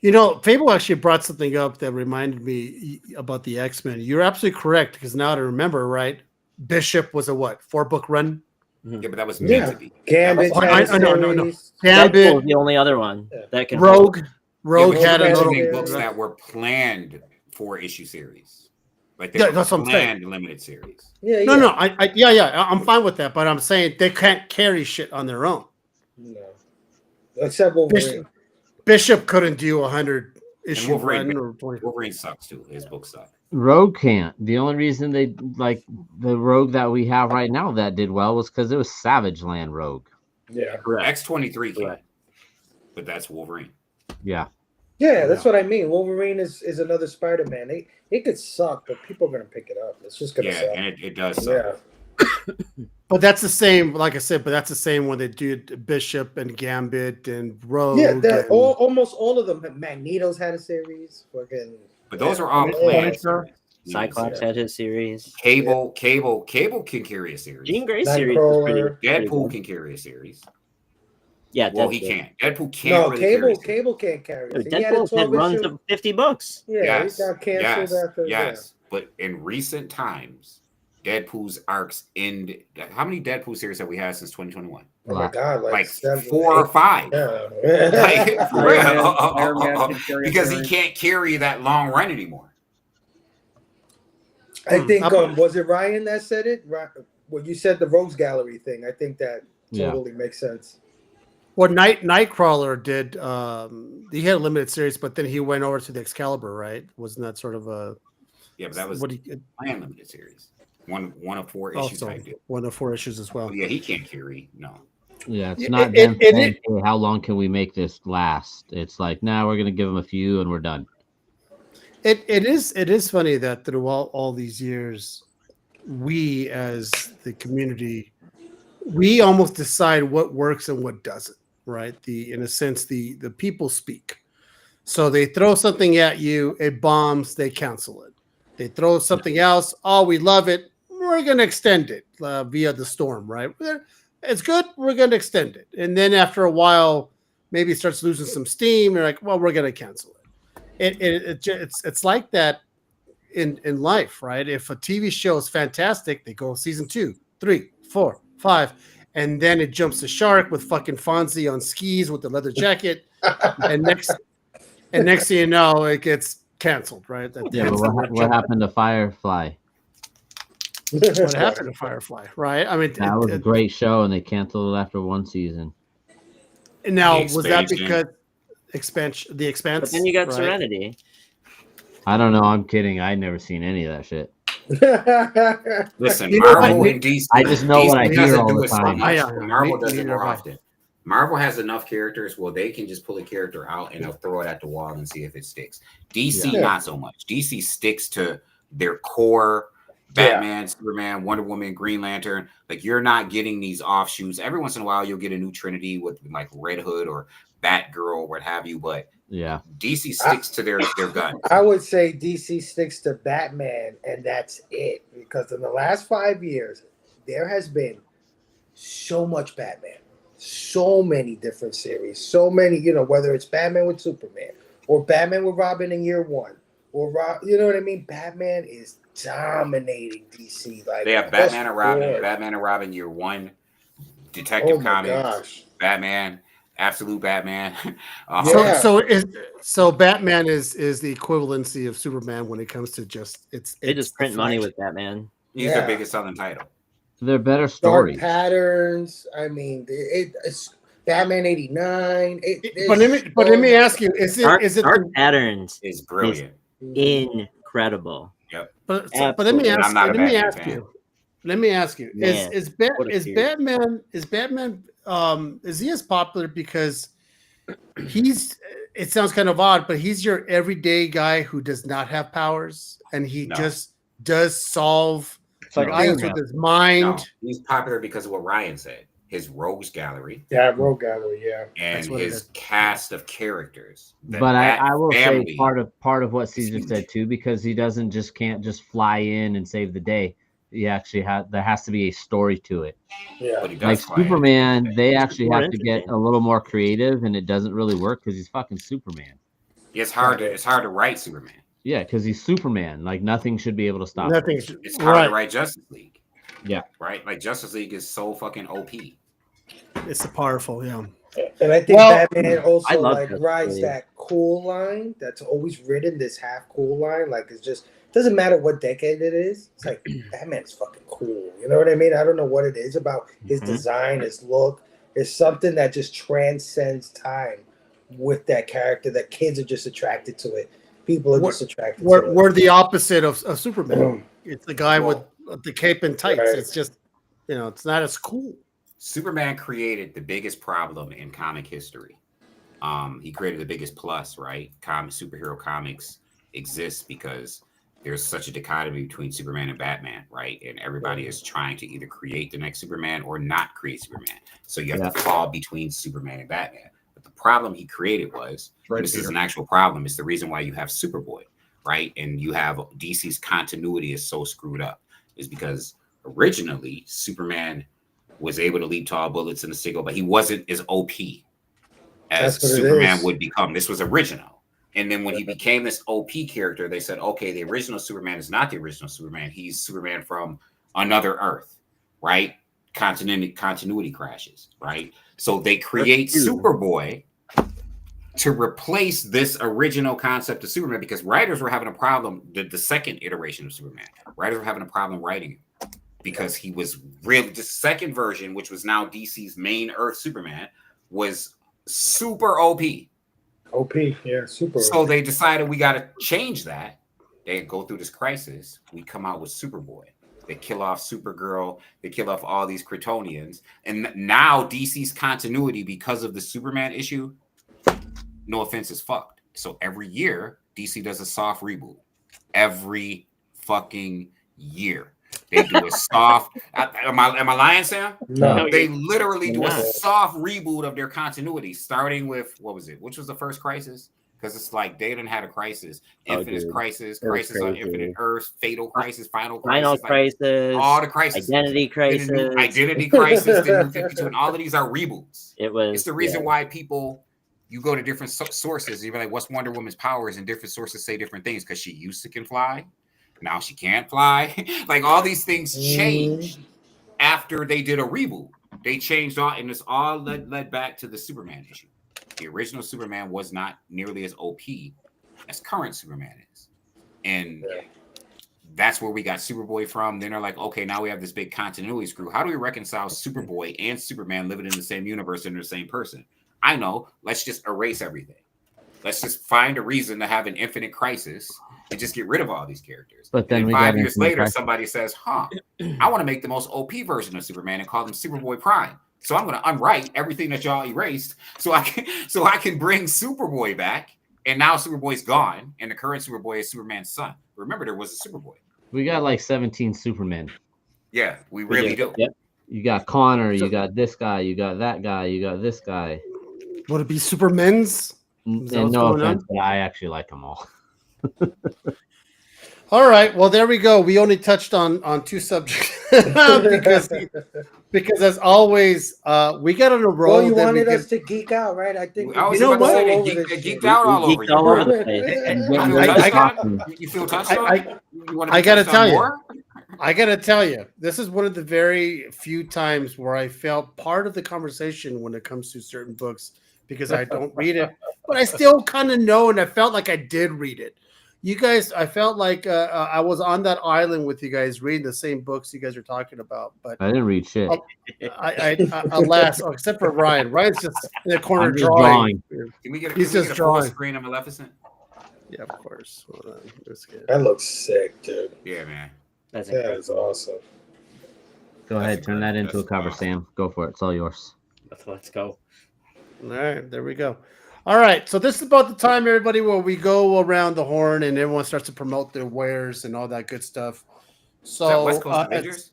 Fable actually brought something up that reminded me about the X-Men. You're absolutely correct, because now to remember, right, Bishop was a 4-book run? Yeah, but that was meant to be. Gambit. No. Deadpool Gambit, was the only other one that can Rogue had had a a little books that were planned 4-issue series. Like they Yeah, were that's what I'm saying. planned limited series. Yeah. No, I'm fine with that, but I'm saying they can't carry shit on their own. No. Except Wolverine. Bishop couldn't do 100 And issue Wolverine, run or 20. Wolverine sucks too. His books suck. Rogue can't. The only reason they like the Rogue that we have right now that did well was because it was Savage Land Rogue. Yeah. correct. X-23 can, Correct. but that's Wolverine. Yeah. Yeah, that's what I mean. Wolverine is another Spider-Man. It could suck, but people are gonna pick it up. It's just gonna suck. And it does suck. Yeah. But that's the same, like I said, but that's the same when they do Bishop and Gambit and Rogue. Yeah, and, almost all of them. Magneto's had a series. Fucking. But those are all Yeah. planned. Cyclops had his series. Cable can carry a series. Jean Grey's series was pretty Deadpool good. can carry a series. Yeah, Well, Deadpool. he can't. Deadpool can't. No, really carry a series. Cable can't carry it. Dude, He had a Deadpool had 12 runs issue. of 50 books. Yeah, Yes. he got canceled after. Yes. But in recent times, Deadpool's arcs end. How many Deadpool series have we had since 2021? Oh my god, Like seven, 4 or 5. Yeah. Like, for Iron Man real. can carry a Because he series. can't carry that long run anymore. I think was it Ryan that said it? Well, you said the Rogues Gallery thing. I think that totally makes sense. What Nightcrawler did, he had a limited series, but then he went over to the Excalibur, right? Wasn't that sort of a Yeah, but that was planned limited series. One of 4 issues. also 1 of 4 issues as well? Oh, yeah, he can't carry. No. Yeah, it's not them saying, "Hey, how long can we make this last?" It's like, now we're gonna give them a few and we're done. It is funny that through all these years, we as the community, we almost decide what works and what doesn't, right? In a sense, the people speak. So they throw something at you, it bombs, they cancel it. They throw something else, oh, we love it, we're going to extend it via the storm, right? It's good, we're going to extend it. And then after a while, maybe it starts losing some steam. You're like, well, we're going to cancel it. It's like that in life, right? If a TV show is fantastic, they go season 2, 3, 4, 5, and then it jumps the shark with fucking Fonzie on skis with the leather jacket, and next thing you know, it gets canceled, right? Yeah, but what happened to Firefly? What happened to Firefly, right? I mean, That was a great show, and they canceled it after one season. Now, was that because the expanse? But then you got right? Serenity. I don't know. I'm kidding. I'd never seen any of that shit. Listen, You know, Marvel and DC. I just know DC what I hear doesn't all do the it so time. much. Yeah, Marvel does it neither more have I. often. Marvel has enough characters where they can just pull a character out and they'll throw it at the wall and see if it sticks. DC, not so much. DC sticks to their core. Batman, Superman, Wonder Woman, Green Lantern. Like, you're not getting these offshoots. Every once in a while, you'll get a new Trinity with like Red Hood or Batgirl, what have you. But yeah, DC sticks to their guns. I would say DC sticks to Batman, and that's it. Because in the last 5 years, there has been so much Batman, so many different series, so many, whether it's Batman with Superman or Batman with Robin in year 1, or you know what I mean? Batman is dominating DC. Like, they have Batman and Robin year 1, Detective Comics, gosh. Batman, Absolute Batman. So Batman is the equivalency of Superman when it comes to They just print money with Batman. He's their biggest selling title. They're better Dark stories. Patterns. I mean, it's Batman 89. But let me ask you: is it Dark Patterns is brilliant, incredible. Yep. But let me ask. Let me ask you. Let me ask you: Man, is Batman is he as popular because he's? It sounds kind of odd, but he's your everyday guy who does not have powers, and he just does solve things with his mind. No, he's popular because of what Ryan said. His rogues gallery. Yeah, rogue gallery. Yeah, and his cast of characters. But I will say part of what Caesar said too, because he can't just fly in and save the day. He actually there has to be a story to it. Yeah, like Superman, they actually have to get a little more creative, and it doesn't really work because he's fucking Superman. It's hard to write Superman. Yeah, because he's Superman. Like, nothing should be able to stop him. It's hard to write Justice League. Yeah, right. Like, Justice League is so fucking OP. It's powerful, yeah. And I think Batman also rides that cool line that's always ridden, this half cool line. Like, it's just doesn't matter what decade it is. It's like Batman's fucking cool. You know what I mean? I don't know what it is about his design, his look. It's something that just transcends time with that character. That kids are just attracted to it. People are just attracted to it. We're the opposite of Superman. It's the guy with the cape and tights. Right. It's just, it's not as cool. Superman created the biggest problem in comic history. He created the biggest plus, right? Superhero comics exist because there's such a dichotomy between Superman and Batman, right? And everybody is trying to either create the next Superman or not create Superman. So you have to fall between Superman and Batman. But the problem he created was, this is an actual problem, it's the reason why you have Superboy, right? And you have DC's continuity is so screwed up, is because originally Superman was able to leap tall bullets in the sickle, but he wasn't as OP as Superman would become. This was original. And then when he became this OP character, they said, okay, the original Superman is not the original Superman. He's Superman from another Earth, right? Continuity crashes, right? So they create Superboy to replace this original concept of Superman, because writers were having a problem. The second iteration of Superman, writers were having a problem writing him because he was really, the second version, which was now DC's main Earth Superman, was super OP. OP, yeah, super. So they decided we got to change that. They go through this crisis. We come out with Superboy. They kill off Supergirl. They kill off all these Kryptonians. And now DC's continuity, because of the Superman issue, no offense, is fucked. So every year, DC does a soft reboot. Every fucking year. They do a soft. Am I lying, Sam? No. They literally do a not. soft reboot of their continuity, starting with what was it? Which was the first Crisis? Because it's like they didn't have a crisis, Infinite dude. Crisis, It was Crisis on crazy. Infinite Earths, Fatal Crisis, Final Final Crisis, Crisis, all the crises, Identity Crisis, the new Identity Crisis, the new 52, and all of these are reboots. It was. It's the reason why people. You go to different sources. You're like, "What's Wonder Woman's powers?" And different sources say different things because she used to can fly, now she can't fly. Like all these things changed after they did a reboot. They changed all, and it's all led back to the Superman issue. The original Superman was not nearly as OP as current Superman is, and that's where we got Superboy from. Then they're like, okay, now we have this big continuity screw. How do we reconcile Superboy and Superman living in the same universe and they're the same person? I know. Let's just erase everything. Let's just find a reason to have an Infinite Crisis and just get rid of all these characters. But then and we 5 got years Infinite later, Crisis. somebody says, I want to make the most OP version of Superman and call them Superboy Prime. So I'm going to unwrite everything that y'all erased so I can bring Superboy back. And now Superboy's gone, and the current Superboy is Superman's son. Remember, there was a Superboy. We got like 17 Supermen. Yeah, we really do. Yep. You got Connor, you got this guy, you got that guy, you got this guy. Would it be Supermen's? And Is that what's no going offense, on? but I actually like them all. All right. Well, there we go. We only touched on two subjects because as always, we got on a roll. Well, you that we wanted get- us to geek out, right? I think I was You know about to say all they over this geeked shit. out all We over geeked all over you. the place. You feel touched I- on? I- You want to I be gotta touched on tell you. more? I got to tell you, this is one of the very few times where I felt part of the conversation when it comes to certain books because I don't read it, but I still kind of know, and I felt like I did read it. You guys, I felt like I was on that island with you guys reading the same books you guys are talking about, but I didn't read shit. alas, except for Ryan. Ryan's just in the corner I'm just drawing. Can we get a, He's can we just get a full drawing. screen of Maleficent? Yeah, of course. Hold on. Let's get it. That looks sick, dude. Yeah, man. That's That incredible. is awesome. Go ahead, turn that into a cover, Sam. Go for it. It's all yours. Let's go. All right, there we go. All right, so this is about the time, everybody, where we go around the horn and everyone starts to promote their wares and all that good stuff. So, Is that West Coast Avengers?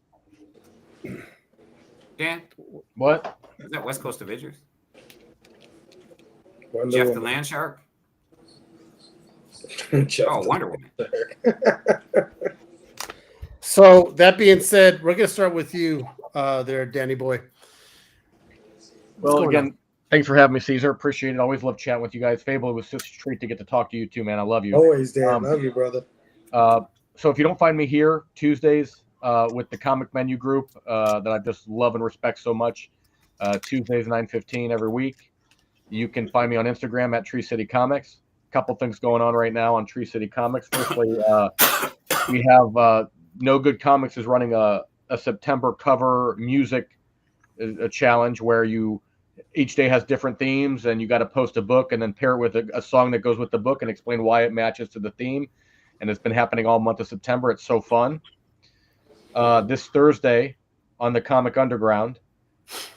Dan, What? is that West Coast Avengers? Wonder Jeff the Woman. Land Shark? Jeff Oh, the- Wonder Woman. so that being said, we're gonna start with you, there, Danny boy. What's Well, going again, on? thanks for having me, Caesar. Appreciate it. Always love chatting with you guys. Fable, it was such a treat to get to talk to you too, man. I love you. Always there. Um, Love you, brother. So if you don't find me here Tuesdays with the Comic Menu group that I just love and respect so much, Tuesdays 9:15 every week, you can find me on Instagram at Tree City Comics. A couple things going on right now on Tree City Comics. Firstly, we have No Good Comics is running a September cover music a challenge where each day has different themes and you got to post a book and then pair it with a song that goes with the book and explain why it matches to the theme. And it's been happening all month of September. It's so fun. This Thursday on the Comic Underground,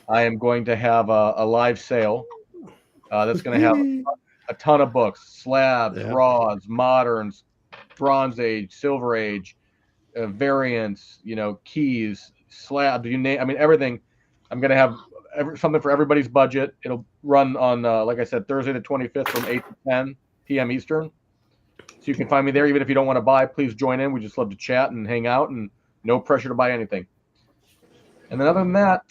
I am going to have a live sale that's going to have a ton of books, slabs, Yeah. raws, moderns, Bronze Age, Silver Age, variants, keys, slabs, everything. I'm going to have something for everybody's budget. It'll run on, like I said, Thursday the 25th from 8 to 10 p.m. Eastern. So you can find me there. Even if you don't want to buy, please join in. We just love to chat and hang out, and no pressure to buy anything. And then other than that,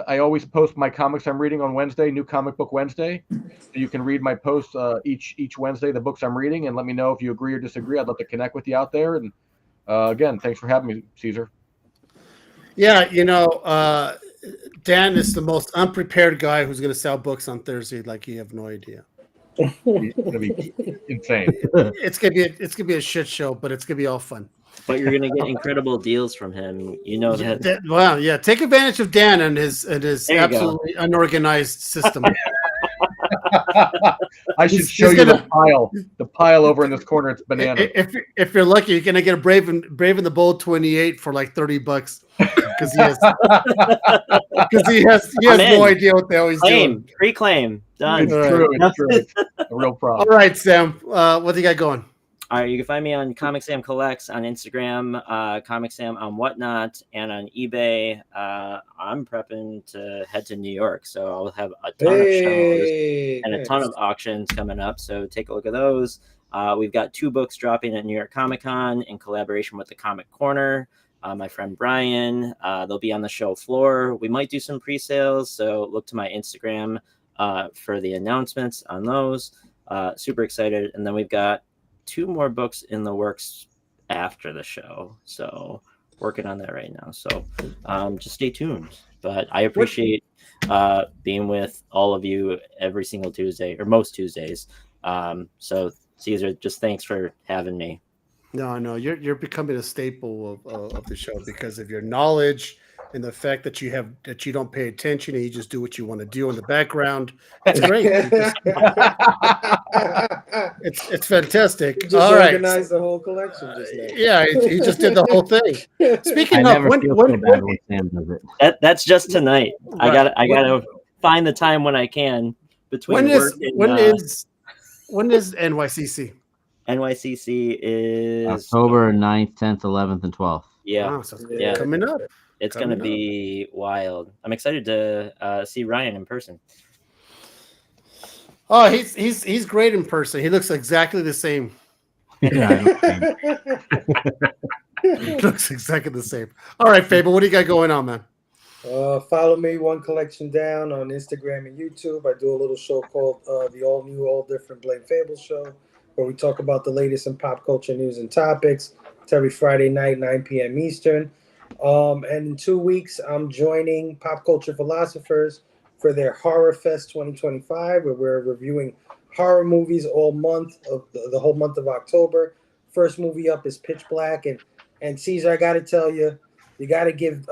I always post my comics I'm reading on Wednesday, New Comic Book Wednesday. So you can read my posts each Wednesday, the books I'm reading, and let me know if you agree or disagree. I'd love to connect with you out there. And again, thanks for having me, Caesar. Yeah, Dan is the most unprepared guy who's going to sell books on Thursday. Like you have no idea. It's going to be insane. It's gonna be a shit show, but it's gonna be all fun. But you're gonna get incredible deals from him. You know that. Wow, yeah. Take advantage of Dan and his There you go. absolutely unorganized system. I should He's show you gonna- the pile over in this corner. It's banana. If you're lucky, you're gonna get a Brave and the Bold 28 for like $30 because he has I'm no in. idea what the hell he's Claim, doing. reclaim, done. It's All right. true. It's true. real All problem. right, Sam. What do you got going? All right, you can find me on Comic Sam Collects on Instagram, Comic Sam on Whatnot, and on eBay. I'm prepping to head to New York, so I'll have a ton of shows and a ton of auctions coming up. So take a look at those. We've got 2 books dropping at New York Comic Con in collaboration with the Comic Corner. My friend Brian, they'll be on the show floor. We might do some pre-sales, so look to my Instagram for the announcements on those. Super excited. And then we've got 2 more books in the works after the show, so working on that right now. So just stay tuned. But I appreciate being with all of you every single Tuesday, or most Tuesdays. So Caesar, just thanks for having me. No, you're becoming a staple of the show because of your knowledge and the fact that you don't pay attention and you just do what you want to do in the background. It's great. It's fantastic. Just All right. organized the whole collection just now. Yeah, he just did the whole thing. I Speaking of, never when feel so bad when Sam does it. That's just tonight. Right. I gotta find the time when I can between when work is and when is NYCC? NYCC is October 9th, 10th, 11th, and 12th. Yeah, Wow, so yeah. coming up. It's going to be wild. I'm excited to see Ryan in person. Oh, he's great in person. He looks exactly the same. Yeah, He looks exactly the same. All right, Fable, what do you got going on, man? Follow me, One Collection Down, on Instagram and YouTube. I do a little show called the All New, All Different Blame Fable Show, where we talk about the latest in pop culture news and topics. It's every Friday night, 9 p.m. Eastern. And in 2 weeks, I'm joining Pop Culture Philosophers for their Horror Fest 2025, where we're reviewing horror movies all month of the whole month of October. First movie up is Pitch Black, and Caesar, I got to tell you, you got to give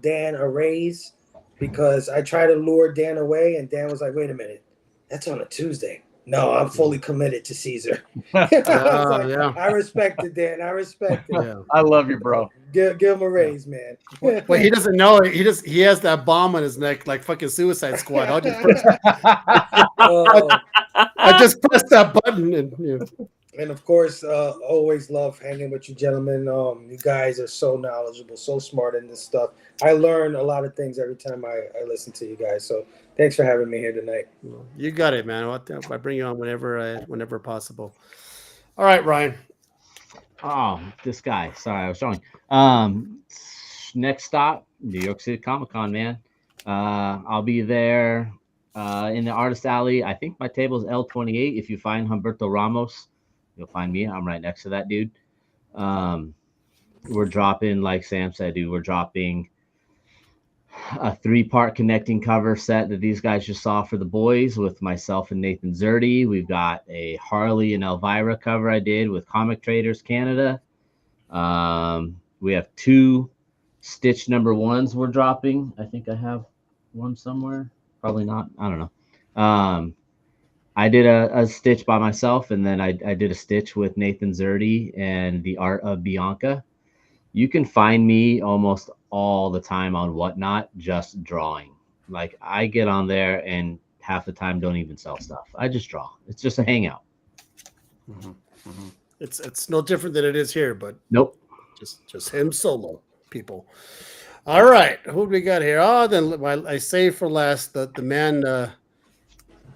Dan a raise, because I tried to lure Dan away, and Dan was like, "Wait a minute, that's on a Tuesday." No, I'm fully committed to Caesar. Yeah. I respect it, Dan. I respect it. Yeah. I love you, bro. Give him a raise, man. Well, he doesn't know it. He has that bomb on his neck like fucking Suicide Squad. I just press that button And of course, always love hanging with you gentlemen. You guys are so knowledgeable, so smart in this stuff. I learn a lot of things every time I listen to you guys. So thanks for having me here tonight. You got it, man. I bring you on whenever possible. All right, Ryan. Oh, this guy. Sorry, I was showing. Next stop, New York City Comic Con, man. I'll be there in the Artist Alley. I think my table is L28. If you find Humberto Ramos, you'll find me. I'm right next to that dude. We're dropping, like Sam said, dude, we're dropping a 3-part connecting cover set that these guys just saw for the boys with myself and Nathan Zerdy. We've got a Harley and Elvira cover I did with Comic Traders Canada. We have 2 Stitch #1s we're dropping. I think I have one somewhere. Probably not. I don't know. I did a Stitch by myself, and then I did a Stitch with Nathan Zerdy and the art of Bianca. You can find me almost all the time on Whatnot just drawing. Like, I get on there and half the time don't even sell stuff. I just draw. It's just a hangout. Mm-hmm. Mm-hmm. It's no different than it is here, but nope. Just him solo, people. All right, who do we got here? Oh, then I say for last the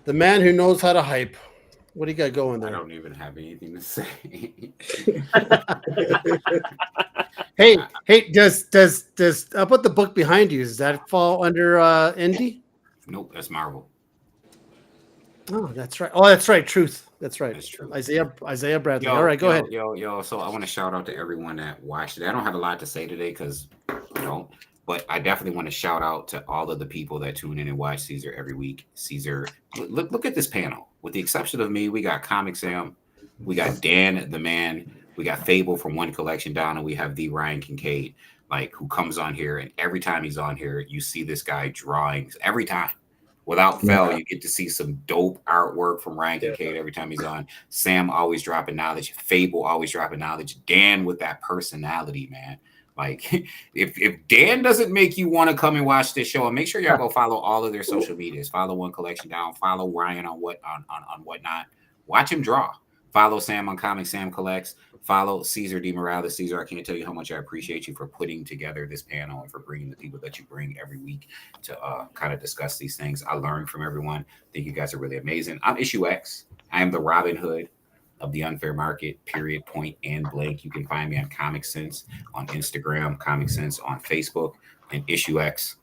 man who knows how to hype. What do you got going there? I don't even have anything to say. Hey, does how about the book behind you? Does that fall under Indy? Nope, that's Marvel. Oh, that's right. Oh, that's right. Truth. That's right. That's true. Isaiah Bradley. All right, go ahead. Yo. So I want to shout out to everyone that watched it. I don't have a lot to say today because but I definitely want to shout out to all of the people that tune in and watch Caesar every week. Caesar, look at this panel. With the exception of me, we got Comic Sam, we got Dan the Man, we got Fable from One Collection Down, and we have the Ryan Kincaid, who comes on here, and every time he's on here, you see this guy drawing every time. Without fail, you get to see some dope artwork from Ryan Kincaid every time he's on. Sam always dropping knowledge. Fable always dropping knowledge. Dan with that personality, man. Like, if Dan doesn't make you want to come and watch this show, and make sure y'all go follow all of their social medias. Follow One Collection Down. Follow Ryan on Whatnot. Watch him draw. Follow Sam on Comic Sam Collects. Follow Caesar D. Morales. Caesar, I can't tell you how much I appreciate you for putting together this panel and for bringing the people that you bring every week to kind of discuss these things. I learned from everyone. I think you guys are really amazing. I'm Issue X. I am the Robin Hood of the unfair market, period, point, and blank. You can find me on Comic Sense on Instagram, Comic Sense on Facebook, and Issue X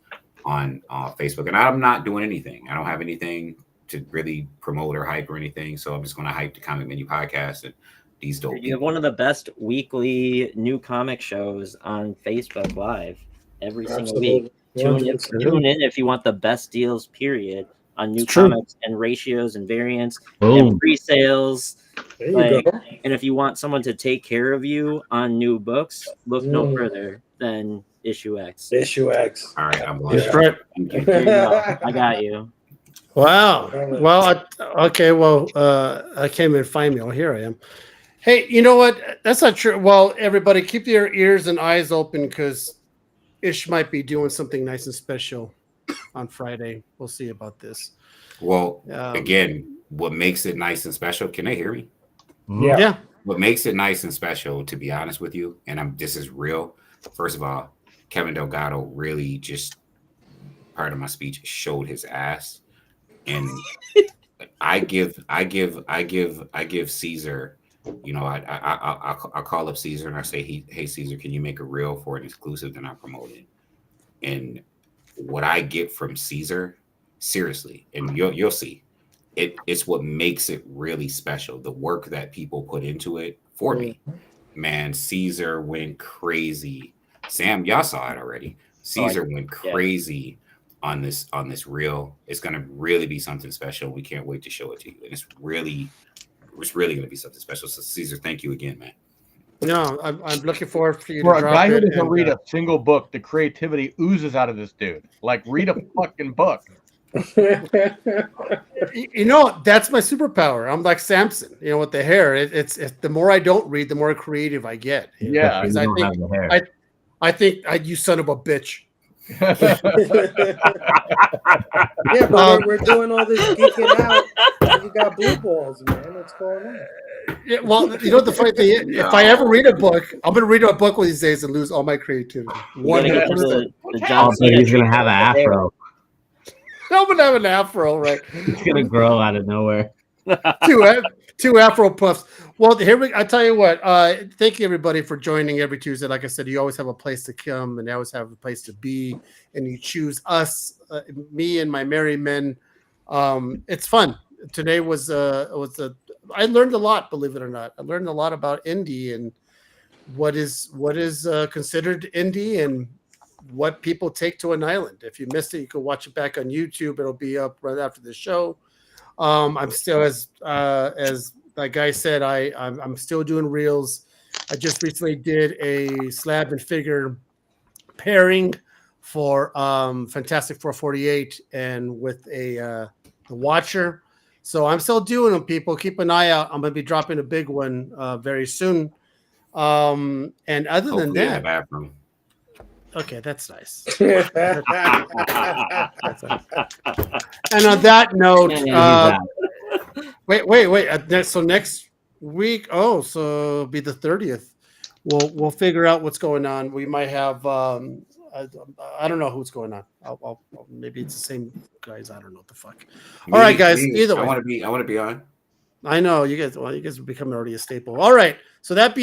on Facebook. And I'm not doing anything. I don't have anything to really promote or hype or anything. So I'm just going to hype the Comic Menu podcast and these dope You people. have one of the best weekly new comic shows on Facebook Live every single week. Tune in if you want the best deals, period, on new comics and ratios and variants and pre-sales. And if you want someone to take care of you on new books, look no further than Issue X. Issue X. All right, I'm That's right. There you go. I got you. Wow. Well, okay. Well, I came and find me. Oh, here I am. Hey, you know what? That's not true. Well, everybody, keep your ears and eyes open because Ish might be doing something nice and special on Friday. We'll see about this. Well, again, what makes it nice and special? Can they hear me? Yeah. What makes it nice and special, to be honest with you, and this is real. First of all, Kevin Delgado really just, part of my speech, showed his ass, and I give Caesar. You know, I call up Caesar and I say, hey Caesar, can you make a reel for an exclusive that I'm promoting? And what I get from Caesar, seriously, and you'll see, it's what makes it really special. The work that people put into it for me, man. Caesar went crazy. Sam, y'all saw it already. Caesar went crazy on this reel. It's gonna really be something special. We can't wait to show it to you, and it's really going to be something special. So Caesar, thank you again, man. No, I'm looking forward for you For to a drop guy who it. doesn't read a single book, the creativity oozes out of this dude. Like, read a fucking book. You know, that's my superpower. I'm like Samson, you know, with the hair. It's the more I don't read, the more creative I get. Yeah, I think you son of a bitch. Yeah, but we're doing all this geeking out. You got blue balls, man. What's going on? Yeah, well, you know the funny thing is, if I ever read a book, I'm going to read a book one of these days and lose all my creativity. 100%. He's going to have an afro. I'm going to have an afro, right? It's going to grow out of nowhere. Two afro puffs. Well, I tell you what. Thank you everybody for joining every Tuesday. Like I said, you always have a place to come, and you always have a place to be, and you choose us, me and my merry men. It's fun. Today was I learned a lot. Believe it or not, I learned a lot about Indy and what is considered Indy and what people take to an island. If you missed it, you can watch it back on YouTube. It'll be up right after the show. I'm still as that guy said, I'm still doing reels. I just recently did a slab and figure pairing for Fantastic 448 and with the Watcher. So I'm still doing them, people. Keep an eye out. I'm going to be dropping a big one very soon. And other than that, okay, that's nice. That's nice. And on that note, wait. So next week, so it'll be the 30th. We'll figure out what's going on. We might have. I don't know who's going on. I'll maybe it's the same guys. I don't know what the fuck. All right, guys. Either way, I want to be on. I know you guys. Well, you guys are becoming already a staple. All right. So that be.